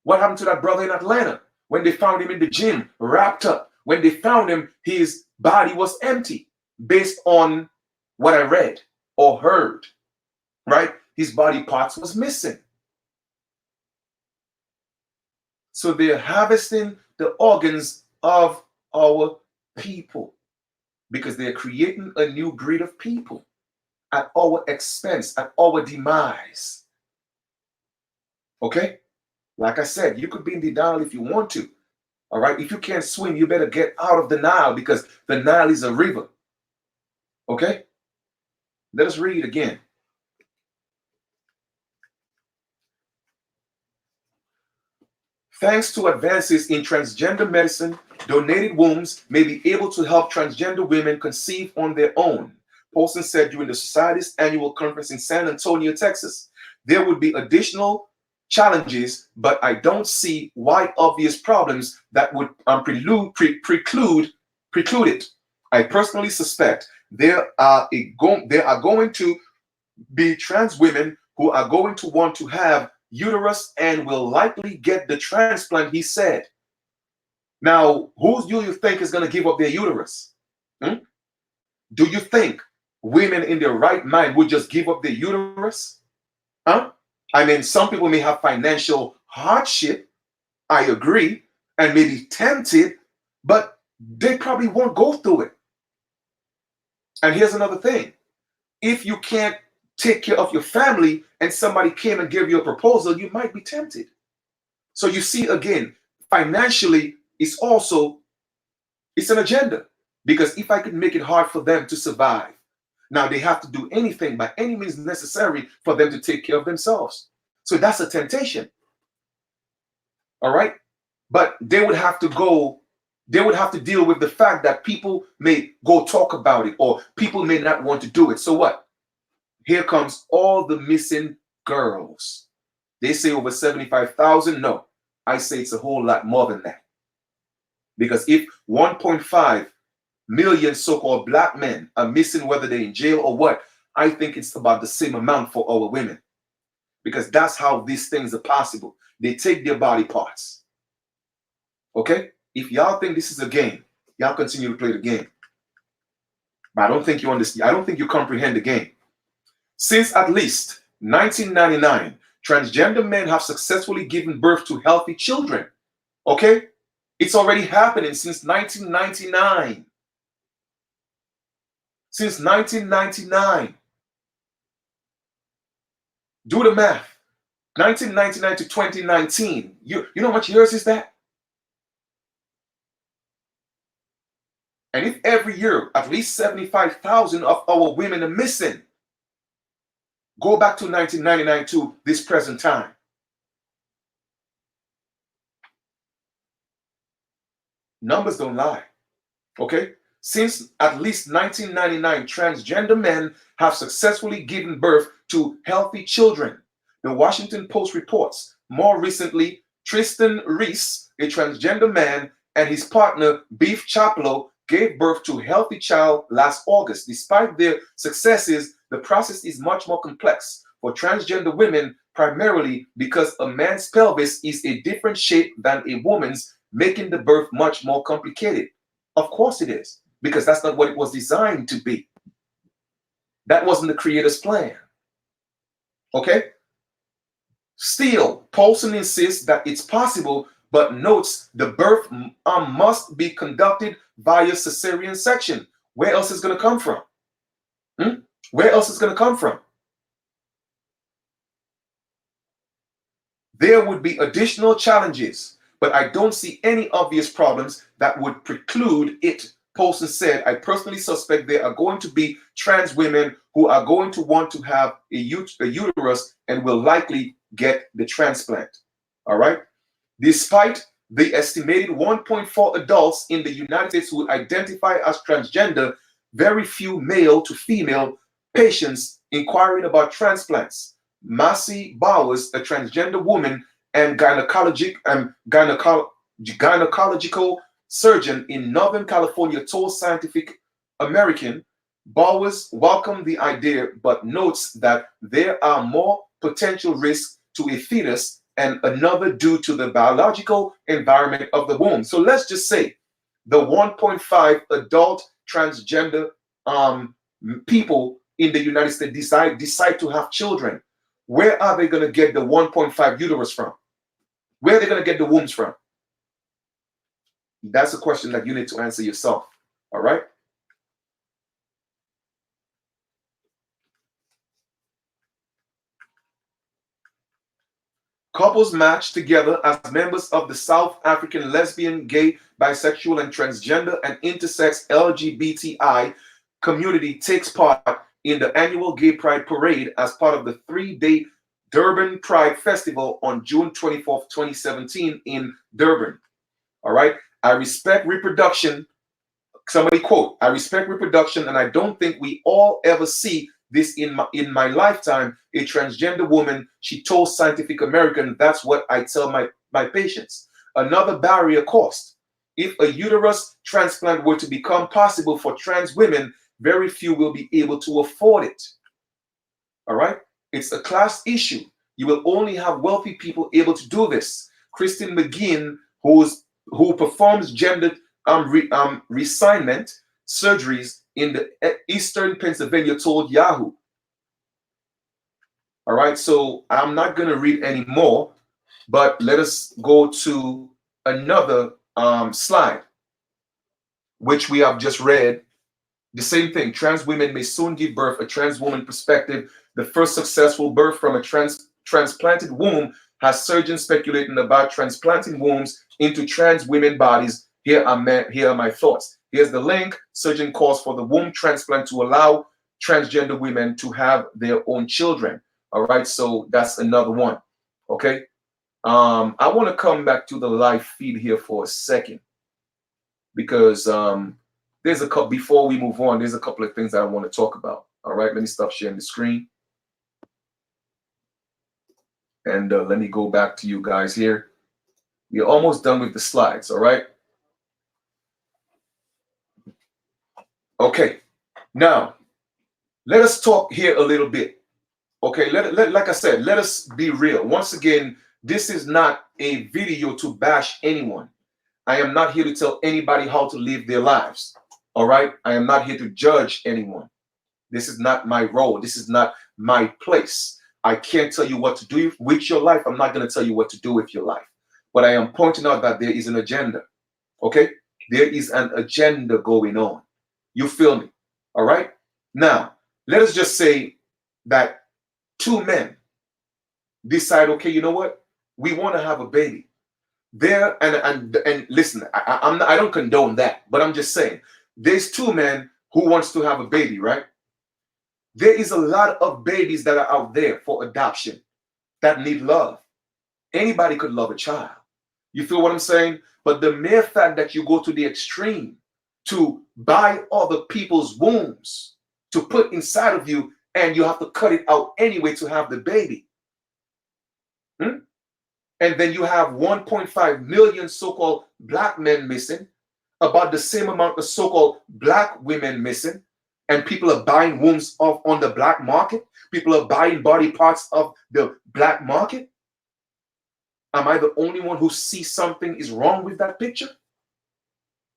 Speaker 1: What happened to that brother in Atlanta when they found him in the gym, wrapped up? When they found him, his body was empty, based on what I read or heard, right? His body parts was missing. So they're harvesting the organs of our people because they're creating a new breed of people at our expense, at our demise. Okay? Like I said, you could be in the Nile if you want to. All right? If you can't swim, you better get out of the Nile, because the Nile is a river. Okay? Let us read again. Thanks to advances in transgender medicine, donated wombs may be able to help transgender women conceive on their own. Paulson said during the Society's annual conference in San Antonio, Texas. There would be additional challenges, but I don't see why obvious problems that would preclude it. I personally suspect there are going to be trans women who are going to want to have uterus and will likely get the transplant, he said. Now, who do you think is going to give up their uterus? Do you think women in their right mind would just give up their uterus? Some people may have financial hardship, I agree, and may be tempted, but they probably won't go through it. And here's another thing. If you can't take care of your family and somebody came and gave you a proposal, you might be tempted. So you see, again, financially, it's an agenda. Because if I could make it hard for them to survive, now they have to do anything by any means necessary for them to take care of themselves. So that's a temptation. All right. But they would have to deal with the fact that people may go talk about it, or people may not want to do it. So what? Here comes all the missing girls. They say over 75,000. No, I say it's a whole lot more than that. Because if 1.5 million so-called black men are missing, whether they're in jail or what, I think it's about the same amount for our women. Because that's how these things are possible. They take their body parts. Okay? If y'all think this is a game, y'all continue to play the game. But I don't think you understand. I don't think you comprehend the game. Since at least 1999, transgender men have successfully given birth to healthy children. Okay? It's already happening since 1999. Since 1999. Do the math. 1999 to 2019. You know how much years is that? And if every year at least 75,000 of our women are missing, go back to 1999 to this present time. Numbers don't lie. Okay? Since at least 1999, transgender men have successfully given birth to healthy children. The Washington Post reports. More recently, Tristan Reese, a transgender man, and his partner, Beef Chaplow, gave birth to a healthy child last August. Despite their successes, the process is much more complex for transgender women, primarily because a man's pelvis is a different shape than a woman's, making the birth much more complicated. Of course it is, because that's not what it was designed to be. That wasn't the creator's plan. Okay? Still, Paulson insists that it's possible, but notes the birth must be conducted via cesarean section. Where else is going to come from? Where else is going to come from? There would be additional challenges, but I don't see any obvious problems that would preclude it. Paulson said, I personally suspect there are going to be trans women who are going to want to have a uterus and will likely get the transplant. All right. Despite the estimated 1.4 adults in the United States who identify as transgender, very few male to female patients inquiring about transplants. Massey Bowers, a transgender woman and gynecological surgeon in Northern California, told Scientific American, Bowers welcomed the idea but notes that there are more potential risks to a fetus and another due to the biological environment of the womb. So let's just say the 1.5 adult transgender people in the United States decide to have children. Where are they going to get the 1.5 uterus from? Where are they going to get the wombs from? That's a question that you need to answer yourself. All right? Couples match together as members of the South African lesbian, gay, bisexual, and transgender and intersex LGBTI community takes part in the annual Gay Pride Parade as part of the 3-day Durban Pride Festival on June 24th, 2017 in Durban. All right. I respect reproduction. Somebody quote, I respect reproduction, and I don't think we all ever see this in my lifetime. A transgender woman, she told Scientific American, that's what I tell my patients. Another barrier, cost. If a uterus transplant were to become possible for trans women, very few will be able to afford it. All right? It's a class issue. You will only have wealthy people able to do this. Kristen McGinn, who performs gender reassignment surgeries in the Eastern Pennsylvania, told Yahoo. All right, so I'm not going to read any more, but let us go to another slide, which we have just read. The same thing. Trans women may soon give birth. A trans woman perspective. The first successful birth from a transplanted womb has surgeons speculating about transplanting wombs into trans women bodies. Here are my thoughts. Here's the link. Surgeon calls for the womb transplant to allow transgender women to have their own children. All right, so that's another one. Okay. I want to come back to the live feed here for a second because there's a couple, before we move on, there's a couple of things that I want to talk about. All right, let me stop sharing the screen. And let me go back to you guys here. We're almost done with the slides, all right? Okay, now let us talk here a little bit. Okay, like I said, let us be real. Once again, this is not a video to bash anyone. I am not here to tell anybody how to live their lives, all right? I am not here to judge anyone. This is not my role. This is not my place. I can't tell you what to do with your life. I'm not going to tell you what to do with your life. But I am pointing out that there is an agenda, okay? There is an agenda going on. You feel me? All right? Now, let us just say that two men decide, okay, you know what? We want to have a baby. There and listen, I don't condone that, but I'm just saying, there's two men who wants to have a baby, right? There is a lot of babies that are out there for adoption that need love. Anybody could love a child. You feel what I'm saying? But the mere fact that you go to the extreme to buy other people's wombs to put inside of you, and you have to cut it out anyway to have the baby. And then you have 1.5 million so-called black men missing, about the same amount of so-called black women missing, and people are buying wombs off on the black market. People are buying body parts of the black market. Am I the only one who sees something is wrong with that picture?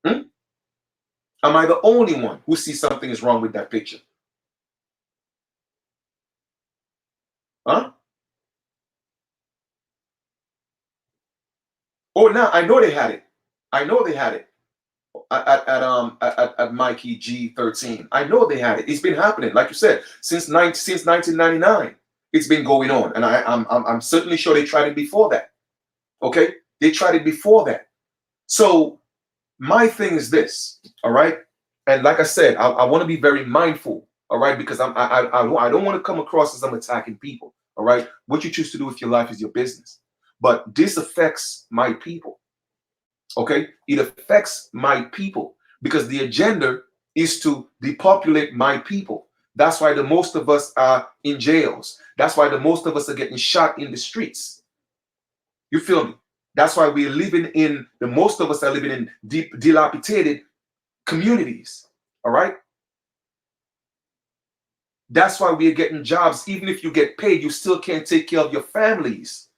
Speaker 1: Am I the only one who sees something is wrong with that picture? Huh? Oh, now I know they had it. I know they had it at Mikey G13. I know they had it. It's been happening, like you said, since 1999. It's been going on, and I'm certainly sure they tried it before that. Okay, they tried it before that. So my thing is this, all right, and like I said, I want to be very mindful, all right, because I don't want to come across as I'm attacking people, all right. What you choose to do with your life is your business, but this affects my people. Okay, it affects my people because the agenda is to depopulate my people. That's why the most of us are in jails. That's why the most of us are getting shot in the streets. You feel me? That's why we're living in, the most of us are living in dilapidated communities. All right. That's why we're getting jobs. Even if you get paid, you still can't take care of your families.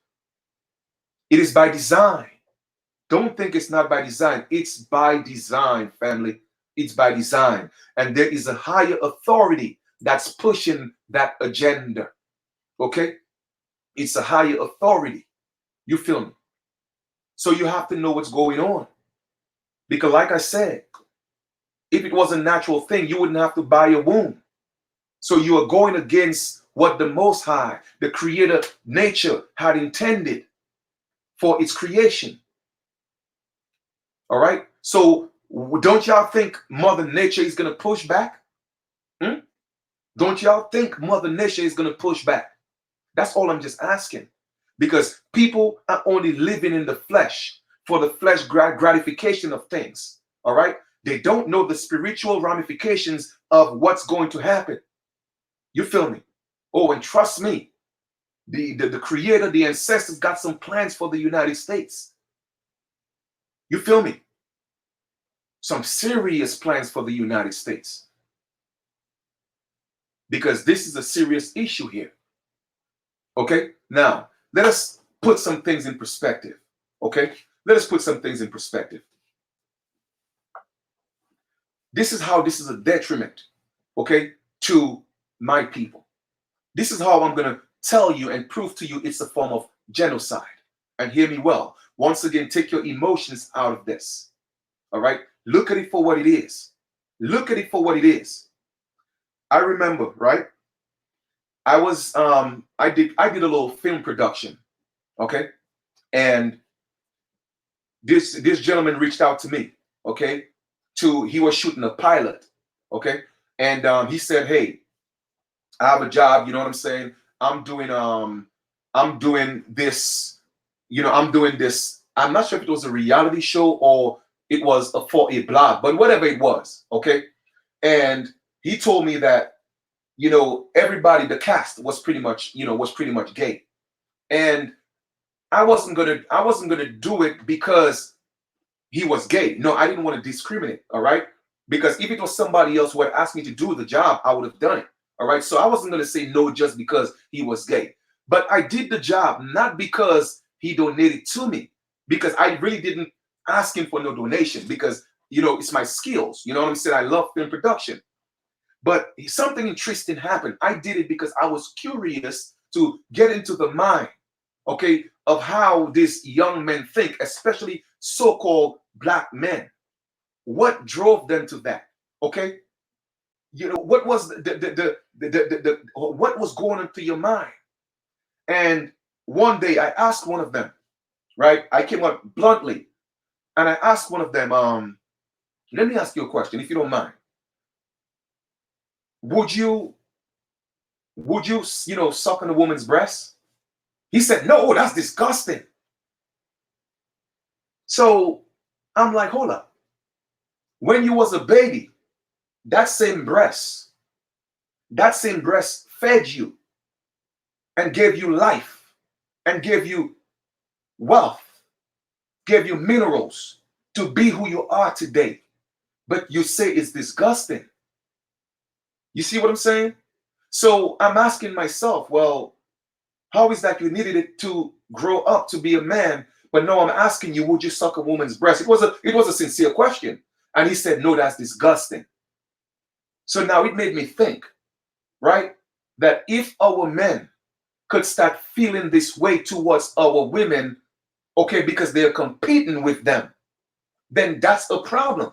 Speaker 1: It is by design. Don't think it's not by design. It's by design, family. It's by design. And there is a higher authority that's pushing that agenda. Okay? It's a higher authority. You feel me? So you have to know what's going on. Because like I said, if it was a natural thing, you wouldn't have to buy a womb. So you are going against what the Most High, the Creator, nature had intended for its creation. All right. So don't y'all think Mother Nature is going to push back? Don't y'all think Mother Nature is going to push back? That's all I'm just asking. Because people are only living in the flesh for the flesh gratification of things. All right. They don't know the spiritual ramifications of what's going to happen. You feel me? Oh, and trust me, the Creator, the ancestors got some plans for the United States. You feel me? Some serious plans for the United States. Because this is a serious issue here. Okay? Now, let us put some things in perspective. Okay? Let us put some things in perspective. This is how this is a detriment, okay, to my people. This is how I'm going to tell you and prove to you it's a form of genocide. And hear me well. Once again, take your emotions out of this. All right? Look at it for what it is. Look at it for what it is. I remember, right? I did a little film production, Okay. And this gentleman reached out to me. Okay. He was shooting a pilot. Okay. And he said, hey, I have a job, you know what I'm saying? I'm doing this, I'm doing this. I'm not sure if it was a reality show or it was for a blog, but whatever it was, okay? And he told me that, everybody, the cast was pretty much, gay. And I wasn't gonna do it because he was gay. No, I didn't want to discriminate, all right? Because if it was somebody else who had asked me to do the job, I would have done it, all right? So I wasn't going to say no just because he was gay. But I did the job not because he donated to me, because I really didn't ask him for no donation, because, it's my skills. You know what I'm saying? I love film production. But something interesting happened. I did it because I was curious to get into the mind, okay, of how these young men think, especially so-called black men. What drove them to that? Okay, what was what was going on through your mind? And one day I asked one of them, right? I came up bluntly, and I asked one of them, let me ask you a question, if you don't mind. Would you suck on a woman's breast? He said, no, that's disgusting. So I'm like, hold up. When you was a baby, that same breast fed you and gave you life and gave you wealth, gave you minerals to be who you are today. But you say it's disgusting. You see what I'm saying? So I'm asking myself, well, how is that you needed it to grow up to be a man? But no, I'm asking you, would you suck a woman's breast? It was a sincere question. And he said, no, that's disgusting. So now it made me think, right? That if our men could start feeling this way towards our women, okay, because they're competing with them, then that's a problem.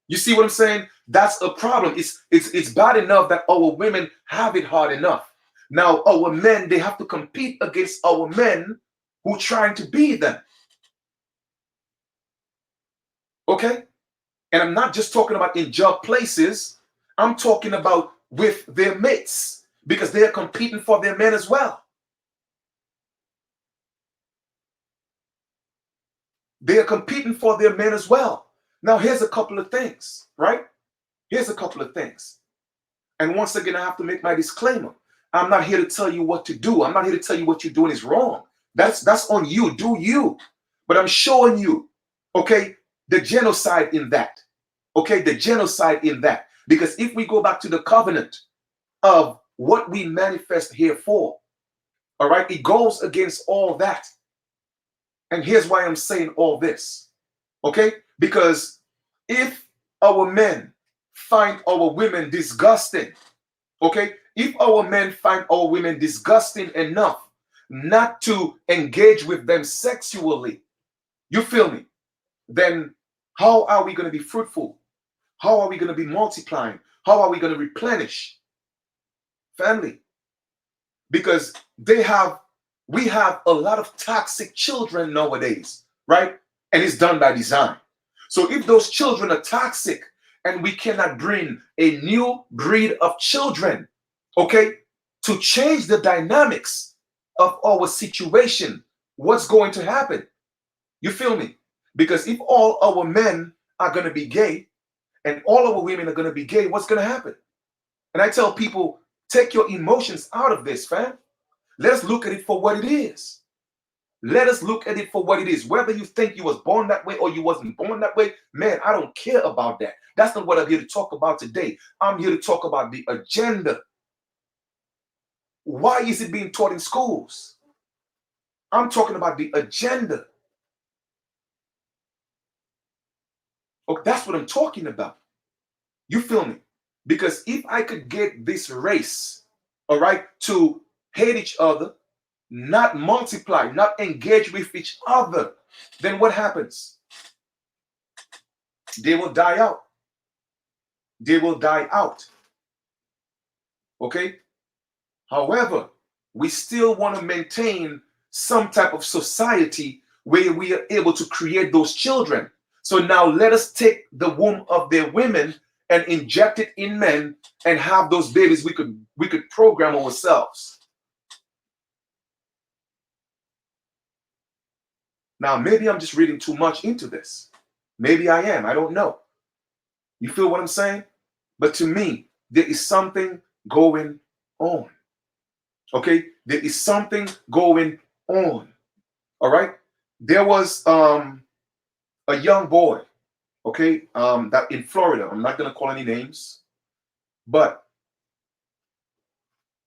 Speaker 1: You see what I'm saying? That's a problem. It's bad enough that our women have it hard enough. Now our men, they have to compete against our men who are trying to be them. Okay? And I'm not just talking about in job places. I'm talking about with their mates, because they are competing for their men as well. They are competing for their men as well. Now, here's a couple of things, right? Here's a couple of things. And once again, I have to make my disclaimer. I'm not here to tell you what to do. I'm not here to tell you what you're doing is wrong. That's on you. Do you. But I'm showing you, okay, the genocide in that. Okay, the genocide in that. Because if we go back to the covenant of what we manifest here for, all right, it goes against all that. And here's why I'm saying all this. Okay? Because if our men find our women disgusting, okay? If our men find our women disgusting enough not to engage with them sexually, you feel me? Then how are we going to be fruitful? How are we going to be multiplying? How are we going to replenish family? Because we have a lot of toxic children nowadays, right? And it's done by design. So if those children are toxic and we cannot bring a new breed of children, okay, to change the dynamics of our situation, what's going to happen? You feel me? Because if all our men are going to be gay and all our women are going to be gay, what's going to happen? And I tell people, take your emotions out of this, fam. Let's look at it for what it is. Let us look at it for what it is. Whether you think you was born that way or you wasn't born that way, man, I don't care about that. That's not what I'm here to talk about today. I'm here to talk about the agenda. Why is it being taught in schools? I'm talking about the agenda. Okay, that's what I'm talking about. You feel me? Because if I could get this race, all right, to hate each other, not multiply, not engage with each other, then what happens? They will die out. They will die out. Okay? However, we still want to maintain some type of society where we are able to create those children. So now let us take the womb of their women and inject it in men and have those babies we could program ourselves. Now, maybe I'm just reading too much into this. Maybe I am. I don't know. You feel what I'm saying? But to me, there is something going on. Okay? There is something going on. All right? There was a young boy, okay, that in Florida. I'm not going to call any names, but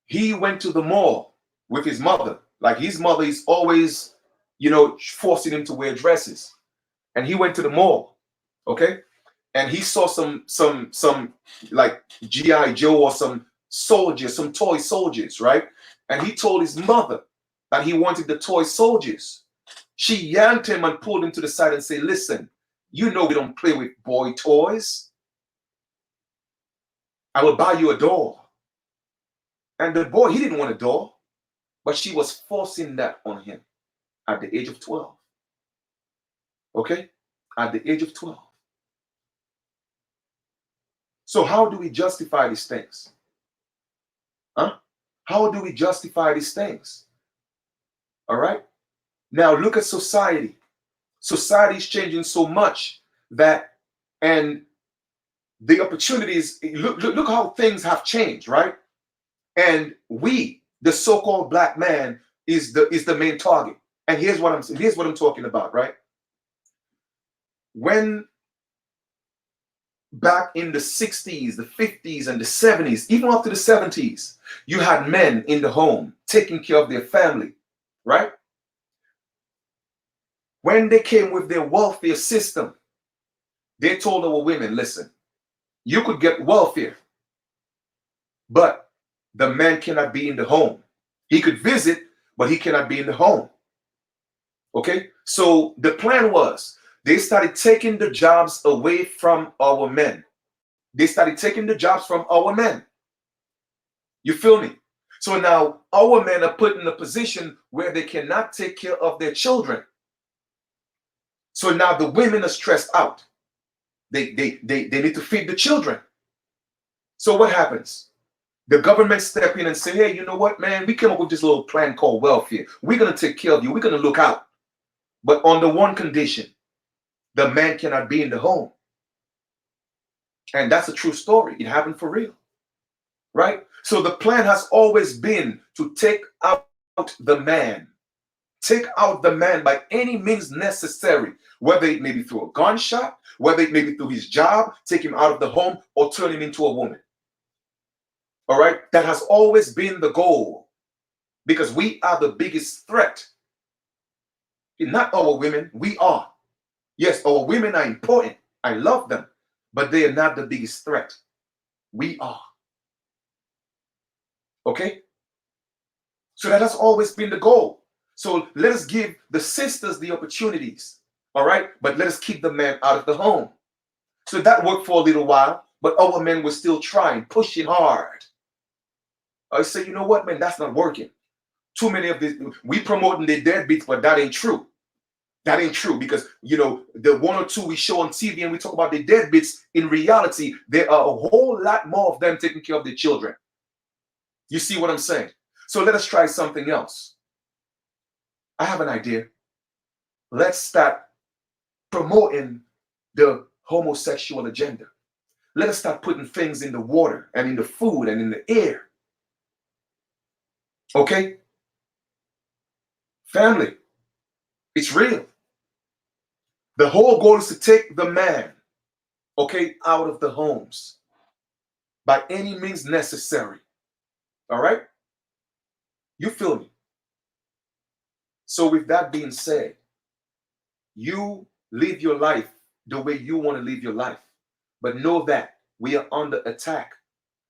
Speaker 1: he went to the mall with his mother. Like his mother is always, forcing him to wear dresses. And he went to the mall, okay? And he saw some like G.I. Joe or some soldiers, some toy soldiers, right? And he told his mother that he wanted the toy soldiers. She yanked him and pulled him to the side and said, listen, we don't play with boy toys. I will buy you a doll. And the boy, he didn't want a doll, but she was forcing that on him at the age of 12. Okay? At the age of 12. So how do we justify these things? Huh? How do we justify these things? All right? Now look at society. Society is changing so much that, and the opportunities, look how things have changed, right? And we, the so-called black man, is the main target. And here's what I'm talking about, right? When back in the 60s, the 50s, and the 70s, even up to the 70s, you had men in the home taking care of their family, right? When they came with their welfare system, they told our women, listen, you could get welfare, but the man cannot be in the home. He could visit, but he cannot be in the home. Okay? So the plan was, they started taking the jobs away from our men. They started taking the jobs from our men. You feel me? So now our men are put in a position where they cannot take care of their children. So now the women are stressed out. They need to feed the children. So what happens? The government step in and say, hey, you know what, man? We came up with this little plan called welfare. We're going to take care of you. We're going to look out. But on the one condition, the man cannot be in the home. And that's a true story. It happened for real. Right? So the plan has always been to take out the man. Take out the man by any means necessary, whether it may be through a gunshot, whether it may be through his job, take him out of the home, or turn him into a woman. All right? That has always been the goal, because we are the biggest threat. Not our women, we are. Yes, our women are important. I love them, but they are not the biggest threat. We are. Okay? So that has always been the goal. So let us give the sisters the opportunities, all right? But let us keep the men out of the home. So that worked for a little while, but our men were still trying, pushing hard. I say, you know what, man, that's not working. Too many of these, we promoting the deadbeats, but that ain't true. That ain't true, because, the one or two we show on TV and we talk about the deadbeats, in reality, there are a whole lot more of them taking care of their children. You see what I'm saying? So let us try something else. I have an idea. Let's start promoting the homosexual agenda. Let us start putting things in the water and in the food and in the air. Okay? Family, it's real. The whole goal is to take the man, okay, out of the homes by any means necessary. All right? You feel me? So with that being said, you live your life the way you want to live your life. But know that we are under attack,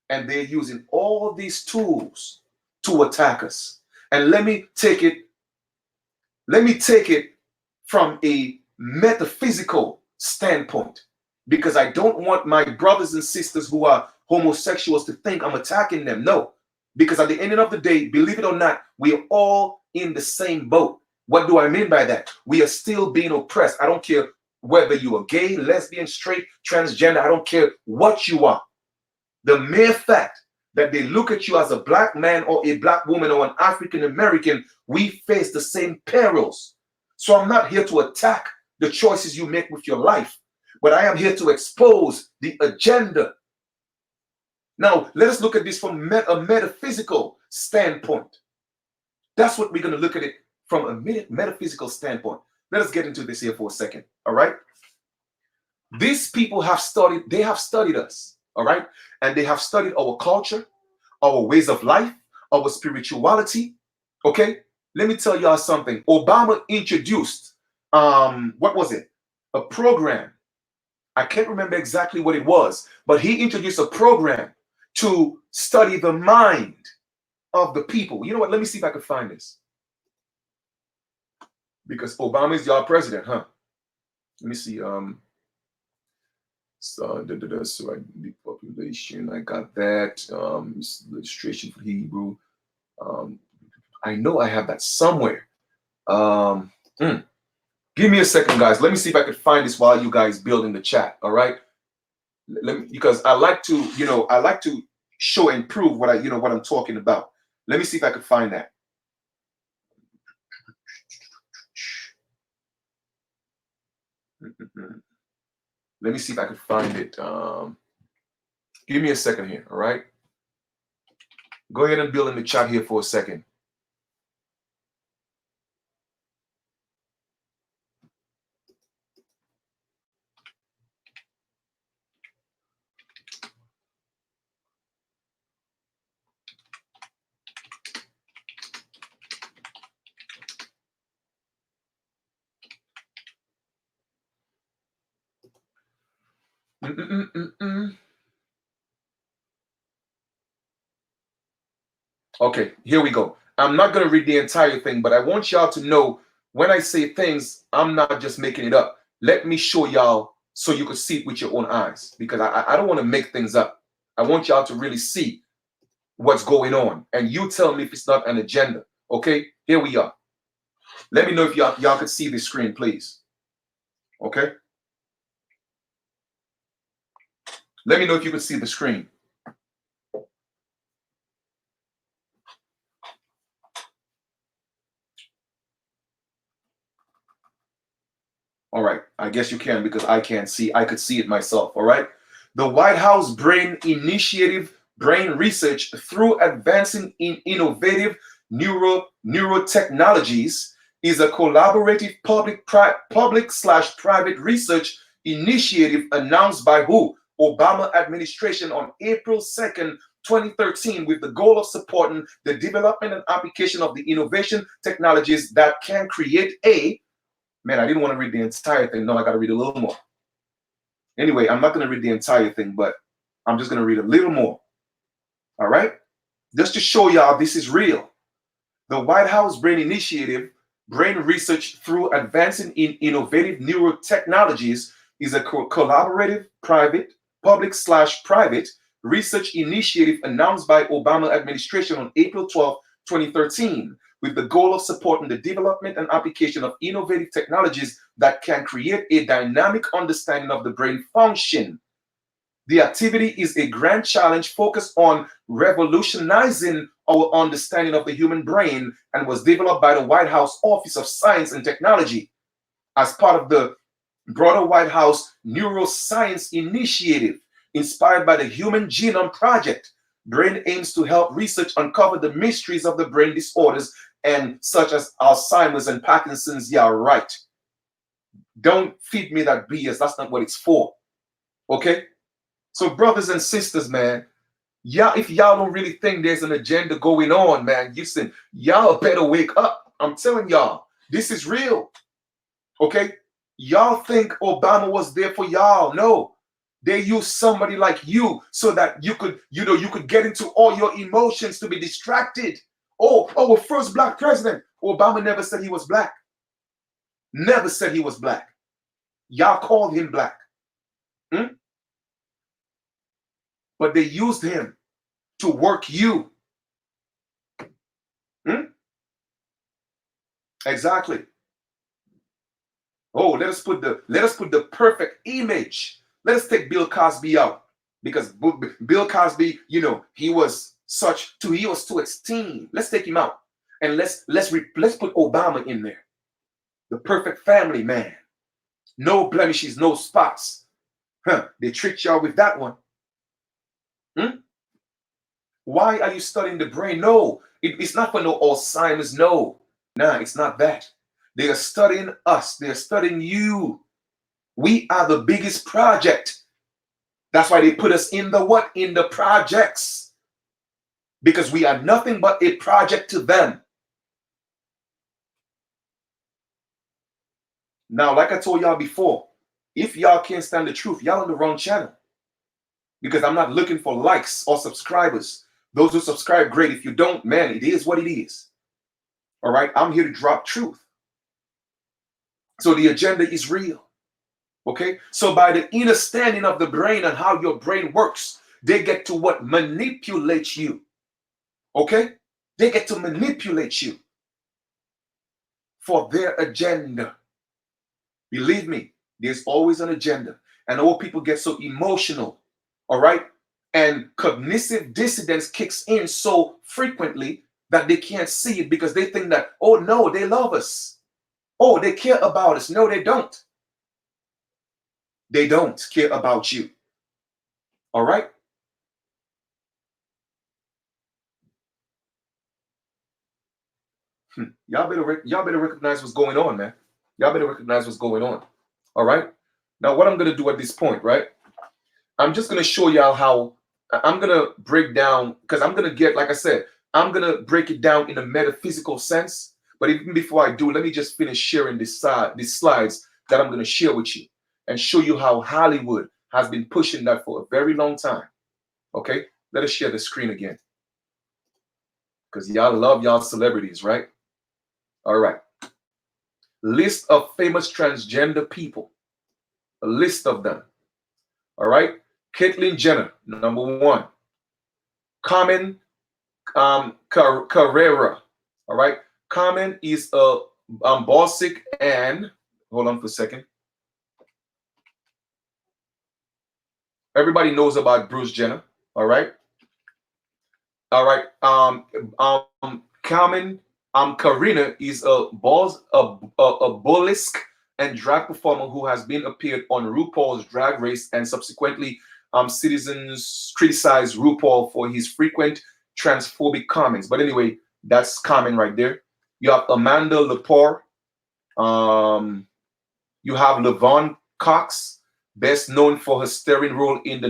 Speaker 1: and they're using all these tools to attack us. And let me take it from a metaphysical standpoint, because I don't want my brothers and sisters who are homosexuals to think I'm attacking them. No, because at the end of the day, believe it or not, we are all in the same boat. What do I mean by that? We are still being oppressed. I don't care whether you are gay, lesbian, straight, transgender. I don't care what you are. The mere fact that they look at you as a black man or a black woman or an African American, we face the same perils. So I'm not here to attack the choices you make with your life, but I am here to expose the agenda. Now, let us look at this from a metaphysical standpoint. That's what we're going to look at it from a metaphysical standpoint. Let us get into this here for a second, all right? These people have studied, they have studied us, all right? And they have studied our culture, our ways of life, our spirituality, okay? Let me tell y'all something. Obama introduced, what was it? A program. I can't remember exactly what it was, but he introduced a program to study the mind of the people. You know what? Let me see if I can find this. Because Obama is your president, huh? Let me see. So the population, I got that. Illustration for Hebrew. I know I have that somewhere. Give me a second, guys. Let me see if I can find this while you guys build in the chat. All right. Let me, because I like to, I like to show and prove what what I'm talking about. Let me see if I can find that. Let me see if I can find it. Give me a second here. All right. Go ahead and build in the chat here for a second. Okay, here we go. I'm not going to read the entire thing, but I want y'all to know when I say things, I'm not just making it up. Let me show y'all so you can see it with your own eyes, because I don't want to make things up. I want y'all to really see what's going on, and you tell me if it's not an agenda. Okay, here we are. Let me know if y'all can see the screen, please. Okay. Let me know if you can see the screen. All right, I guess you can, because I can't see. I could see it myself. All right. The White House Brain Initiative brain research through advancing in innovative neurotechnologies is a collaborative public/private research initiative announced by who? Obama administration on April 2nd, 2013, with the goal of supporting the development and application of the innovation technologies that can create a... Man, I didn't want to read the entire thing. No, I got to read a little more. Anyway, I'm not going to read the entire thing, but I'm just going to read a little more. All right? Just to show y'all this is real. The White House Brain Initiative, brain research through advancing in innovative neurotechnologies, is a collaborative public/private research initiative announced by Obama administration on April 12, 2013, with the goal of supporting the development and application of innovative technologies that can create a dynamic understanding of the brain function. The activity is a grand challenge focused on revolutionizing our understanding of the human brain and was developed by the White House Office of Science and Technology as part of the broader White House Neuroscience Initiative, inspired by the Human Genome Project. Brain aims to help research uncover the mysteries of the brain disorders and such as Alzheimer's and Parkinson's. Yeah, right. Don't feed me that BS. That's not what it's for. Okay? So brothers and sisters, man, if y'all don't really think there's an agenda going on, man, y'all better wake up. I'm telling y'all, this is real. Okay? Y'all think Obama was there for y'all. No. They used somebody like you so that you could get into all your emotions to be distracted. Oh, our first black president. Obama never said he was black. Never said he was black. Y'all called him black. But they used him to work you. Exactly. Oh, let us put the perfect image. Let us take Bill Cosby out because Bill Cosby, he was too extreme. Let's take him out and let's put Obama in there. The perfect family man, no blemishes, no spots. Huh? They tricked y'all with that one. Hmm? Why are you studying the brain? No, it's not for no Alzheimer's. No, nah, it's not that. They are studying us. They are studying you. We are the biggest project. That's why they put us in the what? In the projects. Because we are nothing but a project to them. Now, like I told y'all before, if y'all can't stand the truth, y'all on the wrong channel. Because I'm not looking for likes or subscribers. Those who subscribe, great. If you don't, man, it is what it is. All right, I'm here to drop truth. So the agenda is real. Okay, so by the understanding of the brain and how your brain works, they get to what? Manipulate you. Okay, they get to manipulate you for their agenda. Believe me, there's always an agenda. And all people get so emotional, all right? And cognitive dissonance kicks in so frequently that they can't see it because they think that, oh no, they love us. Oh, they care about us. No, they don't. They don't care about you. All right? Y'all better recognize what's going on, man. Y'all better recognize what's going on. All right? Now, what I'm going to do at this point, right? I'm just going to show y'all how I'm going to break down, because I'm going to get, like I said, I'm going to break it down in a metaphysical sense. But even before I do, let me just finish sharing these slides that I'm going to share with you and show you how Hollywood has been pushing that for a very long time. Okay? Let us share the screen again. Because y'all love y'all celebrities, right? All right. List of famous transgender people. A list of them. All right. Caitlyn Jenner, number one. Carmen Carrera. All right. Carmen is a Balsic and hold on for a second. Everybody knows about Bruce Jenner. All right. All right. Carmen Karina is a burlesque and drag performer who has been appeared on RuPaul's Drag Race, and subsequently citizens criticized RuPaul for his frequent transphobic comments. But anyway, that's Carmen right there. You have Amanda Lepore. You have Lavon Cox, best known for her starring role in the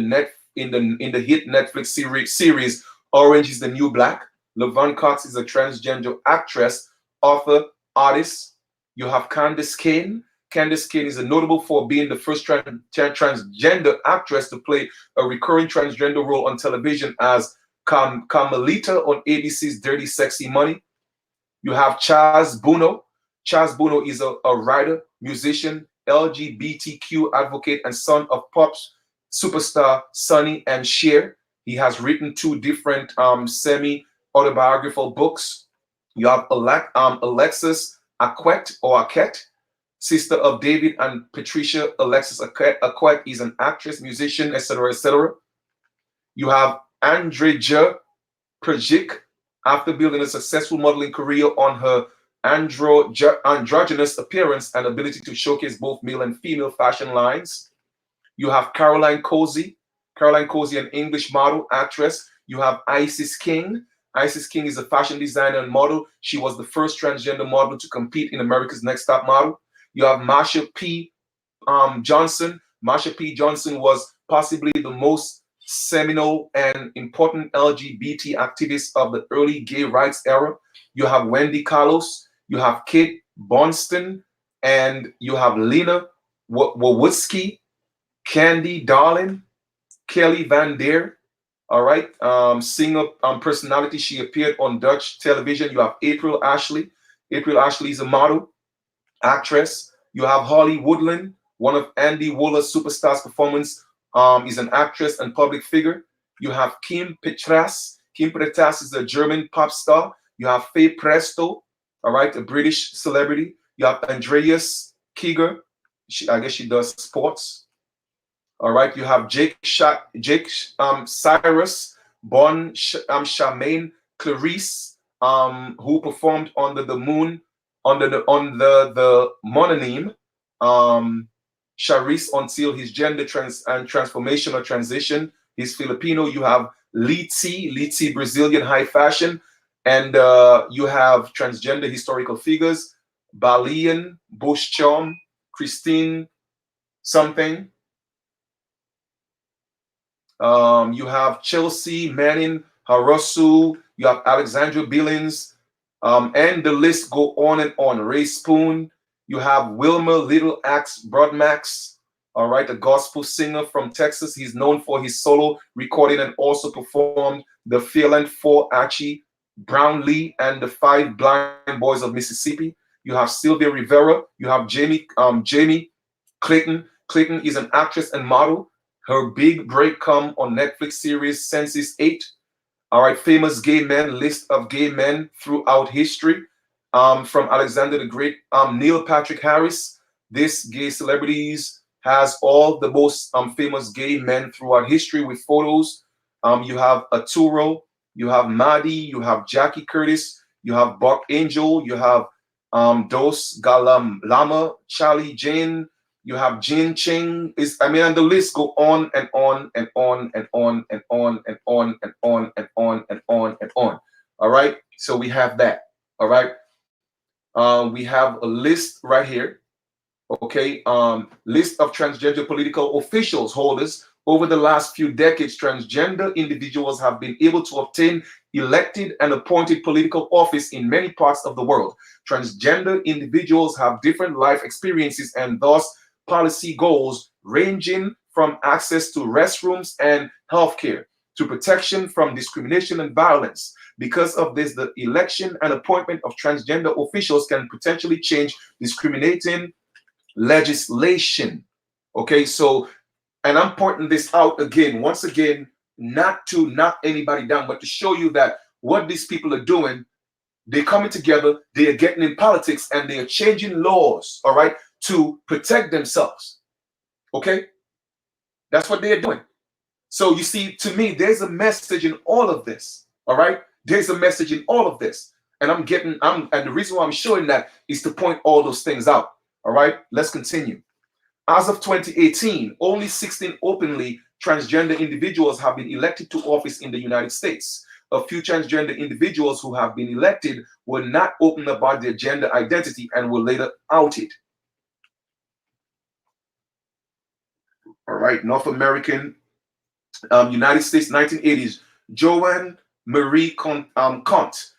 Speaker 1: hit Netflix series Orange is the New Black. Lavon Cox is a transgender actress, author, artist. You have Candice Kane. Candice Kane is notable for being the first transgender actress to play a recurring transgender role on television as Carmelita on ABC's Dirty Sexy Money. You have Chaz Bono. Chaz Bono is a writer, musician, LGBTQ advocate, and son of pop superstar Sonny and Cher. He has written 2 different semi-autobiographical books. You have Alexis Arquette, sister of David and Patricia. Alexis Arquette is an actress, musician, etc., etc. You have Andreja Perjic, after building a successful modeling career on her androgynous appearance and ability to showcase both male and female fashion lines. You have Caroline Cozy, an English model, actress. You have Isis King. Isis King is a fashion designer and model. She was the first transgender model to compete in America's Next Top Model. You have Marsha P. Johnson. Marsha P. Johnson was possibly the most seminal and important LGBT activist of the early gay rights era. You have Wendy Carlos. You have Kate Bonston. And you have Lena Wawitsky, Candy Darling, Kelly Van Der. All right. Singer personality. She appeared on Dutch television. You have April Ashley. April Ashley is a model, actress. You have Holly Woodland, one of Andy Woller's Superstars performance, is an actress and public figure. You have Kim Petras. Kim Petras is a German pop star. You have Faye Presto. All right, a British celebrity. You have Andreas Kiger. I guess she does sports. All right, you have Jake Cyrus, born Charmaine Clarice, who performed under the moon, under the mononym Charisse until his gender transformation or transition. He's Filipino. You have Lee T, Brazilian high fashion, and you have transgender historical figures, Balian, Bush Chom, Christine something. You have Chelsea Manning, Harosu, you have Alexandra Billings, and the list go on and on. Ray Spoon, you have Wilmer Little Axe Broadmax, all right, a gospel singer from Texas. He's known for his solo recording and also performed the Phelan 4 Archie Brownlee and the Five Blind Boys of Mississippi. You have Sylvia Rivera, you have Jamie Clayton. Clayton is an actress and model. Her big break come on Netflix series Census 8. All right, famous gay men, list of gay men throughout history. From Alexander the Great, Neil Patrick Harris. This gay celebrities has all the most famous gay men throughout history with photos. You have Arturo, you have Maddie, you have Jackie Curtis, you have Buck Angel, you have Dos Galam Lama, Charlie Jane, you have Jin Ching. And the list go on and on and on and on and on and on and on and on and on and on. All right. So we have that. All right. We have a list right here. Okay. List of transgender political officials holders. Over the last few decades, transgender individuals have been able to obtain elected and appointed political office in many parts of the world. Transgender individuals have different life experiences and thus policy goals ranging from access to restrooms and healthcare to protection from discrimination and violence. Because of this, the election and appointment of transgender officials can potentially change discriminating legislation. Okay, so, and I'm pointing this out again, once again, not to knock anybody down, but to show you that what these people are doing, they're coming together, they are getting in politics, and they are changing laws, all right, to protect themselves. Okay? That's what they're doing. So you see, to me, there's a message in all of this. All right? There's a message in all of this. And and the reason why I'm showing that is to point all those things out. All right, let's continue. As of 2018, only 16 openly transgender individuals have been elected to office in the United States. A few transgender individuals who have been elected were not open about their gender identity and were later outed. All right, North American, United States, 1980s, Joanne Marie Count,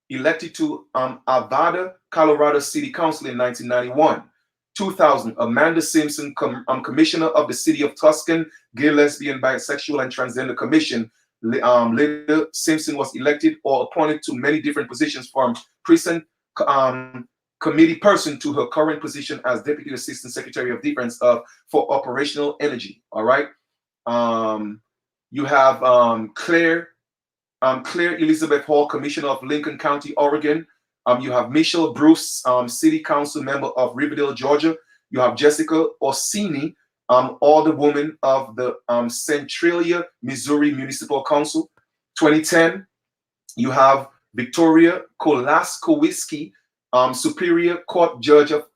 Speaker 1: elected to Arvada, Colorado City Council in 1991. 2000, Amanda Simpson, Commissioner of the City of Tucson, Gay, Lesbian, Bisexual, and Transgender Commission. Later, Simpson was elected or appointed to many different positions, from precinct committee person to her current position as Deputy Assistant Secretary of Defense for Operational Energy. All right. You have Claire Elizabeth Hall, Commissioner of Lincoln County, Oregon. You have Michelle Bruce, City Council Member of Riverdale, Georgia. You have Jessica Orsini, Alderwoman of the Centralia, Missouri Municipal Council. 2010, you have Victoria Kolaskowski, Superior Court Judge of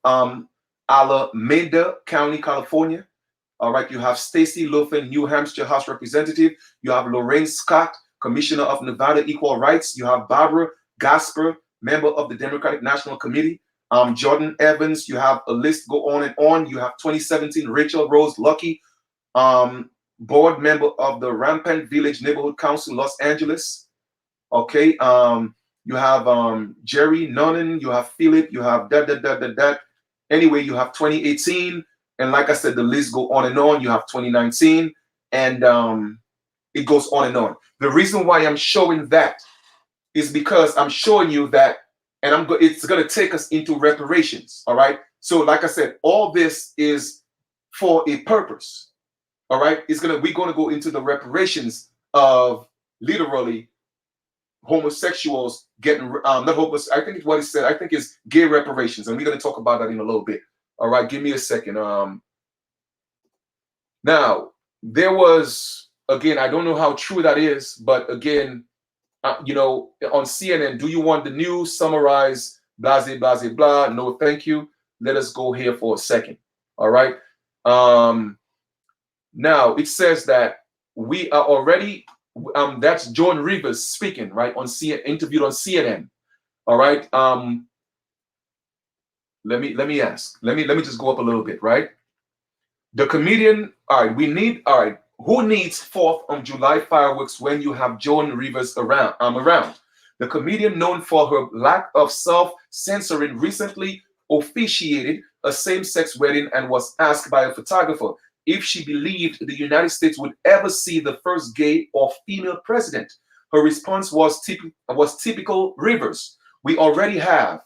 Speaker 1: Alameda County, California. All right, you have Stacy Lofen, New Hampshire House Representative. You have Lorraine Scott, Commissioner of Nevada Equal Rights. You have Barbara Gasper, member of the Democratic National Committee. Jordan Evans, you have a list go on and on. You have 2017 Rachel Rose Lucky, board member of the Rampant Village Neighborhood Council, Los Angeles. Okay, you have Jerry Nonnen, you have Philip, you have that. Anyway, you have 2018, and like I said, the list go on and on. You have 2019, and it goes on and on. The reason why I'm showing that is because I'm showing you that, and it's going to take us into reparations. All right. So, like I said, all this is for a purpose. All right. We're going to go into the reparations of literally homosexuals getting not homos. I think it's what he said. I think it's gay reparations, and we're going to talk about that in a little bit. All right, give me a second. Now there was, again, I don't know how true that is, but again, you know, on CNN, do you want the news summarized? Blah blah blah blah. No, thank you. Let us go here for a second. All right. Now it says that we are already. That's Joan Rivers speaking, right, on interviewed on CNN. All right. Let me ask. Let me just go up a little bit, right? The comedian. All right. We need. All right. Who needs 4th of July fireworks when you have Joan Rivers around? Around. The comedian, known for her lack of self-censoring, recently officiated a same-sex wedding and was asked by a photographer if she believed the United States would ever see the first gay or female president. Her response was typical Rivers. We already have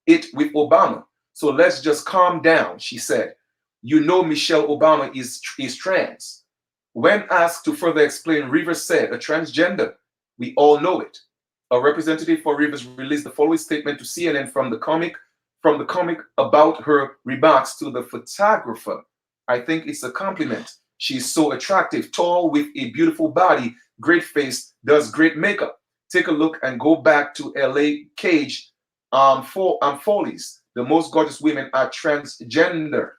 Speaker 1: it with Obama, so let's just calm down, she said. You know Michelle Obama is trans. When asked to further explain, Rivers said, a transgender, we all know it. A representative for Rivers released the following statement to CNN from the comic about her remarks to the photographer. I think it's a compliment. She's so attractive, tall, with a beautiful body, great face, does great makeup. Take a look and go back to LA Cage Follies. The most gorgeous women are transgender.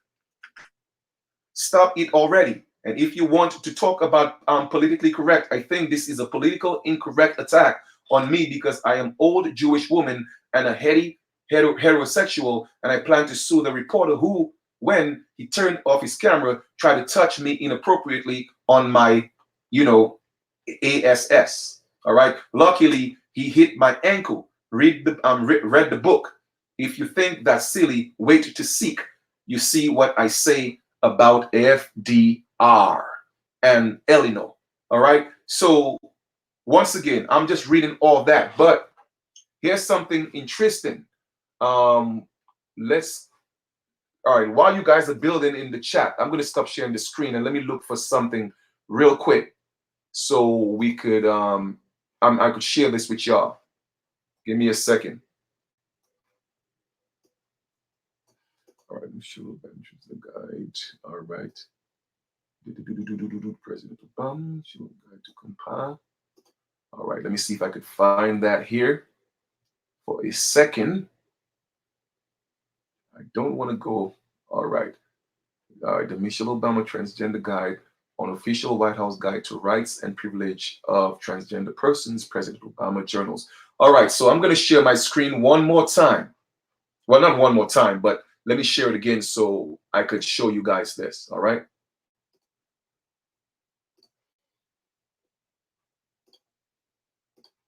Speaker 1: Stop it already. And if you want to talk about politically correct, I think this is a political incorrect attack on me because I am old Jewish woman and a heterosexual, and I plan to sue the reporter who, when he turned off his camera, tried to touch me inappropriately on my, you know, ASS. All right. Luckily, he hit my ankle. Read the book. If you think that's silly, wait to seek. You see what I say about FDR and Eleanor. All right. So once again, I'm just reading all that, but here's something interesting. All right, while you guys are building in the chat, I'm going to stop sharing the screen and let me look for something real quick so we could I could share this with y'all. Give me a second. All right, show the guide. All right. President Obama, show guide to compile. All right, let me see if I could find that here for a second. I don't want to go. All right. The Michelle Obama Transgender Guide on official White House Guide to Rights and Privilege of Transgender Persons, President Obama Journals. All right, so I'm going to share my screen one more time. Well, not one more time, but let me share it again so I could show you guys this. All right.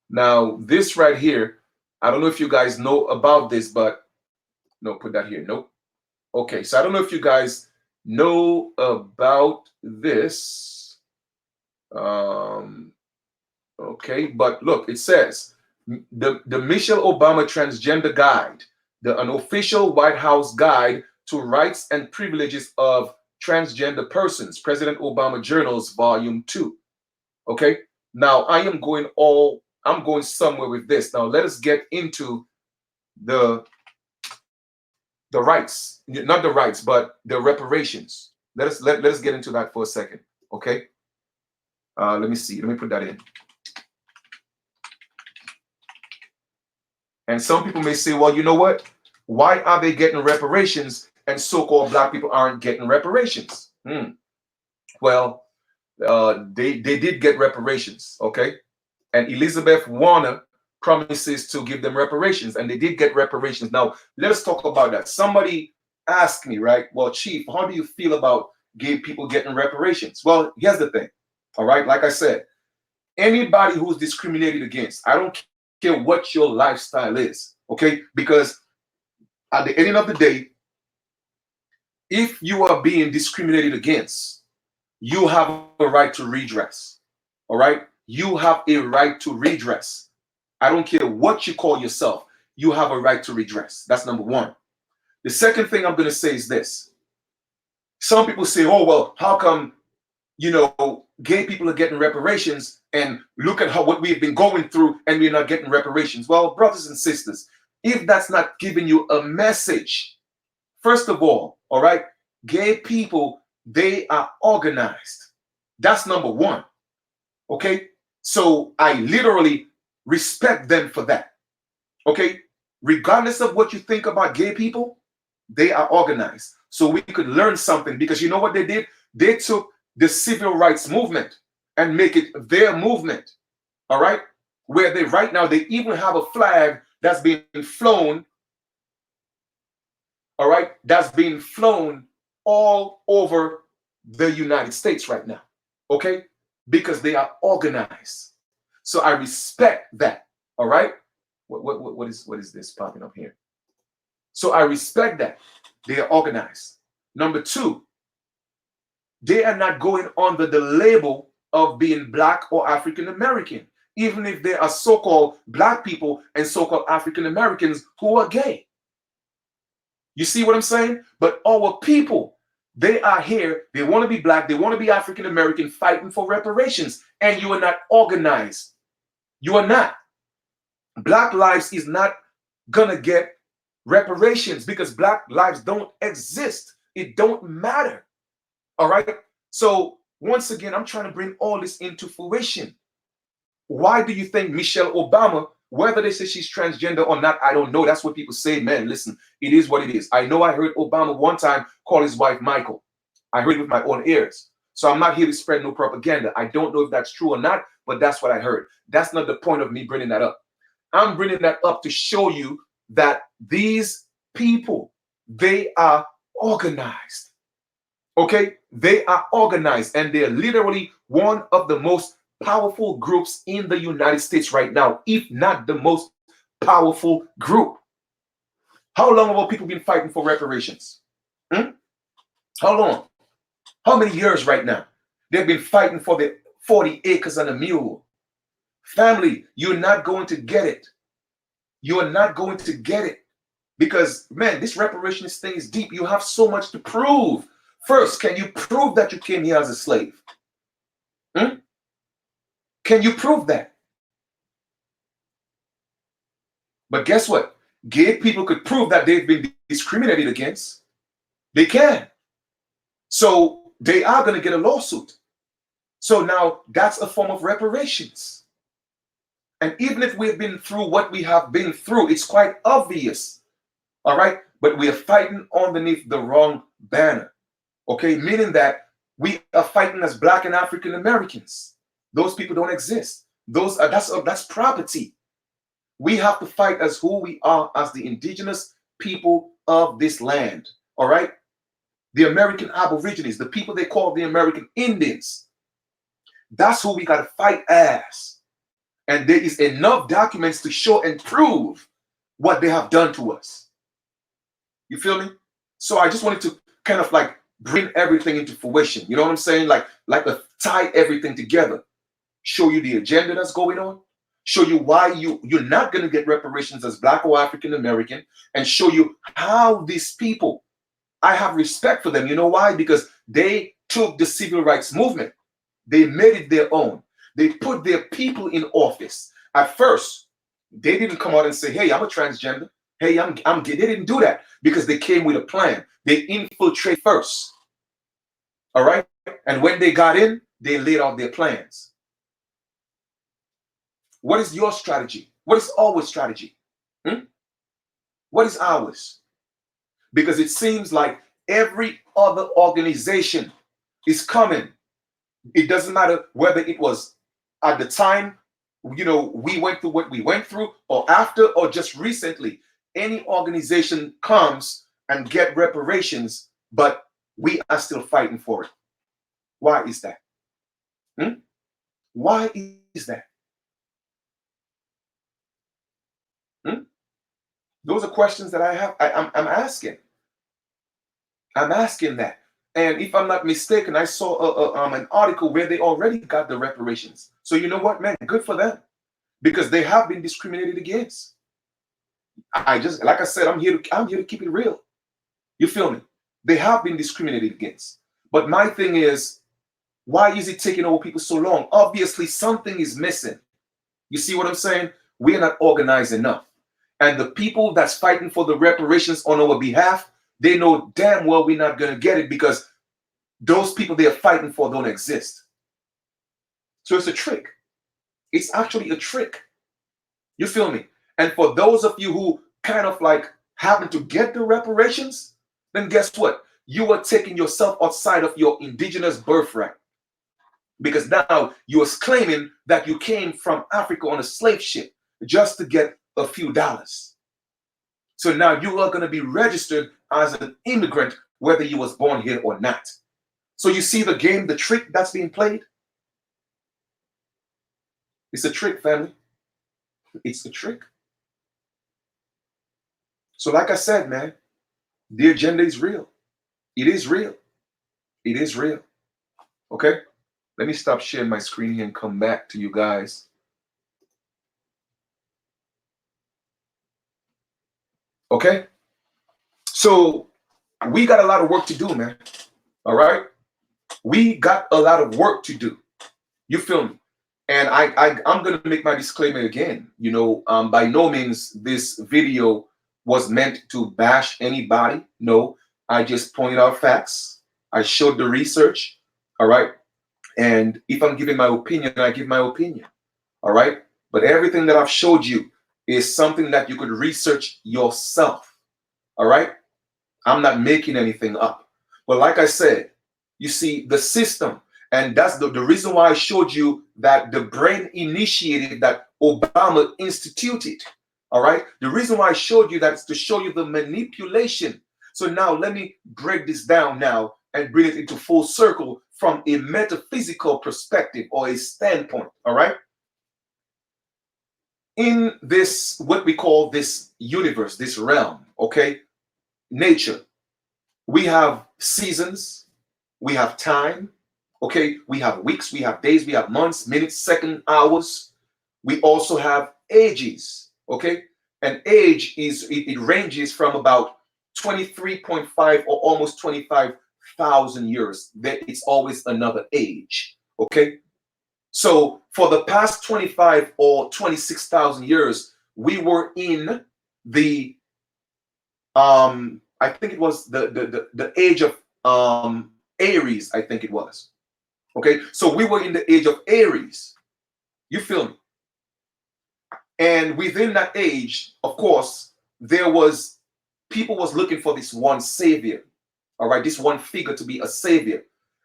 Speaker 1: Now, this right here, I don't know if you guys know about this, but no, put that here. Nope. Okay, so I don't know if you guys know about this. Okay, but look, it says the Michelle Obama Transgender Guide, an official White House guide to rights and privileges of transgender persons, President Obama Journals, Volume 2. Okay, now I'm going somewhere with this. Now let us get into the rights, not the rights, but the reparations. Let us get into that for a second. Okay. Let me see. Let me put that in. And some people may say, well, you know what? Why are they getting reparations and so-called Black people aren't getting reparations? Well, they did get reparations. Okay. And Elizabeth Warner promises to give them reparations, and they did get reparations. Now, let's talk about that. Somebody asked me, right? Well, Chief, how do you feel about gay people getting reparations? Well, here's the thing. All right. Like I said, anybody who's discriminated against, I don't care what your lifestyle is. Okay. Because at the end of the day, if you are being discriminated against, you have a right to redress. All right. You have a right to redress. I don't care what you call yourself. You have a right to redress. That's number one. The second thing I'm going to say is this. Some people say, oh, well, how come, you know, gay people are getting reparations, and look at what we've been going through, and we're not getting reparations. Well, brothers and sisters, if that's not giving you a message, first of all right, gay people, they are organized. That's number one. Okay, so I literally respect them for that. Okay, regardless of what you think about gay people, they are organized. So we could learn something, because you know what they did? They took the civil rights movement and make it their movement. All right, where they right now they even have a flag that's being flown. All right, that's being flown all over the United States right now. Okay, because they are organized. So I respect that. All right, what is this popping up here? So I respect that they are organized. Number two, they are not going under the label of being Black or African American, even if they are so-called Black people and so-called African Americans who are gay. You see what I'm saying? But our people, they are here, they want to be Black, they want to be African American, fighting for reparations, and you are not organized. You are not. Black lives is not gonna get reparations because Black lives don't exist. It don't matter. All right. So once again, I'm trying to bring all this into fruition. Why do you think Michelle Obama, whether they say she's transgender or not, I don't know. That's what people say. Man, listen, it is what it is. I know I heard Obama one time call his wife Michael. I heard it with my own ears. So I'm not here to spread no propaganda. I don't know if that's true or not, but that's what I heard. That's not the point of me bringing that up. I'm bringing that up to show you that these people, they are organized. Okay, they are organized, and they're literally one of the most powerful groups in the United States right now, if not the most powerful group. How long have our people been fighting for reparations? How long? How many years right now? They've been fighting for the 40 acres and a mule. Family, you're not going to get it. You are not going to get it. Because, man, this reparations thing is deep. You have so much to prove. First, can you prove that you came here as a slave? Can you prove that? But guess what? Gay people could prove that they've been discriminated against. They can. So they are going to get a lawsuit. So now that's a form of reparations. And even if we've been through what we have been through, it's quite obvious. All right? But we are fighting underneath the wrong banner. Okay, meaning that we are fighting as Black and African Americans. Those people don't exist. That's property. We have to fight as who we are, as the indigenous people of this land. All right, the American Aborigines, the people they call the American Indians. That's who we got to fight as. And there is enough documents to show and prove what they have done to us. You feel me? So I just wanted to kind of like bring everything into fruition. You know what I'm saying? Like tie everything together. Show you the agenda that's going on. Show you why you're not going to get reparations as Black or African American. And show you how these people, I have respect for them. You know why? Because they took the civil rights movement. They made it their own. They put their people in office. At first, they didn't come out and say, hey, I'm a transgender. Hey, I'm gay. They didn't do that because they came with a plan. They infiltrate first. All right? And when they got in, they laid out their plans. What is your strategy? What is our strategy? What is ours? Because it seems like every other organization is coming. It doesn't matter whether it was at the time, we went through what we went through, or after, or just recently. Any organization comes and get reparations, but we are still fighting for it. Why is that? Why is that? Those are questions that I have. I'm asking. I'm asking that. And if I'm not mistaken, I saw an article where they already got the reparations. So you know what, man? Good for them, because they have been discriminated against. Like I said, I'm here to keep it real. You feel me? They have been discriminated against. But my thing is, Why is it taking over people so long? Obviously, something is missing. You see what I'm saying? We're not organized enough. And the people that's fighting for the reparations on our behalf, they know damn well we're not going to get it because those people they are fighting for don't exist. So it's a trick. It's actually a trick. You feel me? And for those of you who kind of like happen to get the reparations, then guess what? You are taking yourself outside of your indigenous birthright. Because now you are claiming that you came from Africa on a slave ship just to get a few dollars. So now you are going to be registered as an immigrant, whether you was born here or not. So you see the game, the trick that's being played? It's a trick, family. It's a trick. So like I said, man, the agenda is real. It is real. It is real. Okay? Let me stop sharing my screen here and come back to you guys. Okay? So we got a lot of work to do, man. All right? We got a lot of work to do. You feel me? And I'm going to make my disclaimer again. You know, by no means this video was meant to bash anybody. No, I just pointed out facts. I showed the research. All right? And if I'm giving my opinion, I give my opinion. All right? But everything that I've showed you is something that you could research yourself. All right? I'm not making anything up. But like I said, you see, the system, and that's the reason why I showed you that the brain initiative that Obama instituted. All right? The reason why I showed you that is to show you the manipulation. So now let me break this down now and bring it into full circle from a metaphysical perspective or a standpoint. All right? In this, what we call this universe, this realm, okay? Nature. We have seasons, we have time, okay? We have weeks, we have days, we have months, minutes, seconds, hours. We also have ages, okay? And age is, it ranges from about 23.5 or almost 25,000 years. It's always another age, okay? So for the past 25 or 26,000 years, we were in the I think it was the age of Aries, I think it was. Okay, so we were in the age of Aries. You feel me? And within that age, of course, there was people was looking for this one savior. All right, this one figure to be a savior.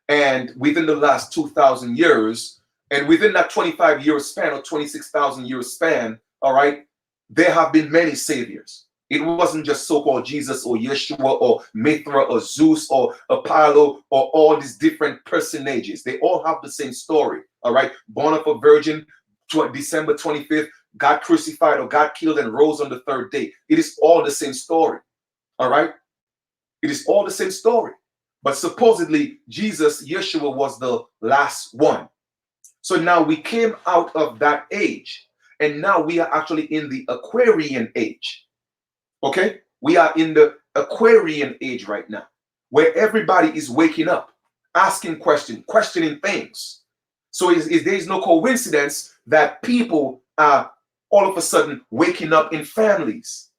Speaker 1: And within the last 2,000 years, and within that 25-year span or 26,000-year span, all right, there have been many saviors. It wasn't just so-called Jesus or Yeshua or Mithra or Zeus or Apollo or all these different personages. They all have the same story, all right? Born of a virgin, December 25th, got crucified or got killed and rose on the third day. It is all the same story, all right? It is all the same story. But supposedly, Jesus, Yeshua, was the last one. So now we came out of that age, and now we are actually in the Aquarian age. Okay, we are in the Aquarian age right now, where everybody is waking up, asking questions, questioning things. So there is no coincidence that people are all of a sudden waking up in families.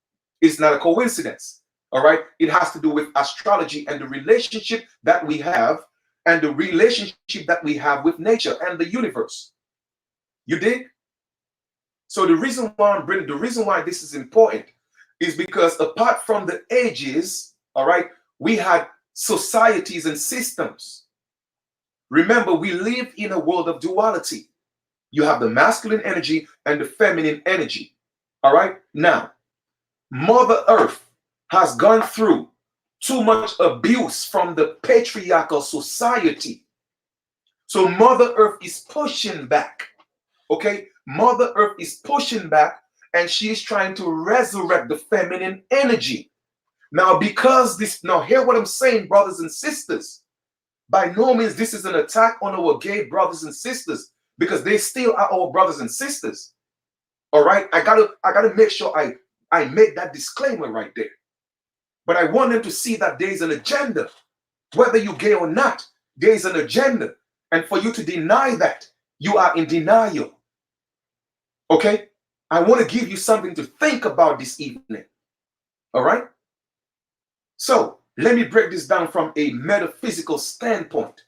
Speaker 1: It's not a coincidence. All right, it has to do with astrology and the relationship that we have and the relationship that we have with nature and the universe. You dig? So the reason why I'm bringing, the reason why this is important is because apart from the ages, all right, we had societies and systems. Remember, we live in a world of duality. You have the masculine energy and the feminine energy. All right. Now, Mother Earth has gone through too much abuse from the patriarchal society. So Mother Earth is pushing back. Okay. Mother Earth is pushing back, and she is trying to resurrect the feminine energy. Now, because this, now hear what I'm saying, brothers and sisters. By no means this is an attack on our gay brothers and sisters, because they still are our brothers and sisters. All right, I gotta make sure I make that disclaimer right there. But I want them to see that there is an agenda, whether you're gay or not. There is an agenda, And for you to deny that, you are in denial. Okay? I want to give you something to think about this evening. All right? So let me break this down from a metaphysical standpoint.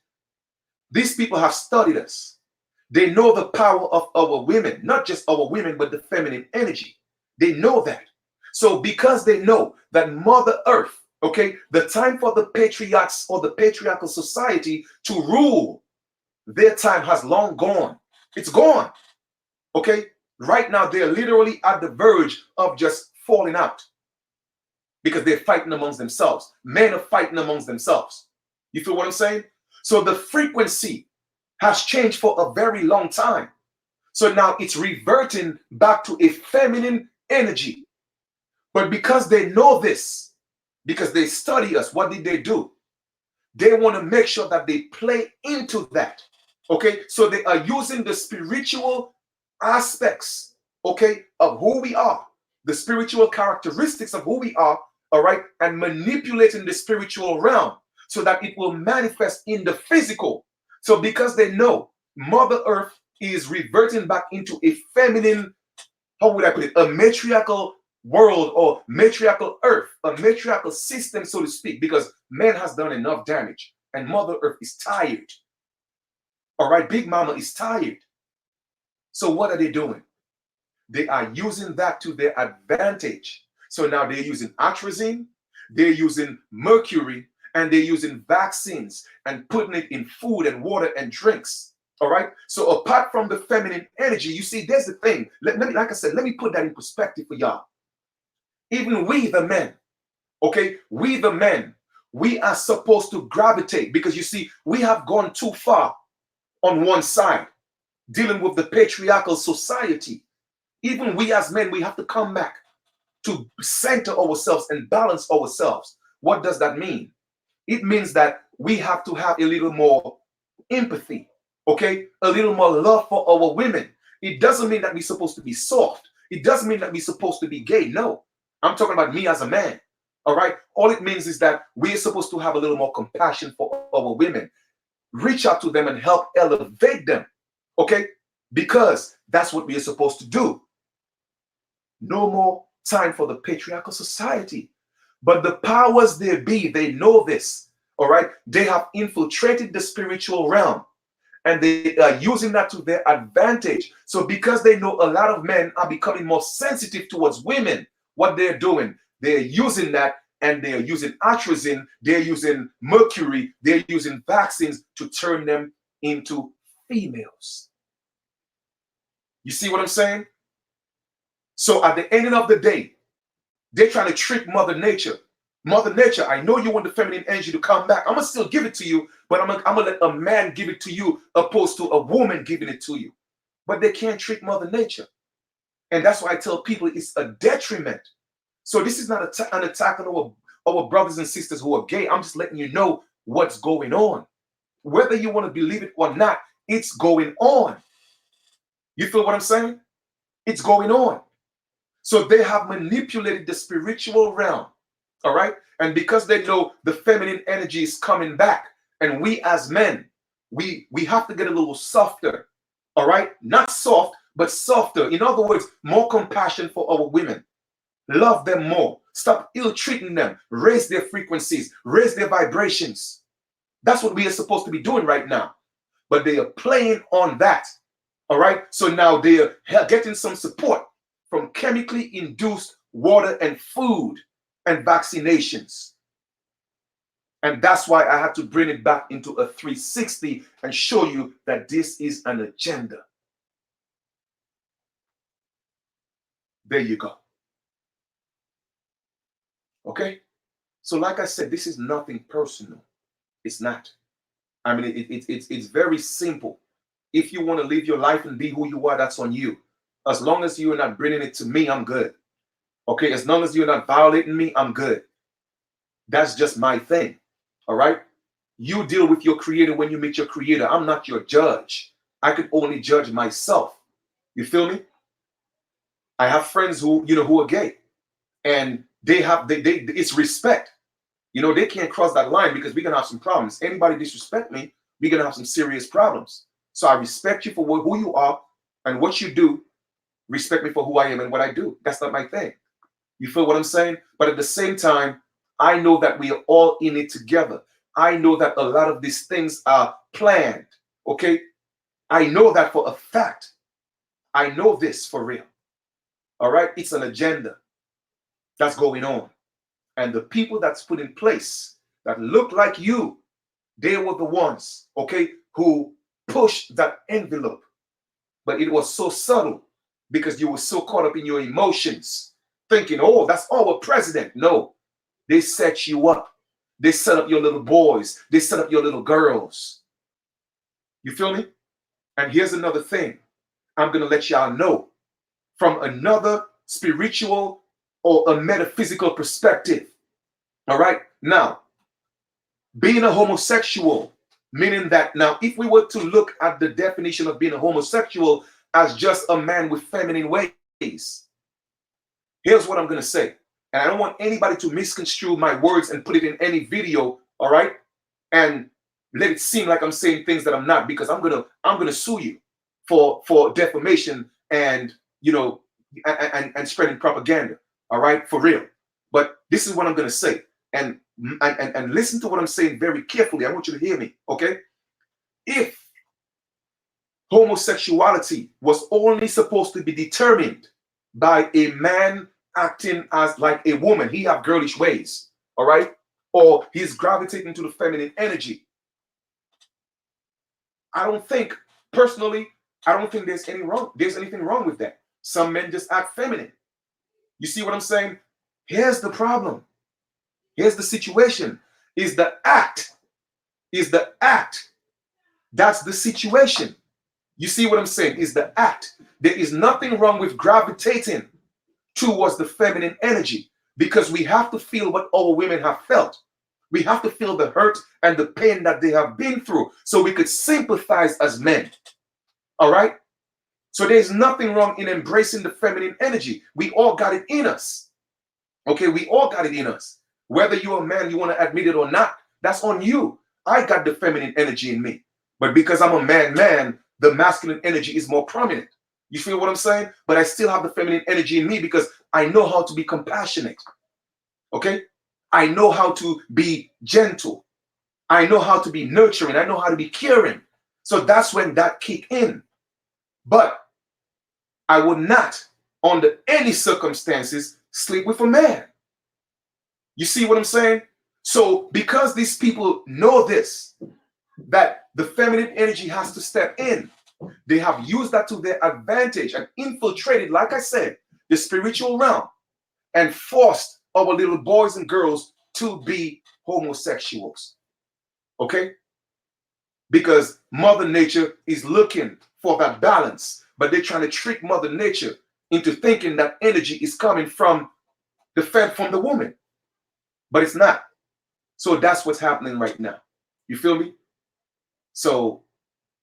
Speaker 1: These people have studied us. They know the power of our women, not just our women, but the feminine energy. They know that. So because they know that Mother Earth, okay, the time for the patriarchs or the patriarchal society to rule, their time has long gone. It's gone. Okay? Right now, they're literally at the verge of just falling out because they're fighting amongst themselves. Men are fighting amongst themselves. You feel what I'm saying? So the frequency has changed for a very long time. So now it's reverting back to a feminine energy. But because they know this, because they study us, what did they do? They want to make sure that they play into that. Okay? So they are using the spiritual aspects, okay, of who we are, the spiritual characteristics of who we are, all right, and manipulating the spiritual realm so that it will manifest in the physical. So because they know Mother Earth is reverting back into a feminine, how would I put it, a matriarchal world or matriarchal earth, a matriarchal system, so to speak, because man has done enough damage and Mother Earth is tired. All right, Big Mama is tired. So what are they doing? They are using that to their advantage. So now they're using atrazine, they're using mercury, and they're using vaccines and putting it in food and water and drinks. All right. So apart from the feminine energy, you see, there's the thing. Let me, like I said, let me put that in perspective for y'all. Even we, the men, okay, we, the men, we are supposed to gravitate because you see, we have gone too far on one side, dealing with the patriarchal society. Even we as men, we have to come back to center ourselves and balance ourselves. What does that mean? It means that we have to have a little more empathy, okay? A little more love for our women. It doesn't mean that we're supposed to be soft. It doesn't mean that we're supposed to be gay. No, I'm talking about me as a man, all right? All it means is that we're supposed to have a little more compassion for our women. Reach out to them and help elevate them, okay? Because that's what we are supposed to do. No more time for the patriarchal society. But the powers there be, they know this, all right? They have infiltrated the spiritual realm and they are using that to their advantage. So because they know a lot of men are becoming more sensitive towards women, what they're doing, they're using that and they're using atrazine, they're using mercury, they're using vaccines to turn them into females. You see what I'm saying? So at the end of the day, they're trying to trick Mother Nature. Mother Nature, I know you want the feminine energy to come back. I'm going to still give it to you, but I'm going to let a man give it to you opposed to a woman giving it to you. But they can't trick Mother Nature. And that's why I tell people it's a detriment. So this is not an attack on our brothers and sisters who are gay. I'm just letting you know what's going on. Whether you want to believe it or not, it's going on. You feel what I'm saying? It's going on. So they have manipulated the spiritual realm, all right? And because they know the feminine energy is coming back, and we as men, we have to get a little softer, all right? Not soft, but softer. In other words, more compassion for our women. Love them more. Stop ill-treating them. Raise their frequencies. Raise their vibrations. That's what we are supposed to be doing right now. But they are playing on that, all right? So now they are getting some support from chemically induced water and food and vaccinations. And that's why I had to bring it back into a 360 and show you that this is an agenda. There you go. Okay? So like I said, this is nothing personal. It's not. I mean, it's very simple. If you want to live your life and be who you are, that's on you. As long as you're not bringing it to me, I'm good. Okay, as long as you're not violating me, I'm good. That's just my thing. All right? You deal with your creator when you meet your creator. I'm not your judge. I can only judge myself. You feel me? I have friends who, who are gay. And it's respect. They can't cross that line because we can have some problems. Anybody disrespect me, we're going to have some serious problems. So I respect you for who you are and what you do. Respect me for who I am and what I do. That's not my thing. You feel what I'm saying? But at the same time, I know that we are all in it together. I know that a lot of these things are planned. Okay? I know that for a fact. I know this for real. All right? It's an agenda that's going on. And the people that's put in place that look like you, they were the ones, okay, who pushed that envelope. But it was so subtle because you were so caught up in your emotions, thinking, oh, that's our president. No, they set you up. They set up your little boys. They set up your little girls. You feel me? And here's another thing I'm going to let y'all know from another spiritual or a metaphysical perspective. All right? Now, being a homosexual, meaning that now, if we were to look at the definition of being a homosexual as just a man with feminine ways, here's what I'm going to say. And I don't want anybody to misconstrue my words and put it in any video, all right? And let it seem like I'm saying things that I'm not, because I'm gonna sue you for defamation and and spreading propaganda, all right, for real. But this is what I'm gonna say, and listen to what I'm saying very carefully. I want you to hear me, okay? If homosexuality was only supposed to be determined by a man acting as like a woman, he have girlish ways, all right, or he's gravitating to the feminine energy, personally, I don't think there's anything wrong with that. Some men just act feminine. You see what I'm saying? Here's the problem. Here's the situation. Is the act. That's the situation. You see what I'm saying? Is the act. There is nothing wrong with gravitating towards the feminine energy, because we have to feel what our women have felt. We have to feel the hurt and the pain that they have been through so we could sympathize as men. All right? So there's nothing wrong in embracing the feminine energy. We all got it in us. Okay? We all got it in us. Whether you're a man, you want to admit it or not, that's on you. I got the feminine energy in me. But because I'm a man, the masculine energy is more prominent. You feel what I'm saying? But I still have the feminine energy in me because I know how to be compassionate. Okay? I know how to be gentle. I know how to be nurturing. I know how to be caring. So that's when that kick in. But I would not, under any circumstances, sleep with a man. You see what I'm saying? So because these people know this, that the feminine energy has to step in, they have used that to their advantage and infiltrated, like I said, the spiritual realm and forced our little boys and girls to be homosexuals. Okay? Because Mother Nature is looking for that balance, but they're trying to trick Mother Nature into thinking that energy is coming from the woman. But it's not. So that's what's happening right now. You feel me? So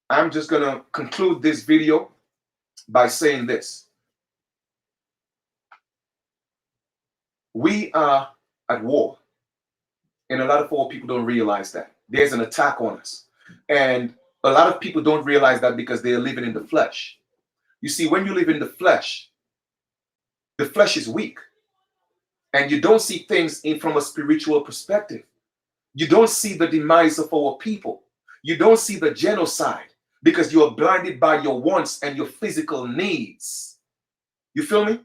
Speaker 1: I'm just going to conclude this video by saying this. We are at war. And a lot of our people don't realize that. There's an attack on us. And a lot of people don't realize that because they're living in the flesh. You see, when you live in the flesh is weak. And you don't see things from a spiritual perspective. You don't see the demise of our people. You don't see the genocide because you are blinded by your wants and your physical needs. You feel me?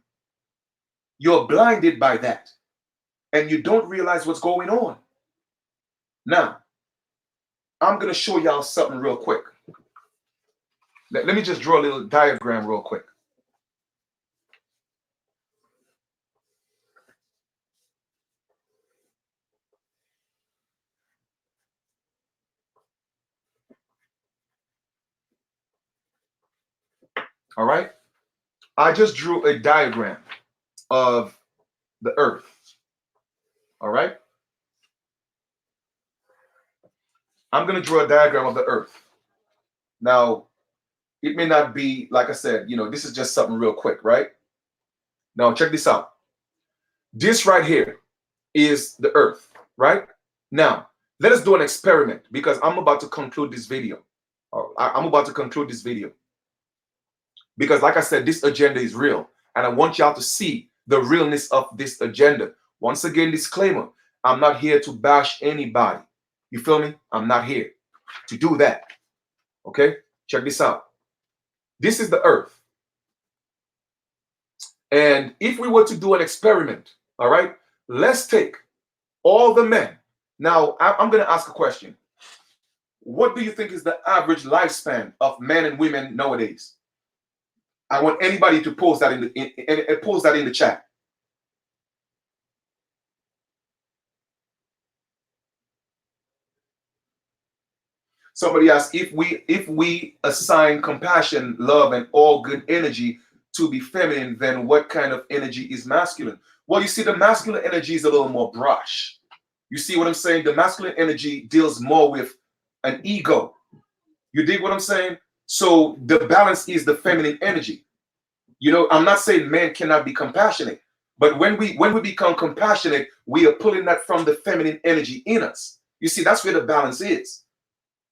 Speaker 1: You're blinded by that. And you don't realize what's going on. Now, I'm going to show y'all something real quick. Let me just draw a little diagram real quick. All right? I just drew a diagram of the earth. All right? I'm going to draw a diagram of the earth. Now, it may not be, like I said, this is just something real quick, right? Now, check this out. This right here is the earth, right? Now, Let us do an experiment because I'm about to conclude this video. I'm about to conclude this video because, like I said, this agenda is real, and I want y'all to see the realness of this agenda. Once again, disclaimer: I'm not here to bash anybody. You feel me? I'm not here to do that. Okay, check this out. This is the earth. And if we were to do an experiment, all right, let's take all the men. Now, I'm going to ask a question. What do you think is the average lifespan of men and women nowadays? I want anybody to post that in the chat. Somebody asked, if we assign compassion, love, and all good energy to be feminine, then what kind of energy is masculine? Well, you see, the masculine energy is a little more brash. You see what I'm saying? The masculine energy deals more with an ego. You dig what I'm saying? So the balance is the feminine energy. You know, I'm not saying men cannot be compassionate, but when we become compassionate, we are pulling that from the feminine energy in us. You see, that's where the balance is.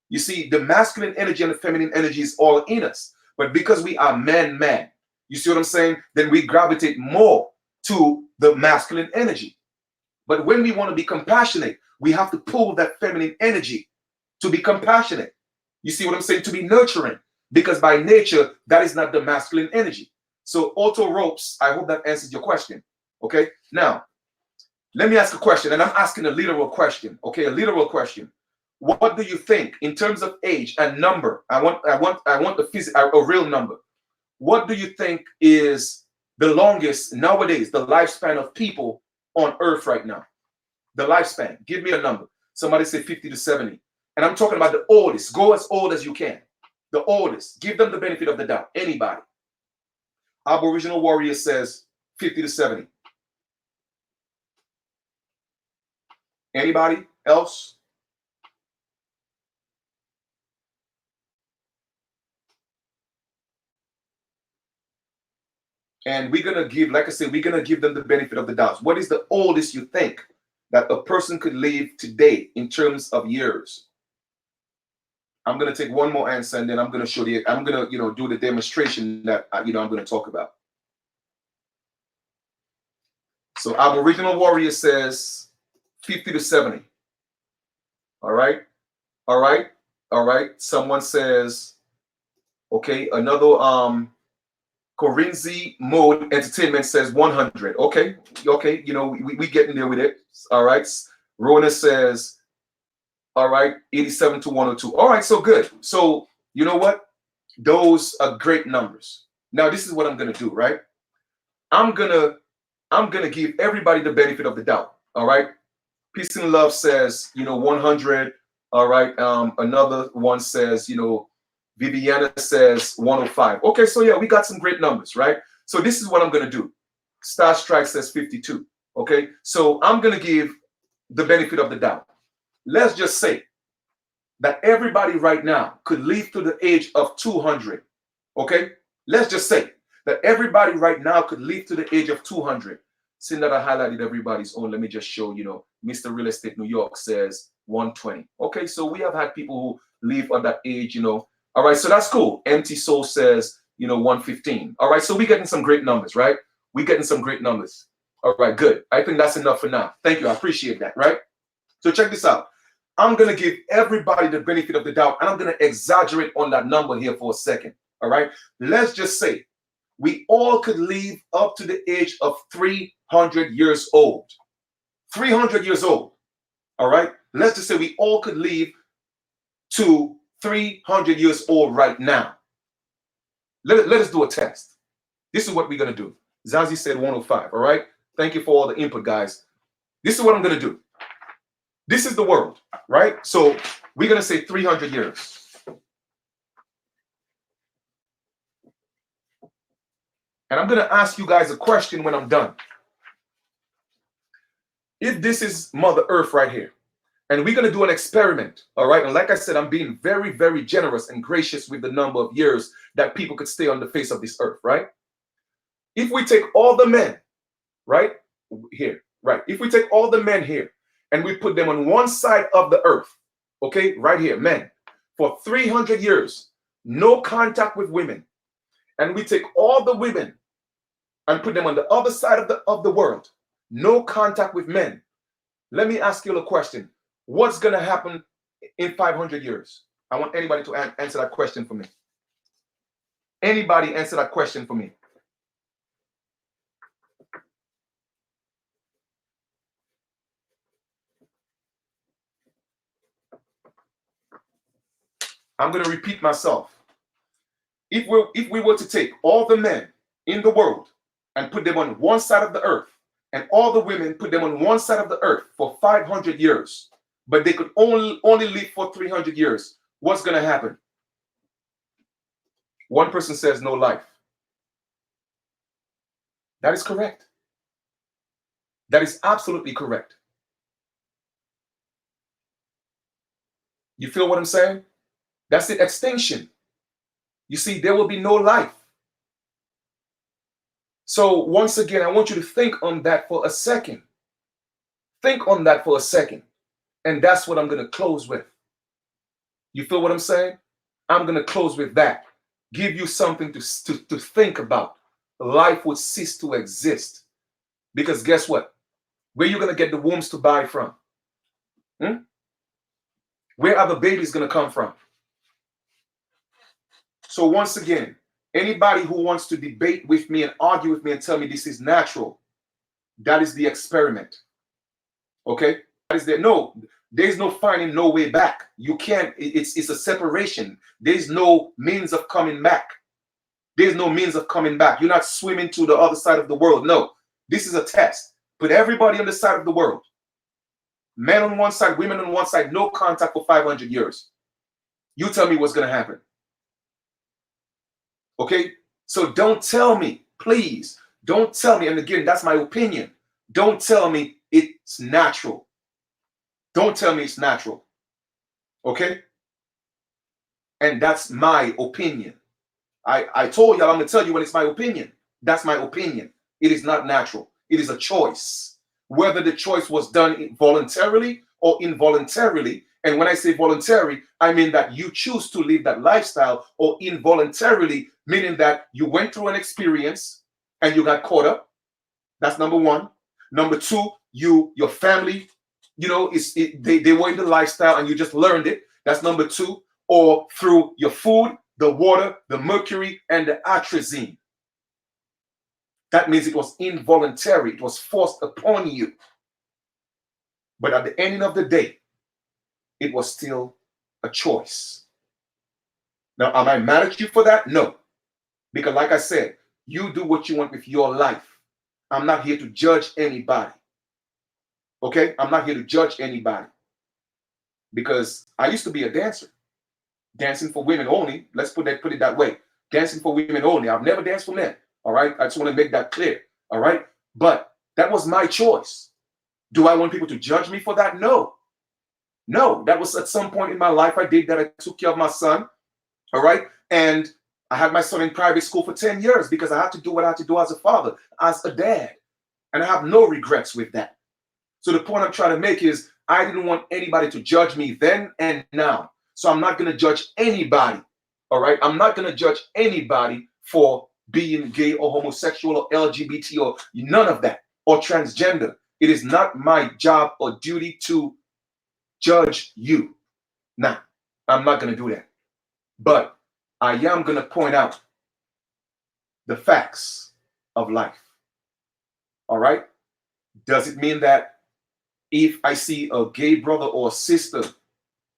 Speaker 1: You see, the masculine energy and the feminine energy is all in us. But because we are man, you see what I'm saying? Then we gravitate more to the masculine energy. But when we want to be compassionate, we have to pull that feminine energy to be compassionate. You see what I'm saying? To be nurturing. Because by nature, that is not the masculine energy. So Otto Ropes, I hope that answers your question. Okay? Now, let me ask a question. And I'm asking a literal question. Okay? A literal question. What do you think in terms of age and number? I want a real number. What do you think is the longest nowadays, the lifespan of people on Earth right now? The lifespan. Give me a number. Somebody say 50 to 70. And I'm talking about the oldest. Go as old as you can. The oldest. Give them the benefit of the doubt. Anybody. Aboriginal Warrior says 50 to 70. Anybody else? And we're going to give, like I said, we're going to give them the benefit of the doubt. What is the oldest you think that a person could live today in terms of years? I'm going to take one more answer and then I'm going to show you, I'm going to, do the demonstration that, I'm going to talk about. So Aboriginal Warrior says 50 to 70. All right. All right. All right. Someone says, okay, another, Corinzi Mode Entertainment says 100. Okay, okay, we getting there with it. All right. Rona says, all right, 87 to 102. All right, so good. So you know what? Those are great numbers. Now this is what I'm gonna do, right? I'm gonna give everybody the benefit of the doubt. All right. Peace and Love says, 100. All right. Another one says, Viviana says 105. Okay, so yeah, we got some great numbers, right? So this is what I'm going to do. Star Strike says 52. Okay, so I'm going to give the benefit of the doubt. Let's just say that everybody right now could live to the age of 200. Okay, let's just say that everybody right now could live to the age of 200. Seeing that I highlighted everybody's own, let me just show, Mr. Real Estate New York says 120. Okay, so we have had people who live at that age, All right, so that's cool. Empty Soul says, 115. All right, so we're getting some great numbers, right? We're getting some great numbers. All right, good. I think that's enough for now. Thank you. I appreciate that, right? So check this out. I'm going to give everybody the benefit of the doubt, and I'm going to exaggerate on that number here for a second. All right, let's just say we all could live up to the age of 300 years old. 300 years old. All right, let's just say we all could live to 300 years old right now. Let us do a test. This is what we're going to do. Zazie said 105. All right. Thank you for all the input, guys. This is what I'm going to do. This is the world, right? So we're going to say 300 years. And I'm going to ask you guys a question when I'm done. If this is Mother Earth right here, and we're going to do an experiment, all right? And like I said, I'm being very, very generous and gracious with the number of years that people could stay on the face of this earth, right? If we take all the men, right, here, right? If we take all the men here and we put them on one side of the earth, okay, right here, men, for 300 years, no contact with women, and we take all the women and put them on the other side of the world, no contact with men. Let me ask you a question. What's going to happen in 500 years? I want anybody to answer that question for me. Anybody answer that question for me? I'm going to repeat myself. If we were to take all the men in the world and put them on one side of the earth, and all the women put them on one side of the earth for 500 years, but they could only live for 300 years, what's going to happen? One person says no life. That is correct. That is absolutely correct. You feel what I'm saying? That's the extinction. You see, there will be no life. So once again, I want you to think on that for a second. Think on that for a second. And that's what I'm going to close with. You feel what I'm saying? I'm going to close with that. Give you something to think about. Life would cease to exist. Because guess what? Where are you going to get the wombs to buy from? Where are the babies going to come from? So once again, anybody who wants to debate with me and argue with me and tell me this is natural, that is the experiment. Okay? That is there. No, there's no finding no way back. You can't, it's a separation. There's no means of coming back. There's no means of coming back. You're not swimming to the other side of the world. No, this is a test. Put everybody on the side of the world. Men on one side, women on one side, no contact for 500 years. You tell me what's going to happen. Okay? So don't tell me, please, don't tell me, and again, that's my opinion. Don't tell me it's natural. Don't tell me it's natural. Okay? And that's my opinion. I told y'all I'm going to tell you when it's my opinion. That's my opinion. It is not natural. It is a choice. Whether the choice was done voluntarily or involuntarily, and when I say voluntary, I mean that you choose to live that lifestyle, or involuntarily, meaning that you went through an experience and you got caught up. That's number one. Number two, your family, they were in the lifestyle and you just learned it. That's number two. Or through your food, the water, the mercury, and the atrazine. That means it was involuntary. It was forced upon you. But at the end of the day, it was still a choice. Now, am I mad at you for that? No. Because like I said, you do what you want with your life. I'm not here to judge anybody. Okay? I'm not here to judge anybody. Because I used to be a dancer. Dancing for women only. Let's put it that way. Dancing for women only. I've never danced for men. All right? I just want to make that clear. All right? But that was my choice. Do I want people to judge me for that? No. No. That was at some point in my life I did that. I took care of my son. All right? And I had my son in private school for 10 years because I had to do what I had to do as a father, as a dad. And I have no regrets with that. So the point I'm trying to make is I didn't want anybody to judge me then and now. So I'm not going to judge anybody. All right? I'm not going to judge anybody for being gay or homosexual or LGBT or none of that, or transgender. It is not my job or duty to judge you. Nah, I'm not going to do that. But I am going to point out the facts of life. All right? Does it mean that if I see a gay brother or sister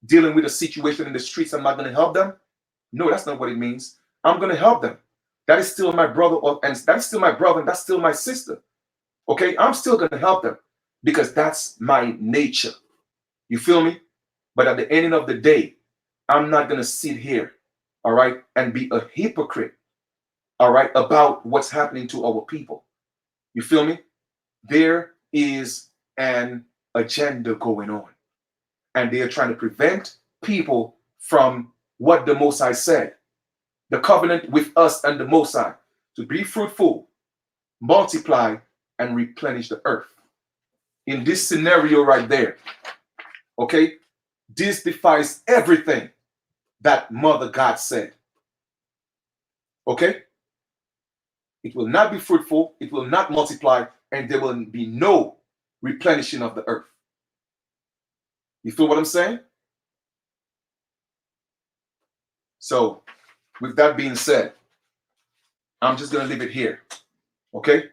Speaker 1: dealing with a situation in the streets, I'm not going to help them? No, that's not what it means. I'm going to help them. That is still my brother, and that's still my brother, and that's still my sister. Okay? I'm still going to help them because that's my nature. You feel me? But at the end of the day, I'm not going to sit here, all right, and be a hypocrite, all right, about what's happening to our people. You feel me? There is an agenda going on, and they are trying to prevent people from what the Most High said. The covenant with us and the Most High to be fruitful, multiply, and replenish the earth. in this scenario right there, okay, this defies everything that Mother God said. Okay? It will not be fruitful, it will not multiply, and there will be no replenishing of the earth. You feel what I'm saying? So, with that being said, I'm just going to leave it here. Okay?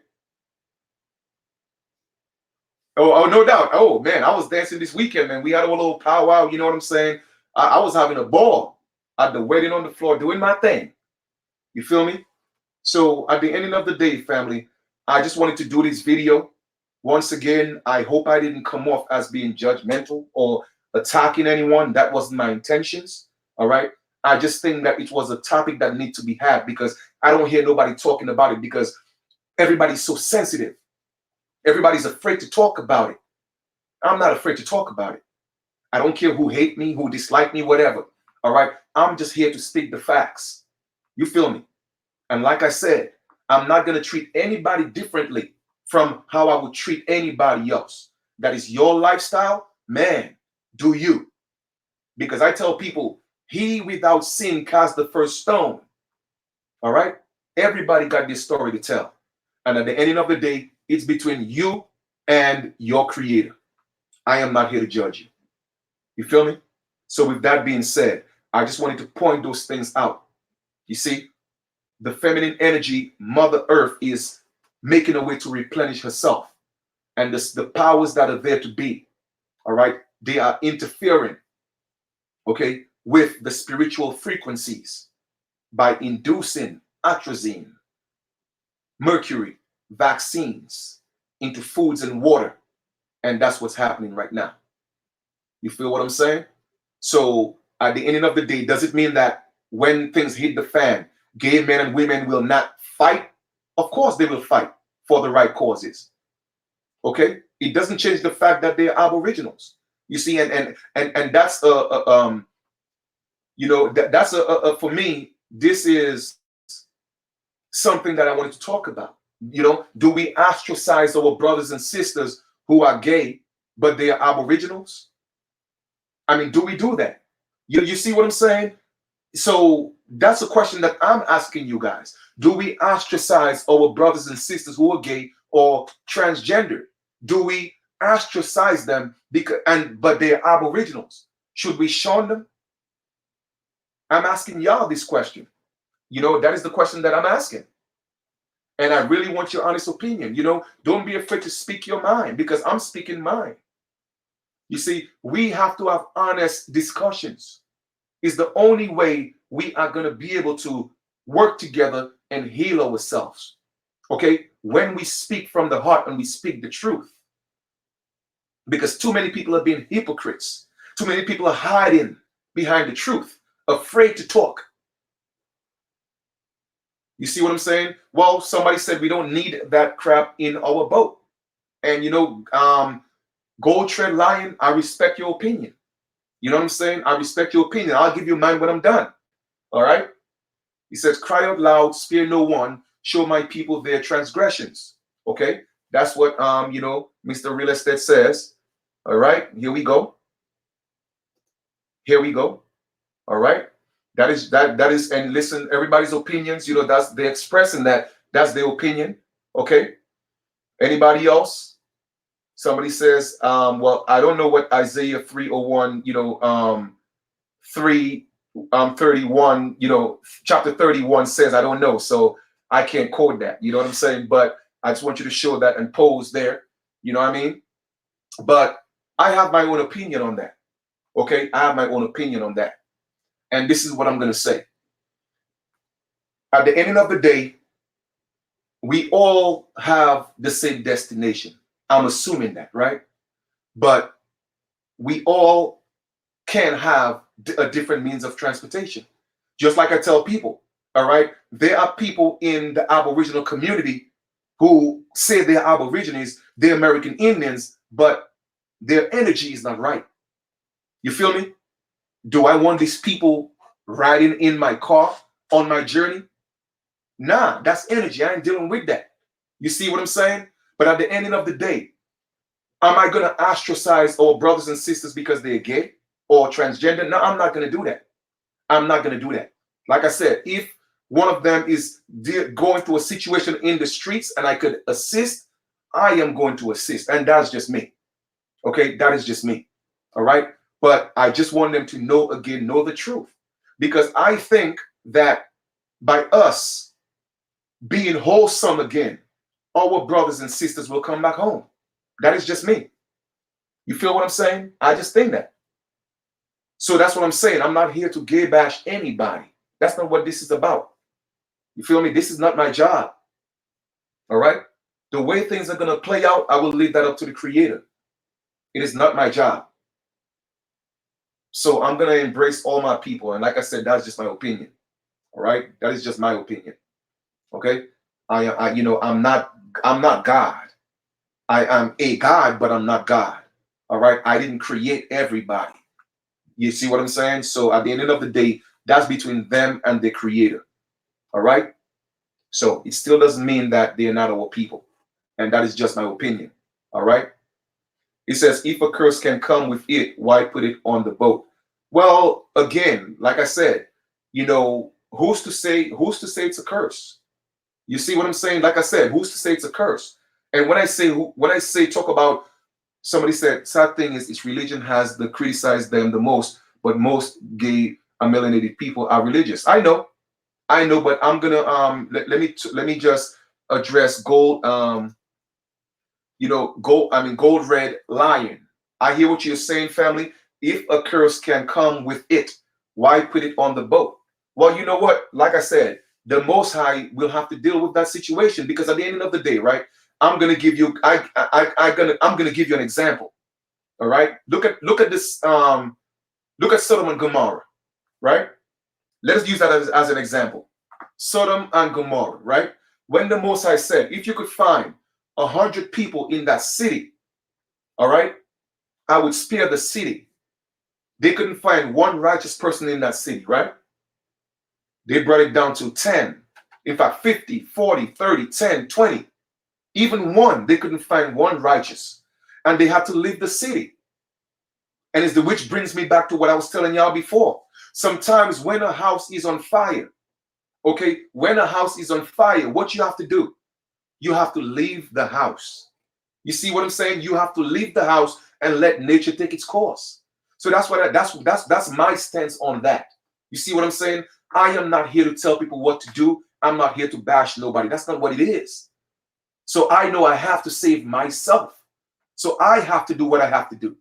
Speaker 1: Oh, no doubt. Oh, man, I was dancing this weekend, man. We had a little powwow, you know what I'm saying? I was having a ball at the wedding on the floor doing my thing. You feel me? So at the end of the day, family, I just wanted to do this video. Once again, I hope I didn't come off as being judgmental or attacking anyone. That wasn't my intentions. All right. I just think that it was a topic that needs to be had because I don't hear nobody talking about it because everybody's so sensitive. Everybody's afraid to talk about it. I'm not afraid to talk about it. I don't care who hate me, who dislike me, whatever. All right. I'm just here to speak the facts. You feel me? And like I said, I'm not going to treat anybody differently from how I would treat anybody else. That is your lifestyle. Man, do you. Because I tell people, he without sin cast the first stone. All right? Everybody got this story to tell. And at the end of the day, it's between you and your creator. I am not here to judge you. You feel me? So with that being said, I just wanted to point those things out. You see? The feminine energy, Mother Earth, is making a way to replenish herself. And the powers that are there to be, all right, they are interfering, okay, with the spiritual frequencies by inducing atrazine, mercury, vaccines into foods and water. And that's what's happening right now. You feel what I'm saying? So at the end of the day, does it mean that when things hit the fan, gay men and women will not fight? Of course they will fight for the right causes. Okay? It doesn't change the fact that they're aboriginals. You see, and that's you know, that's for me, this is something that I wanted to talk about. You know, do we ostracize our brothers and sisters who are gay, but they are aboriginals? I mean, do we do that? You see what I'm saying? So that's a question that I'm asking you guys. Do we ostracize our brothers and sisters who are gay or transgender? Do we ostracize them but they're aboriginals? Should we shun them? I'm asking y'all this question. You know, that is the question that I'm asking. And I really want your honest opinion. You know, don't be afraid to speak your mind because I'm speaking mine. You see, we have to have honest discussions. It's the only way we are going to be able to work together and heal ourselves. Okay? When we speak from the heart and we speak the truth. Because too many people are being hypocrites. Too many people are hiding behind the truth, afraid to talk. You see what I'm saying? Well, somebody said we don't need that crap in our boat. And you know, Gold Tread Lion, I respect your opinion. You know what I'm saying? I respect your opinion. I'll give you mine when I'm done. All right? He says, cry out loud, spare no one, show my people their transgressions. Okay? That's what, you know, Mr. Real Estate says. All right? Here we go. Here we go. All right? That is, and listen, everybody's opinions, you know, they're expressing that. That's their opinion. Okay? Anybody else? Somebody says, well, I don't know what Isaiah 3:01, you know, 31, you know, chapter 31 says. I don't know, so I can't quote that. You know what I'm saying? But I just want you to show that and pose there. You know what I mean? But I have my own opinion on that. Okay? I have my own opinion on that. And this is what I'm going to say. At the end of the day, we all have the same destination. I'm assuming that, right? But we all can have a different means of transportation. Just like I tell people, all right? There are people in the Aboriginal community who say they're Aborigines, they're American Indians, but their energy is not right. You feel me? Do I want these people riding in my car on my journey? Nah, that's energy. I ain't dealing with that. You see what I'm saying? But at the end of the day, Am I going to ostracize our brothers and sisters because they're gay or transgender? No, I'm not going to do that. I'm not going to do that. Like I said, if one of them is going through a situation in the streets and I could assist, I am going to assist. And that's just me. Okay, that is just me. All right. But I just want them to know the truth. Because I think that by us being wholesome again, our brothers and sisters will come back home. That is just me. You feel what I'm saying? I just think that. So that's what I'm saying. I'm not here to gay bash anybody. That's not what this is about. You feel me? This is not my job. All right? The way things are going to play out, I will leave that up to the Creator. It is not my job. So I'm going to embrace all my people. And like I said, that's just my opinion. All right? That is just my opinion. Okay? I'm not God. I am a God, but I'm not God. All right? I didn't create everybody. You see what I'm saying? So at the end of the day, that's between them and the Creator. All right? So it still doesn't mean that they're not our people. And that is just my opinion. All right? It says, if a curse can come with it, why put it on the boat? Well, again, like I said, who's to say it's a curse? You see what I'm saying? Like I said, who's to say it's a curse? And when I say talk about, somebody said, sad thing is, its religion has criticized them the most, but most gay and melanated people are religious. I know, but I'm gonna let me just address Gold Red Lion. I hear what you're saying, family. If a curse can come with it, why put it on the boat? Well, you know what? Like I said, the Most High will have to deal with that situation, because at the end of the day, right? I'm gonna give you I'm gonna give you an example. All right. Look at this. Look at Sodom and Gomorrah, right? Let us use that as an example. Sodom and Gomorrah, right? When the Most High said, if you could find 100 people in that city, all right, I would spare the city. They couldn't find one righteous person in that city, right? They brought it down to 10. In fact, 50, 40, 30, 10, 20. Even one, they couldn't find one righteous. And they had to leave the city. And which brings me back to what I was telling y'all before. Sometimes when a house is on fire, okay, when a house is on fire, what you have to do? You have to leave the house. You see what I'm saying? You have to leave the house and let nature take its course. So that's my stance on that. You see what I'm saying? I am not here to tell people what to do. I'm not here to bash nobody. That's not what it is. So I know I have to save myself. So I have to do what I have to do.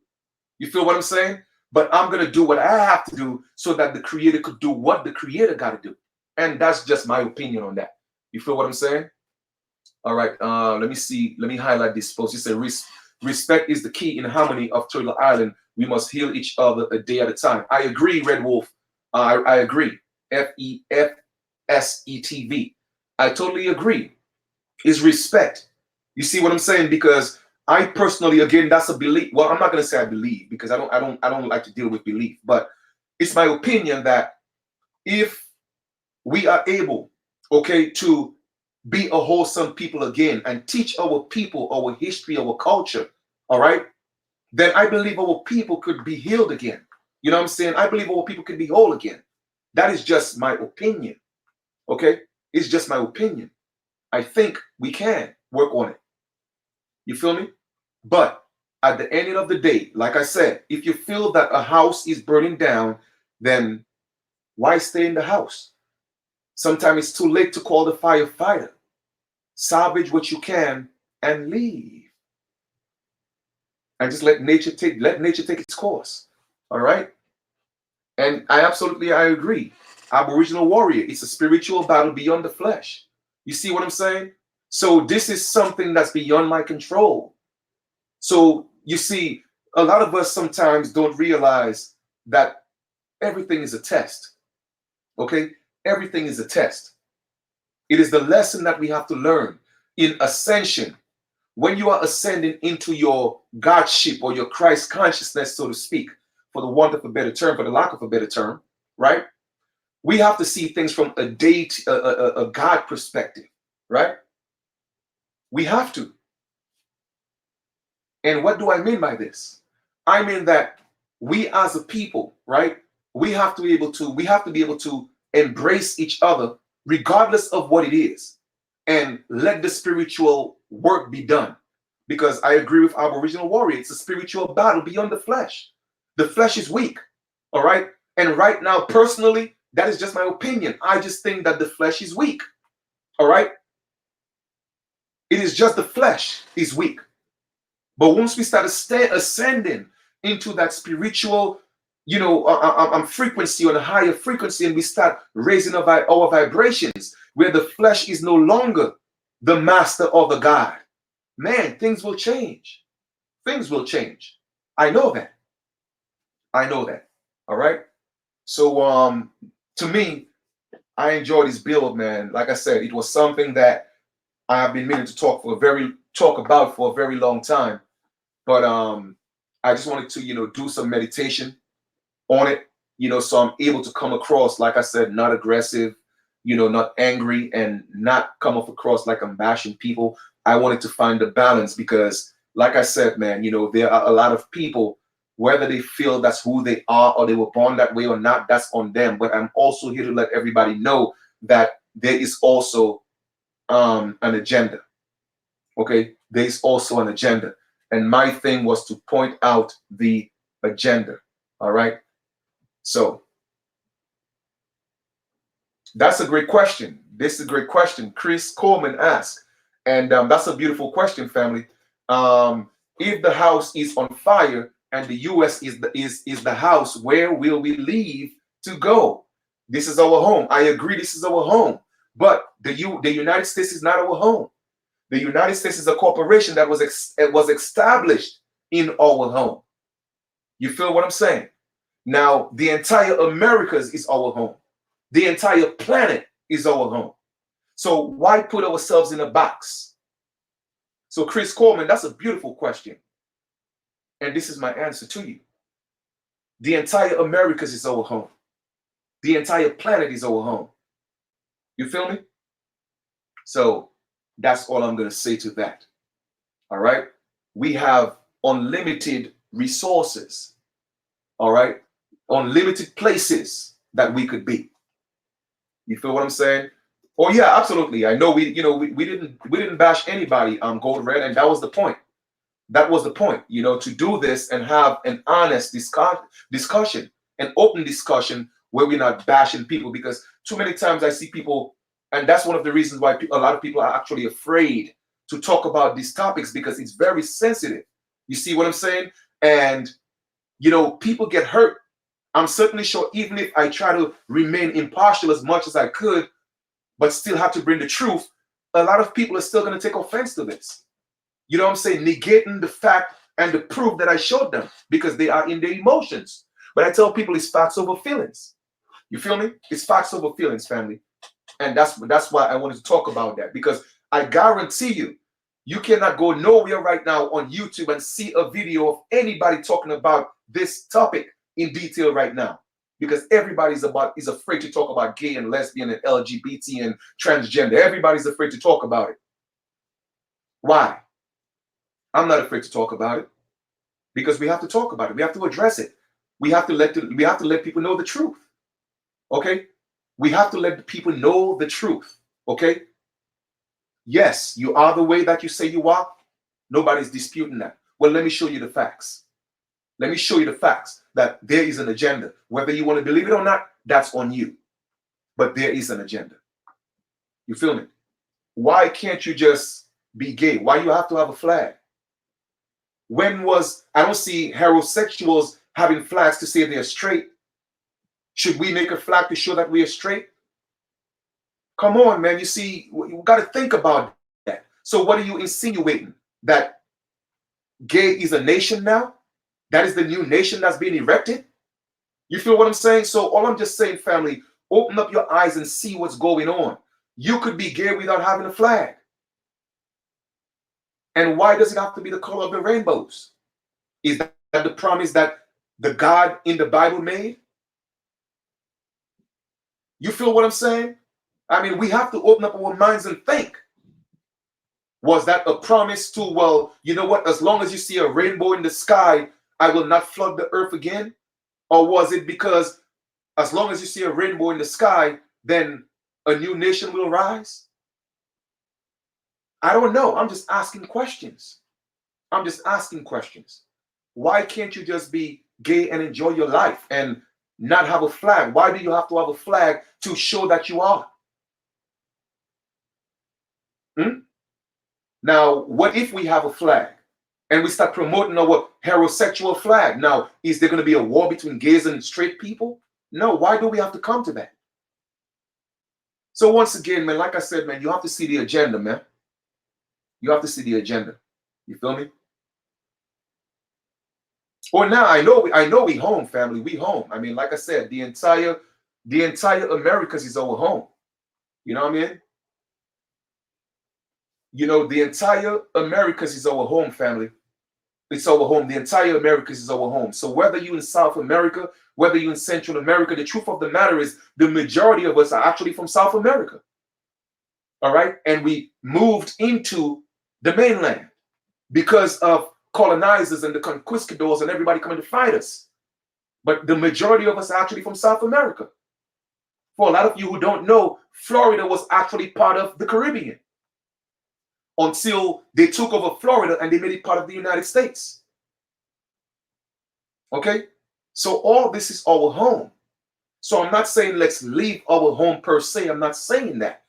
Speaker 1: You feel what I'm saying? But I'm going to do what I have to do so that the Creator could do what the Creator got to do. And that's just my opinion on that. You feel what I'm saying? All right. Let me see. Let me highlight this post. It said, respect is the key in harmony of Turtle Island. We must heal each other a day at a time. I agree, Red Wolf. I agree. FEFSETV. I totally agree. Is respect. You see what I'm saying? Because I personally, again, that's a belief. Well, I'm not going to say I believe, because I don't like to deal with belief, but it's my opinion that if we are able, okay, to be a wholesome people again and teach our people our history, our culture, all right, then I believe our people could be healed again. You know what I'm saying? I believe our people could be whole again. That is just my opinion. Okay? It's just my opinion. I think we can work on it. You feel me? But at the end of the day, like I said, if you feel that a house is burning down, then why stay in the house? Sometimes it's too late to call the firefighter. Salvage what you can and leave. And just let nature take its course. All right? And I agree. Aboriginal warrior, it's a spiritual battle beyond the flesh. You see what I'm saying? So this is something that's beyond my control. So you see, a lot of us sometimes don't realize that everything is a test. Okay? Everything is a test. It is the lesson that we have to learn in ascension. When you are ascending into your Godship or your Christ consciousness, so to speak, for the want of a better term, for the lack of a better term, right? We have to see things from a God perspective, right? We have to. And what do I mean by this? I mean that we as a people, right? We have to be able to embrace each other regardless of what it is, and let the spiritual work be done. Because I agree with our original warrior, it's a spiritual battle beyond the flesh. The flesh is weak, all right? And right now, personally, that is just my opinion. I just think that the flesh is weak, all right? It is just the flesh is weak. But once we start ascending into that spiritual, frequency, on a higher frequency, and we start raising our vibrations, where the flesh is no longer the master or the God, man, things will change. Things will change. I know that. I know that. All right. So, to me, I enjoy this build, man. Like I said, it was something that I have been meaning to talk about for a very long time. But I just wanted to, do some meditation on it, so I'm able to come across, like I said, not aggressive, not angry, and not come off across like I'm bashing people. I wanted to find the balance because, like I said, man, there are a lot of people, whether they feel that's who they are or they were born that way or not, that's on them. But I'm also here to let everybody know that there is also an agenda. Okay, there's also an agenda. And my thing was to point out the agenda. All right. So that's a great question. This is a great question. Chris Coleman asked. And that's a beautiful question, family. If the house is on fire and the US is the house, where will we leave to go? This is our home. I agree, this is our home. But the United States is not our home. The United States is a corporation that was established in our home. You feel what I'm saying? Now, the entire Americas is our home. The entire planet is our home. So why put ourselves in a box? So Chris Coleman, that's a beautiful question. And this is my answer to you. The entire Americas is our home. The entire planet is our home. You feel me? So that's all I'm going to say to that. All right. We have unlimited resources. All right. Unlimited places that we could be. You feel what I'm saying? Oh yeah, absolutely. I know we didn't bash anybody Gold Red, and that was the point. That was the point, to do this and have an honest discussion, an open discussion where we're not bashing people, because too many times I see people, and that's one of the reasons why a lot of people are actually afraid to talk about these topics, because it's very sensitive. You see what I'm saying? And people get hurt. I'm certainly sure even if I try to remain impartial as much as I could, but still have to bring the truth, a lot of people are still going to take offense to this. You know what I'm saying? Negating the fact and the proof that I showed them, because they are in their emotions. But I tell people it's facts over feelings. You feel me? It's facts over feelings, family. And that's why I wanted to talk about that, because I guarantee you cannot go nowhere right now on YouTube and see a video of anybody talking about this topic in detail right now, because everybody's afraid to talk about gay and lesbian and LGBT and transgender. Everybody's afraid to talk about it. Why? I'm not afraid to talk about it, because we have to talk about it. We have to address it. We have to let people know the truth. Okay? We have to let people know the truth. Okay? Yes, you are the way that you say you are. Nobody's disputing that. Well, let me show you the facts. Let me show you the facts that there is an agenda. Whether you want to believe it or not, that's on you. But there is an agenda. You feel me? Why can't you just be gay? Why you have to have a flag? I don't see heterosexuals having flags to say they're straight. Should we make a flag to show that we are straight? Come on, man. You see, you got to think about that. So what are you insinuating? That gay is a nation now? That is the new nation that's being erected? You feel what I'm saying? So all I'm just saying, family, open up your eyes and see what's going on. You could be gay without having a flag. And why does it have to be the color of the rainbows? Is that the promise that the God in the Bible made? You feel what I'm saying? I mean, we have to open up our minds and think. Was that a promise to, well, you know what, as long as you see a rainbow in the sky, I will not flood the earth again? Or was it because as long as you see a rainbow in the sky, then a new nation will rise? I don't know. I'm just asking questions. I'm just asking questions. Why can't you just be gay and enjoy your life and not have a flag? Why do you have to have a flag to show that you are? Now, what if we have a flag and we start promoting our heterosexual flag? Now, is there going to be a war between gays and straight people? No. Why do we have to come to that? So once again, man, like I said, man, you have to see the agenda, man. You have to see the agenda. You feel me? Well, now I know we home, family. We home. I mean, like I said, the entire Americas is our home. You know what I mean? You know, the entire Americas is our home, family. It's our home. The entire Americas is our home. So whether you're in South America, whether you're in Central America, the truth of the matter is the majority of us are actually from South America. All right? And we moved into the mainland because of colonizers and the conquistadors and everybody coming to fight us. But the majority of us are actually from South America. For a lot of you who don't know, Florida was actually part of the Caribbean until they took over Florida and they made it part of the United States. Okay? So all this is our home. So I'm not saying let's leave our home per se. I'm not saying that.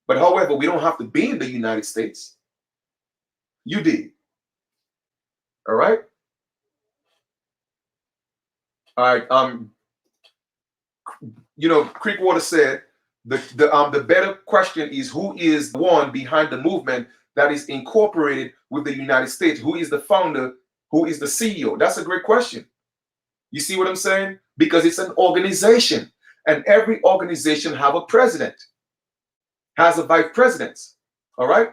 Speaker 1: But however, we don't have to be in the United States. You did. All right? All right. You know, Creekwater said the better question is, who is the one behind the movement that is incorporated with the United States? Who is the founder? Who is the CEO? That's a great question. You see what I'm saying? Because it's an organization, and every organization have a president, has a vice president. All right?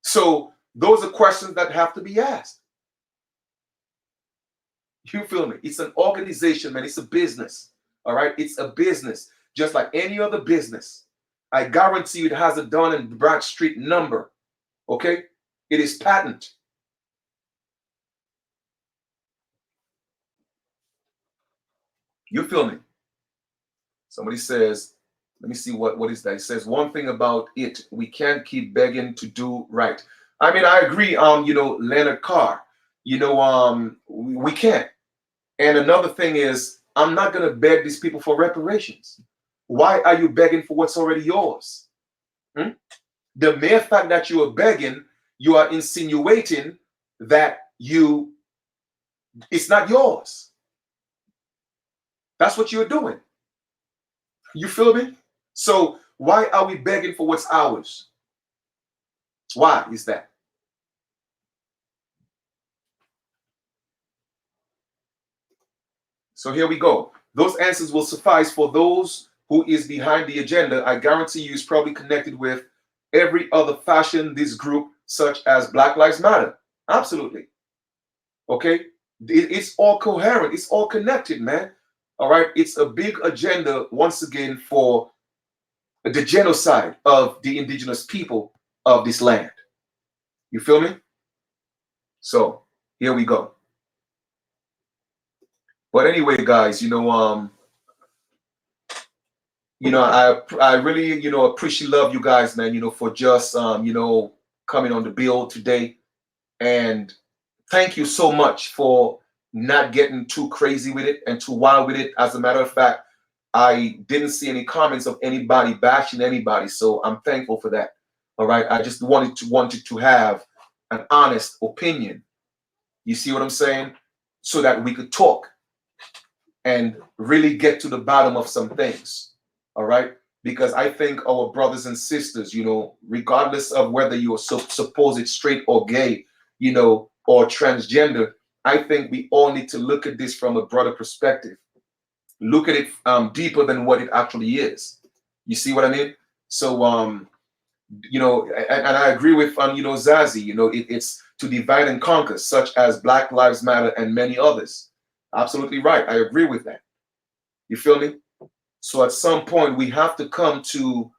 Speaker 1: So those are questions that have to be asked. You feel me? It's an organization, man. It's a business. All right? It's a business, just like any other business. I guarantee you it has a Dun and Bradstreet number. Okay? It is patent. You feel me? Somebody says, let me see what is that. It says, one thing about it, we can't keep begging to do right. I mean, I agree, you know, Leonard Carr. You know, we can't. And another thing is, I'm not going to beg these people for reparations. Why are you begging for what's already yours? The mere fact that you are begging, you are insinuating that it's not yours. That's what you're doing. You feel me? So why are we begging for what's ours? Why is that? So here we go. Those answers will suffice for those who is behind the agenda. I guarantee you is probably connected with every other fashion, this group, such as Black Lives Matter. Absolutely. Okay? It's all coherent. It's all connected, man. All right? It's a big agenda, once again, for the genocide of the indigenous people of this land. You feel me? So here we go. But anyway, guys, you know, I really, you know, appreciate, love you guys, man, you know, for just, you know, coming on the bill today. And thank you so much for not getting too crazy with it and too wild with it. As a matter of fact, I didn't see any comments of anybody bashing anybody. So I'm thankful for that. All right. I just wanted to have an honest opinion. You see what I'm saying? So that we could talk and really get to the bottom of some things. All right? Because I think our brothers and sisters, you know, regardless of whether you're supposed straight or gay, you know, or transgender, I think we all need to look at this from a broader perspective. Look at it deeper than what it actually is. You see what I mean? So, you know, and I agree with, you know, Zazie, you know, it's to divide and conquer, such as Black Lives Matter and many others. Absolutely right. I agree with that. You feel me? So at some point, we have to come to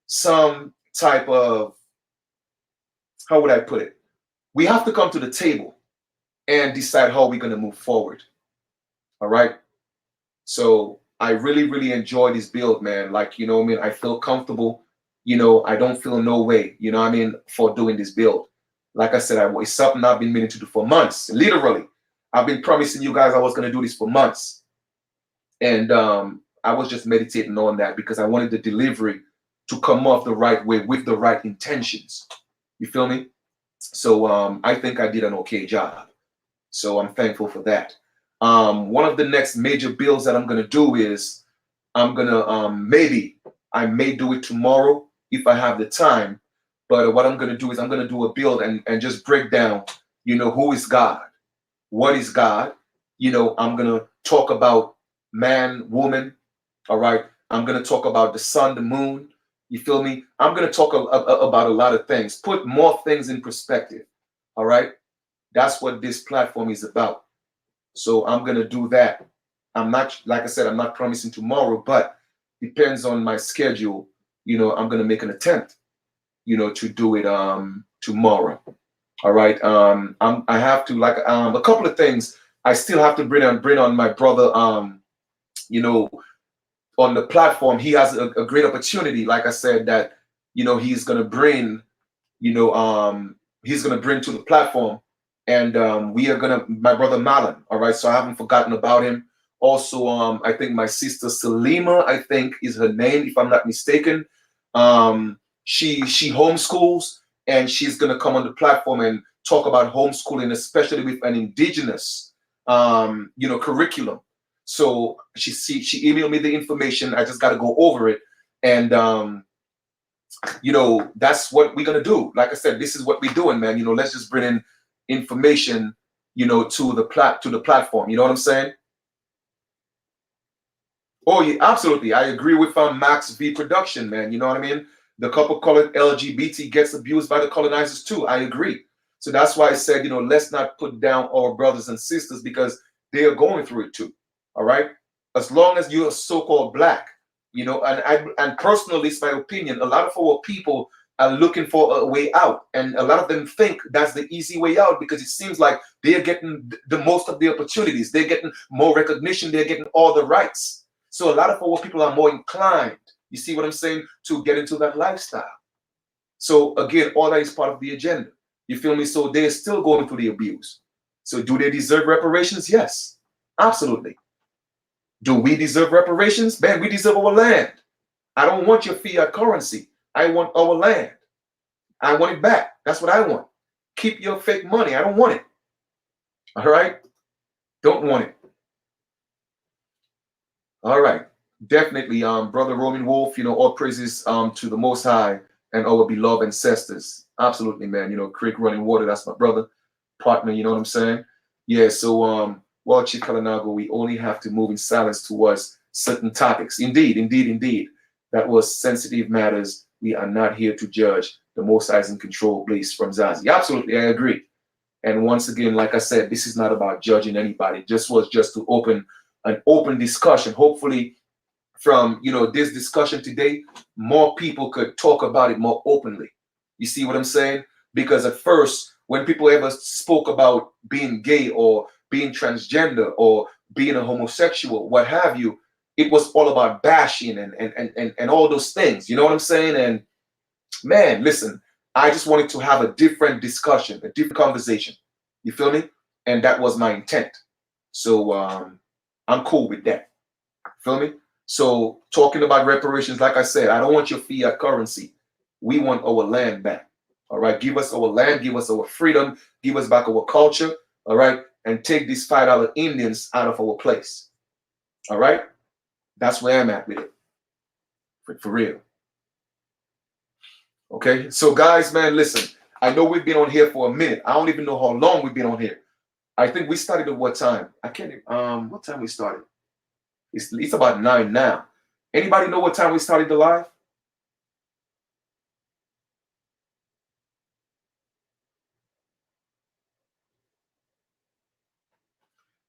Speaker 1: some type of how would I put it? We have to come to the table and decide how we're going to move forward. All right. So I really, really enjoy this build, man. Like, you know what I mean? I feel comfortable. You know, I don't feel no way, you know what I mean, for doing this build. Like I said, it's something I've been meaning to do for months. Literally, I've been promising you guys I was going to do this for months. And I was just meditating on that because I wanted the delivery to come off the right way with the right intentions. You feel me? So I think I did an okay job. So I'm thankful for that. One of the next major builds that I'm going to do is I'm going to I may do it tomorrow if I have the time. But what I'm going to do is I'm going to do a build and just break down, you know, who is God? What is God? You know, I'm going to talk about man, woman. All right. I'm going to talk about the sun, the moon. You feel me? I'm going to talk about a lot of things, put more things in perspective. All right. That's what this platform is about. So I'm going to do that. I'm not, like I said, I'm not promising tomorrow, but depends on my schedule. You know, I'm going to make an attempt, you know, to do it tomorrow. All right. I have to, like, a couple of things I still have to bring on my brother, you know, on the platform. He has a great opportunity, like I said, that, you know, he's going to bring, you know, he's going to bring to the platform. And we are going to, my brother Malin. All right. So I haven't forgotten about him. Also, I think my sister Salima, I think is her name, if I'm not mistaken. She homeschools, and she's going to come on the platform and talk about homeschooling, especially with an indigenous, you know, curriculum. So she emailed me the information. I just got to go over it. And, you know, that's what we're going to do. Like I said, this is what we're doing, man. You know, let's just bring in information, you know, to the platform. You know what I'm saying? Oh, yeah, absolutely. I agree with Max V Production, man. You know what I mean? The couple called LGBT gets abused by the colonizers too. I agree. So that's why I said, you know, let's not put down our brothers and sisters because they are going through it too. All right. As long as you're so-called black, you know, and personally, it's my opinion, a lot of our people are looking for a way out. And a lot of them think that's the easy way out because it seems like they're getting the most of the opportunities. They're getting more recognition. They're getting all the rights. So a lot of our people are more inclined, you see what I'm saying, to get into that lifestyle. So again, all that is part of the agenda. You feel me? So they're still going through the abuse. So do they deserve reparations? Yes, absolutely. Do we deserve reparations? Man, we deserve our land. I don't want your fiat currency. I want our land. I want it back. That's what I want. Keep your fake money. I don't want it. All right? Don't want it. All right. Definitely, Brother Roman Wolf, you know, all praises to the Most High and our beloved ancestors. Absolutely, man. You know, creek running water, that's my brother, partner, you know what I'm saying? Yeah, so well, Chief Kalanago, we only have to move in silence towards certain topics. Indeed, indeed, indeed. That was sensitive matters. We are not here to judge. The Most High is in control, please, from Zazie. Absolutely, I agree. And once again, like I said, this is not about judging anybody. This was just to open an open discussion. Hopefully, from, you know, this discussion today, more people could talk about it more openly. You see what I'm saying? Because at first, when people ever spoke about being gay or being transgender or being a homosexual, what have you, it was all about bashing and all those things. You know what I'm saying? And man, listen, I just wanted to have a different discussion, a different conversation. You feel me? And that was my intent. So I'm cool with that. Feel me? So talking about reparations, like I said, I don't want your fiat currency. We want our land back. All right. Give us our land, give us our freedom, give us back our culture. All right. And take these $5 Indians out of our place. All right. That's where I'm at with it. For real. Okay. So guys, man, listen, I know we've been on here for a minute. I don't even know how long we've been on here. I think we started at what time? I can't what time we started? It's about 9 now. Anybody know what time we started the live?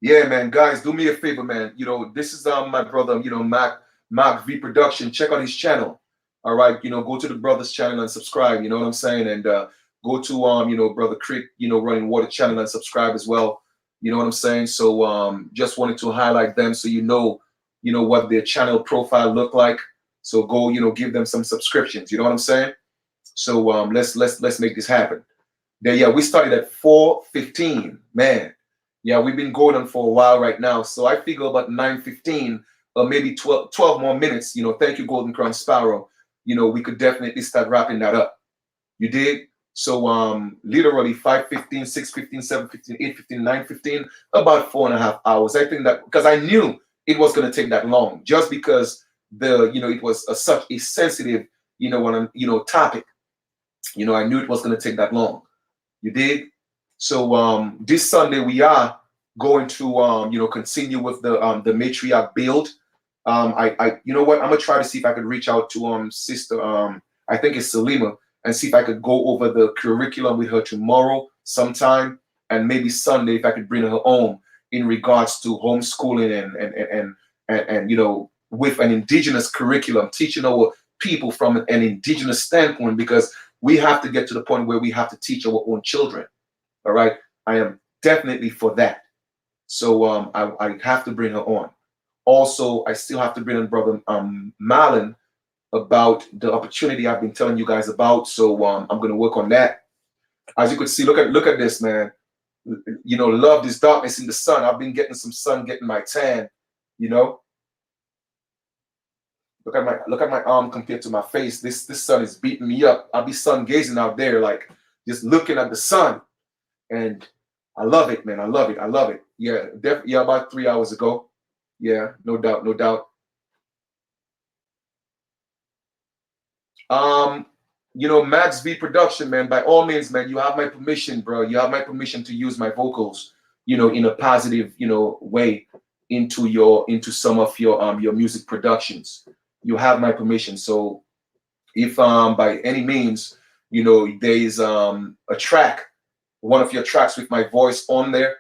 Speaker 1: Yeah, man, guys, do me a favor, man. You know, this is my brother, you know, Mac V Production. Check out his channel. All right, you know, go to the brother's channel and subscribe. You know what I'm saying? And go Go to Brother Crick, Running Water channel and subscribe as well. You know what I'm saying? So just wanted to highlight them so you know what their channel profile look like. So go, give them some subscriptions. You know what I'm saying? So let's make this happen. There, yeah, we started at 4:15. Man, yeah, we've been going on for a while right now. So I figure about 9:15 or maybe 12 more minutes. Thank you, Golden Crown Sparrow. We could definitely start wrapping that up. You did? So literally 5:15, 6:15, 7:15, 8:15, 9:15, about 4.5 hours. I think that because I knew it was going to take that long, just because it was such a sensitive, topic. I knew it was going to take that long. You did? So this Sunday we are going to continue with the matriarch build. You know what? I'm gonna try to see if I could reach out to sister I think it's Salima, and see if I could go over the curriculum with her tomorrow sometime, and maybe Sunday if I could bring her home in regards to homeschooling and with an indigenous curriculum, teaching our people from an indigenous standpoint, because we have to get to the point where we have to teach our own children. All right, I am definitely for that. So I have to bring her on. Also, I still have to bring in Brother Marlon about the opportunity I've been telling you guys about. So I'm going to work on that. As you could see, look at this, man. Love this darkness in the sun. I've been getting some sun, getting my tan. Look at my arm compared to my face. This sun is beating me up. I'll be sun gazing out there, like just looking at the sun, and I love it, man. I love it. I love it. Yeah, definitely. Yeah, about 3 hours ago. Yeah, no doubt, no doubt. Max V Production, man. By all means, man, you have my permission, bro. You have my permission to use my vocals, in a positive, way into some of your music productions. You have my permission. So if by any means, there's a track, one of your tracks with my voice on there,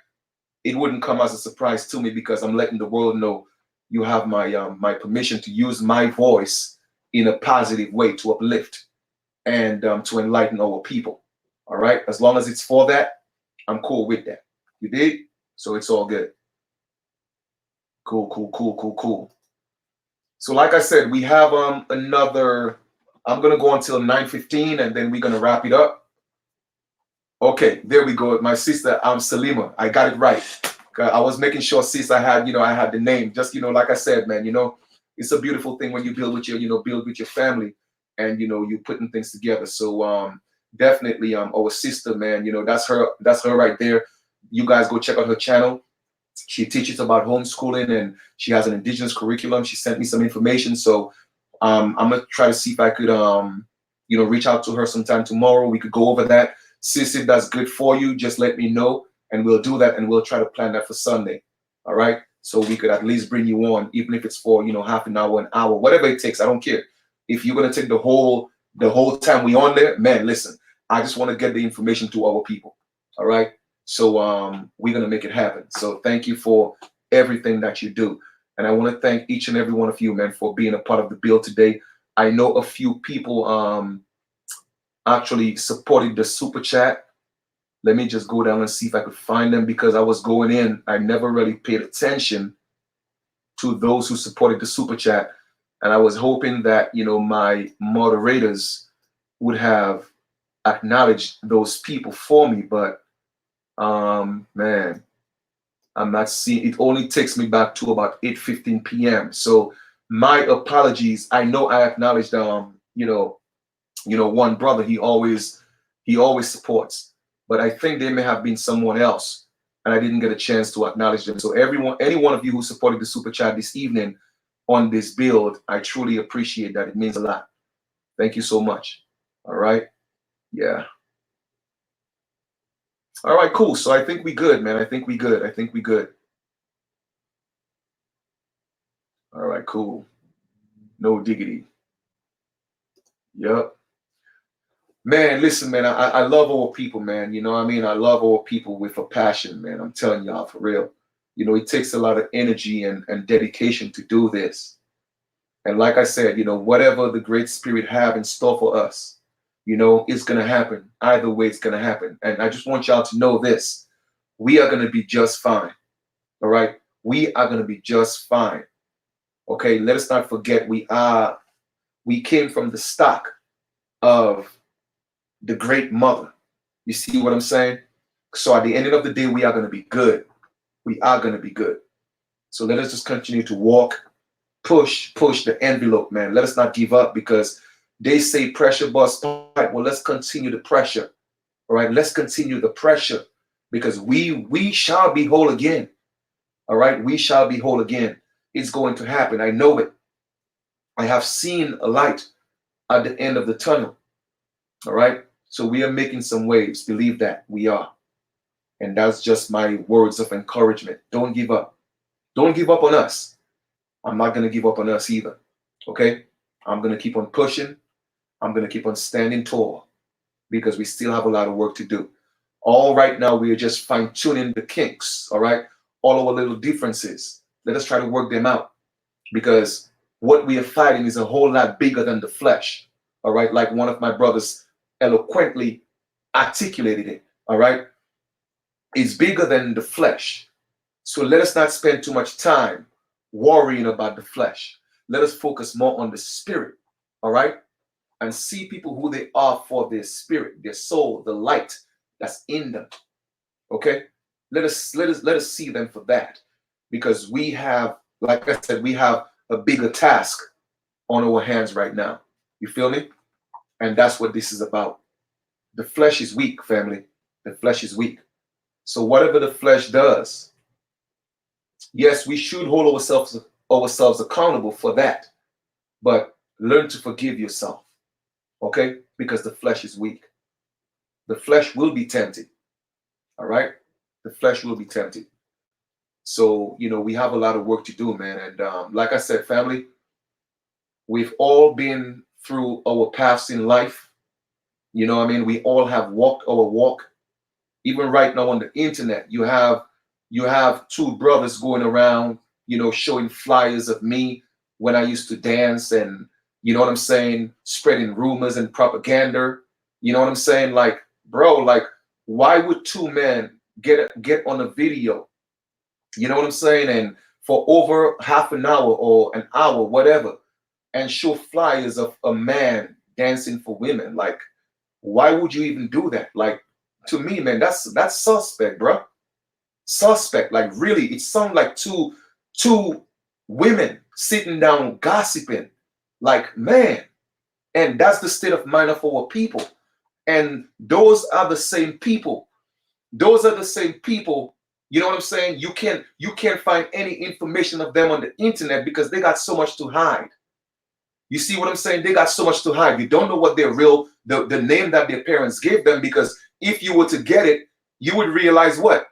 Speaker 1: it wouldn't come as a surprise to me, because I'm letting the world know you have my my permission to use my voice in a positive way to uplift and to enlighten our people. All right, as long as it's for that, I'm cool with that. You did? So it's all good. Cool, cool, cool, cool, cool. So like I said, we have another. I'm gonna go until 9:15, and then we're gonna wrap it up. Okay, there we go. My sister, Salima. I got it right. I was making sure, sis, I had the name. Just like I said, man. It's a beautiful thing when you build with your family, and you putting things together. So definitely our sister, man. That's her right there. You guys go check out her channel. She teaches about homeschooling, and she has an indigenous curriculum. She sent me some information, so I'm gonna try to see if I could reach out to her sometime tomorrow. We could go over that. Sis, if that's good for you, just let me know, and we'll do that, and we'll try to plan that for Sunday. All right, so we could at least bring you on, even if it's for half an hour, whatever it takes. I don't care. If you're gonna take the whole time we on there, man, listen, I just want to get the information to our people. All right, so we're gonna make it happen. So thank you for everything that you do, and I want to thank each and every one of you, man, for being a part of the build today. I know a few people actually supported the super chat. Let me just go down and see if I could find them, because I was going in. I never really paid attention to those who supported the super chat, and I was hoping that my moderators would have acknowledged those people for me, but man, I'm not seeing. It only takes me back to about 8:15 p.m. So my apologies. I know I acknowledged one brother. He always supports, but I think there may have been someone else, and I didn't get a chance to acknowledge them. So any one of you who supported the super chat this evening on this build, I truly appreciate that. It means a lot. Thank you so much. All right. Yeah. All right, cool. So I think we good, man. I think we good. All right, cool. No diggity. Yep. Man, listen, man, I love our people, man. You know what I mean? I love our people with a passion, man. I'm telling y'all, for real. It takes a lot of energy and dedication to do this. And like I said, whatever the Great Spirit have in store for us, You know, it's going to happen. Either way, it's going to happen. And I just want y'all to know this. We are going to be just fine. All right. We are going to be just fine. Okay. Let us not forget we came from the stock of the great mother. You see what I'm saying? So at the end of the day, we are going to be good. We are going to be good. So let us just continue to walk, push the envelope, man. Let us not give up, because they say pressure bust pipe. Well, let's continue the pressure. All right. Let's continue the pressure, because we shall be whole again. All right. We shall be whole again. It's going to happen. I know it. I have seen a light at the end of the tunnel. All right. So we are making some waves. Believe that we are. And that's just my words of encouragement. Don't give up. Don't give up on us. I'm not going to give up on us either. Okay. I'm going to keep on pushing. I'm going to keep on standing tall, because we still have a lot of work to do. All right now, we are just fine tuning the kinks. All right. All our little differences. Let us try to work them out, because what we are fighting is a whole lot bigger than the flesh. All right. Like one of my brothers eloquently articulated it. All right. It's bigger than the flesh. So let us not spend too much time worrying about the flesh. Let us focus more on the spirit. All right. And see people who they are for their spirit, their soul, the light that's in them. Okay. Let us see them for that, because we have, like I said, we have a bigger task on our hands right now. You feel me? And that's what this is about. The flesh is weak, family. The flesh is weak. So whatever the flesh does, yes, we should hold ourselves accountable for that. But learn to forgive yourself. Okay? Because the flesh is weak. The flesh will be tempted. All right? The flesh will be tempted. So, you know, we have a lot of work to do, man. And like I said, family, we've all been through our paths in life. You know what I mean? We all have walked our walk. Even right now on the internet, you have two brothers going around, you know, showing flyers of me when I used to dance, and you know what I'm saying, spreading rumors and propaganda. You know what I'm saying? Like, bro, like, why would two men get on a video? You know what I'm saying? And for over half an hour or an hour, whatever, and show flyers of a man dancing for women. Like, why would you even do that? Like, to me, man, that's suspect, bro. Suspect. Like, really, it sounds like two women sitting down gossiping. Like, man, and that's the state of mind of our people. And those are the same people. Those are the same people. You know what I'm saying? You can't find any information of them on the internet, because they got so much to hide. You see what I'm saying? They got so much to hide. You don't know what their real, the name that their parents gave them, because if you were to get it, you would realize what?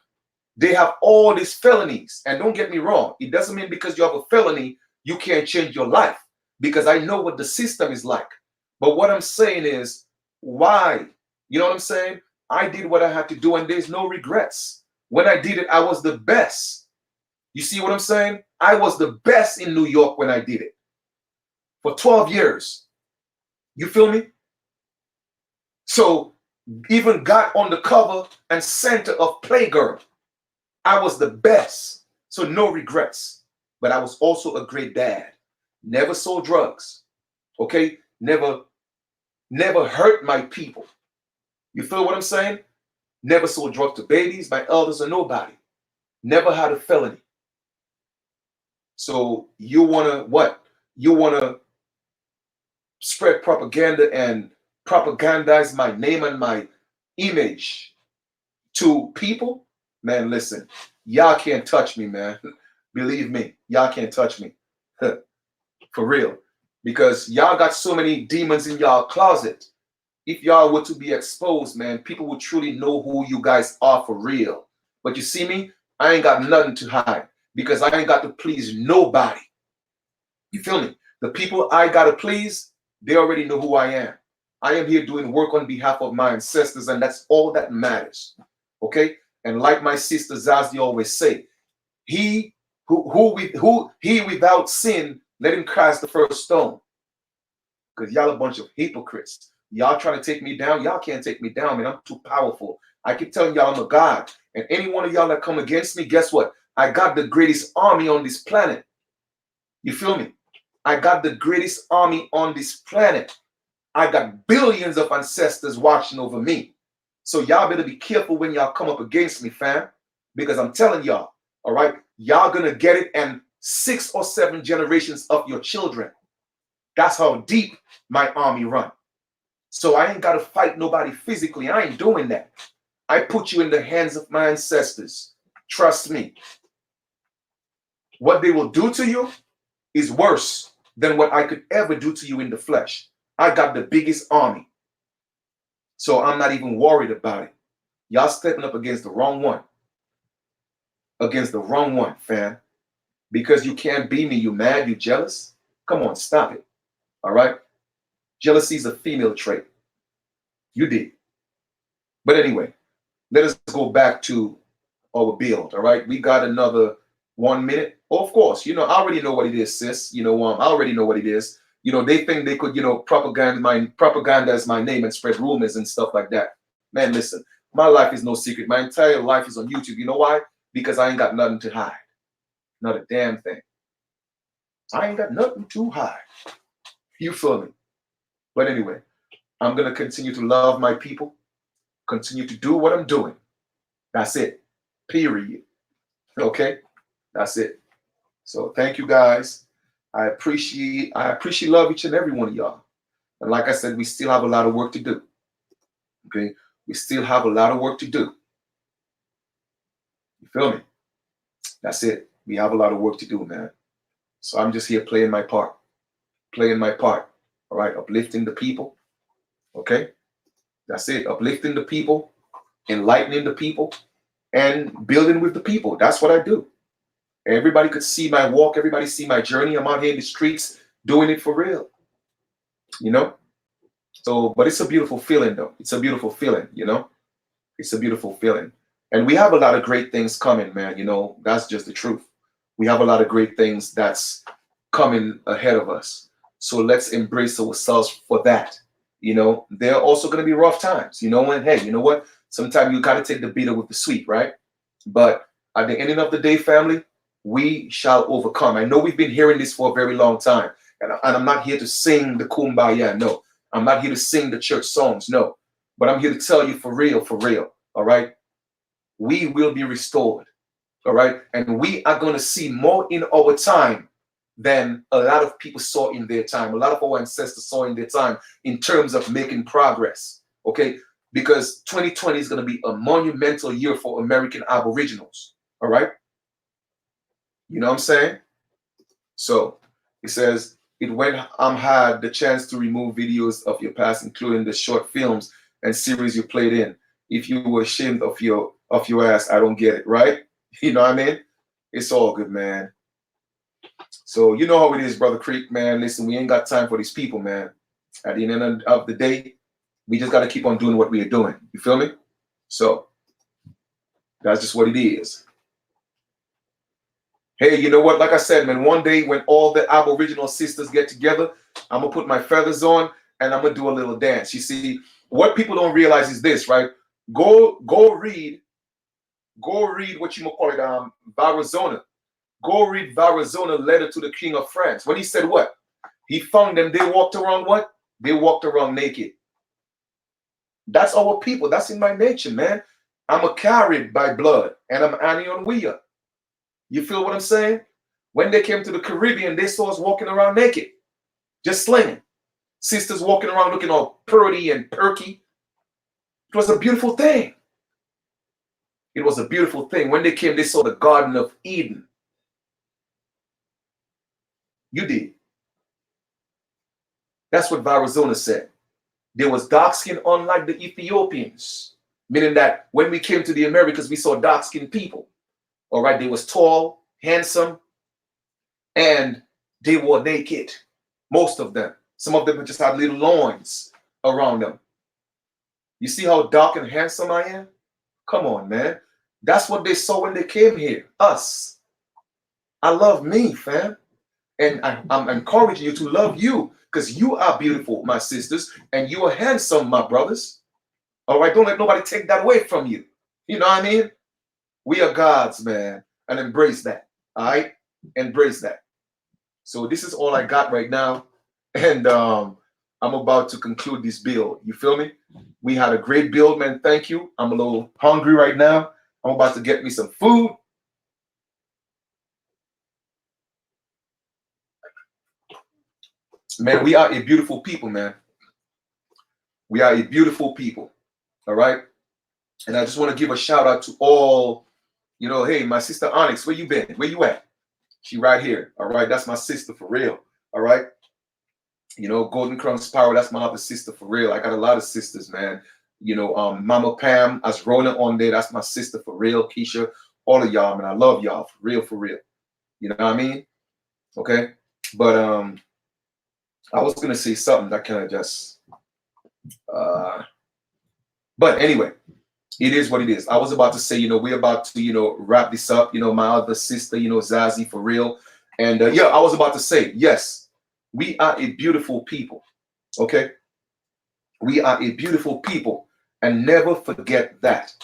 Speaker 1: They have all these felonies. And don't get me wrong, it doesn't mean because you have a felony, you can't change your life, because I know what the system is like. But what I'm saying is, why? You know what I'm saying? I did what I had to do, and there's no regrets. When I did it, I was the best. You see what I'm saying? I was the best in New York when I did it. For 12 years. You feel me? So even got on the cover and center of Playgirl. I was the best. So no regrets. But I was also a great dad. Never sold drugs. Okay? Never hurt my people. You feel what I'm saying? Never sold drugs to babies, my elders, or nobody. Never had a felony. So you wanna what? You wanna spread propaganda and propagandize my name and my image to people? Man, listen, y'all can't touch me, man. Believe me, y'all can't touch me. For real. Because y'all got so many demons in y'all closet. If y'all were to be exposed, man, people would truly know who you guys are for real. But you see me? I ain't got nothing to hide, because I ain't got to please nobody. You feel me? The people I got to please, they already know who I am. I am here doing work on behalf of my ancestors, and that's all that matters. Okay? And like my sister Zazdi always say, he without sin, let him cast the first stone. Because y'all a bunch of hypocrites. Y'all trying to take me down. Y'all can't take me down, man. I'm too powerful. I keep telling y'all I'm a God. And any one of y'all that come against me, guess what? I got the greatest army on this planet. You feel me? I got the greatest army on this planet. I got billions of ancestors watching over me. So y'all better be careful when y'all come up against me, fam. Because I'm telling y'all, all right, y'all gonna get it, and 6 or 7 generations of your children. That's how deep my army run. So I ain't gotta fight nobody physically. I ain't doing that. I put you in the hands of my ancestors. Trust me. What they will do to you is worse than what I could ever do to you in the flesh. I got the biggest army. So I'm not even worried about it. Y'all stepping up against the wrong one. Against the wrong one, fam. Because you can't be me, you mad, you jealous? Come on, stop it. All right? Jealousy is a female trait. You did. But anyway, let us go back to our build, all right? We got another 1 minute. Oh, of course, I already know what it is, sis. I already know what it is. They think they could, propagandize my name and spread rumors and stuff like that. Man, listen, my life is no secret. My entire life is on YouTube. You know why? Because I ain't got nothing to hide. Not a damn thing. I ain't got nothing to hide. You feel me? But anyway, I'm going to continue to love my people, continue to do what I'm doing. That's it. Period. Okay? That's it. So thank you guys. I appreciate love each and every one of y'all. And like I said, we still have a lot of work to do. Okay? We still have a lot of work to do. You feel me? That's it. We have a lot of work to do, man. So I'm just here playing my part. Playing my part. All right? Uplifting the people. Okay? That's it. Uplifting the people, enlightening the people, and building with the people. That's what I do. Everybody could see my walk. Everybody see my journey. I'm out here in the streets doing it for real. So, but it's a beautiful feeling, though. It's a beautiful feeling, It's a beautiful feeling. And we have a lot of great things coming, man. That's just the truth. We have a lot of great things that's coming ahead of us. So let's embrace ourselves for that. There are also going to be rough times, and hey, you know what? Sometimes you got to take the bitter with the sweet, right? But at the end of the day, family, we shall overcome. I know we've been hearing this for a very long time, and I'm not here to sing the kumbaya. No, I'm not here to sing the church songs. No, but I'm here to tell you for real. All right. We will be restored. All right. And we are going to see more in our time than a lot of people saw in their time. A lot of our ancestors saw in their time in terms of making progress. Okay. Because 2020 is going to be a monumental year for American Aboriginals. All right. You know what I'm saying? So it says, it when had the chance to remove videos of your past, including the short films and series you played in. If you were ashamed of your ass, I don't get it, right? You know what I mean? It's all good, man. So you know how it is, Brother Creek, man. Listen, we ain't got time for these people, man. At the end of the day, we just got to keep on doing what we are doing. You feel me? So that's just what it is. Hey, you know what? Like I said, man, one day when all the Aboriginal sisters get together, I'm going to put my feathers on and I'm going to do a little dance. You see, what people don't realize is this, right? Go read what you might call it, Varazona. Go read Varazona letter to the King of France. When he said what? He found them, they walked around what? They walked around naked. That's our people. That's in my nature, man. I'm a carried by blood and I'm Anion. You feel what I'm saying? When they came to the Caribbean, they saw us walking around naked, just slinging. Sisters walking around looking all purty and perky. It was a beautiful thing. It was a beautiful thing. When they came, they saw the Garden of Eden. You did. That's what Varazona said. There was dark skin unlike the Ethiopians. Meaning that when we came to the Americas, we saw dark-skinned people. All right, they was tall, handsome, and they were naked. Most of them. Some of them just had little loins around them. You see how dark and handsome I am? Come on, man. That's what they saw when they came here. Us. I love me, fam. And I'm encouraging you to love you. because you are beautiful, my sisters, and you are handsome, my brothers. All right, don't let nobody take that away from you. You know what I mean? We are gods, man, and embrace that. All right, embrace that. So this is all I got right now, and I'm about to conclude this build. You feel me? We had a great build, man. Thank you. I'm a little hungry right now. I'm about to get me some food. Man, we are a beautiful people, man. We are a beautiful people. All right. And I just want to give a shout out to all, you know, hey, my sister Onyx, where you been? Where you at? She right here. All right. That's my sister for real. All right. You know, Golden Crumbs Power, that's my other sister for real. I got a lot of sisters, man. You know, Mama Pam, as Rona on there, that's my sister for real. Keisha, all of y'all, man. I love y'all for real, for real. You know what I mean? Okay. But I was gonna say something that kind of just but anyway, it is what it is. I was about to say, you know, we're about to, you know, wrap this up. You know, my other sister, you know, Zazie for real. And yeah, I was about to say, yes, we are a beautiful people. Okay. We are a beautiful people, and never forget that.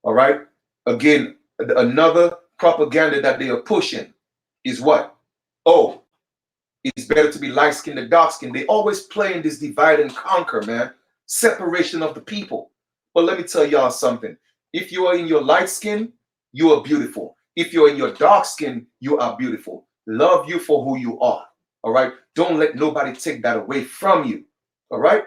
Speaker 1: All right. Again, another propaganda that they are pushing is what? Oh, it's better to be light skinned than dark skinned. They always playing this divide and conquer, man. Separation of the people. But let me tell y'all something. If you are in your light skin, you are beautiful. If you're in your dark skin, you are beautiful. Love you for who you are. All right. Don't let nobody take that away from you. All right.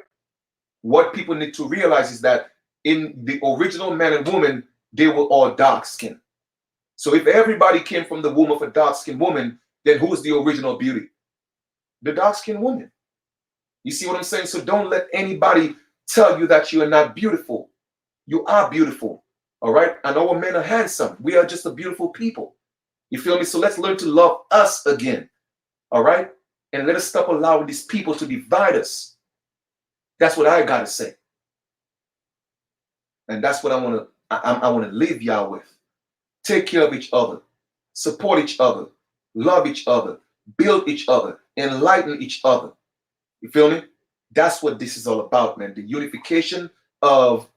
Speaker 1: What people need to realize is that in the original man and woman, they were all dark skinned. So if everybody came from the womb of a dark skinned woman, then who's the original beauty? The dark skinned woman. You see what I'm saying? So don't let anybody tell you that you are not beautiful. You are beautiful. All right. And our men are handsome. We are just a beautiful people. You feel me? So let's learn to love us again. All right. And let us stop allowing these people to divide us. That's what I gotta say. And that's what I want to leave y'all with. Take care of each other, support each other, love each other, build each other, enlighten each other. You feel me? That's what this is all about, man. The unification of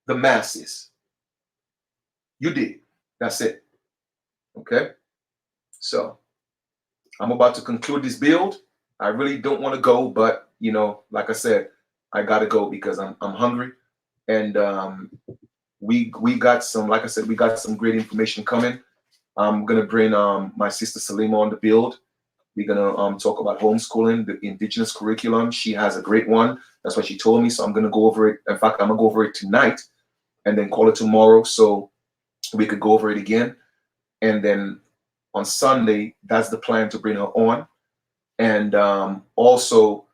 Speaker 1: the masses. You did. That's it. Okay? So I'm about to conclude this build. I really don't want to go, but you know, like I said, I gotta go because I'm hungry. And we got some, like I said, we got some great information coming. I'm gonna bring my sister Salima on the build. We're gonna talk about homeschooling, the indigenous curriculum. She has a great one. That's what she told me. So I'm gonna go over it. In fact, I'm gonna go over it tonight and then call it tomorrow so we could go over it again. And then on Sunday, that's the plan to bring her on. And also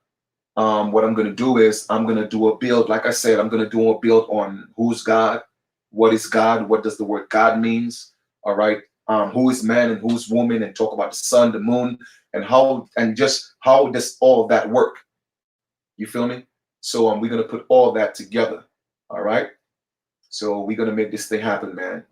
Speaker 1: what I'm gonna do is I'm gonna do a build. Like I said, I'm gonna do a build on who's God, what is God, what does the word God means. All right. Who is man and who's woman, and talk about the sun, the moon, and how, and just how does all that work. You feel me? So we're gonna put all that together. All right. So we're gonna make this thing happen, man.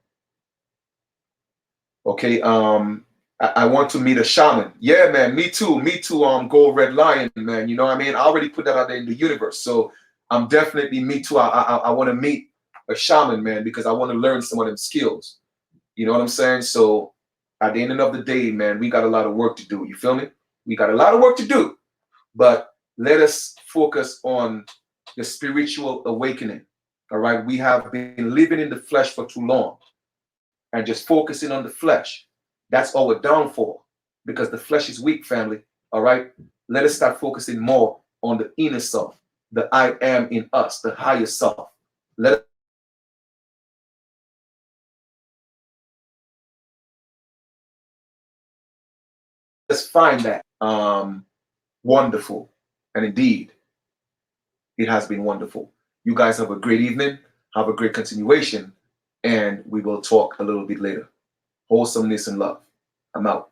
Speaker 1: Okay. I want to meet a shaman. Yeah, man. Me too. Me too. Gold Red Lion, man. You know what I mean? I already put that out there in the universe. So I'm definitely me too. I want to meet a shaman, man, because I want to learn some of them skills. You know what I'm saying? So at the end of the day, man, we got a lot of work to do. You feel me? We got a lot of work to do. But let us focus on the spiritual awakening. All right. We have been living in the flesh for too long and just focusing on the flesh. That's our downfall because the flesh is weak, family. All right. Let us start focusing more on the inner self, the I am in us, the higher self. Let us find that wonderful. And indeed, it has been wonderful. You guys have a great evening. Have a great continuation. And we will talk a little bit later. Wholesomeness and love. I'm out.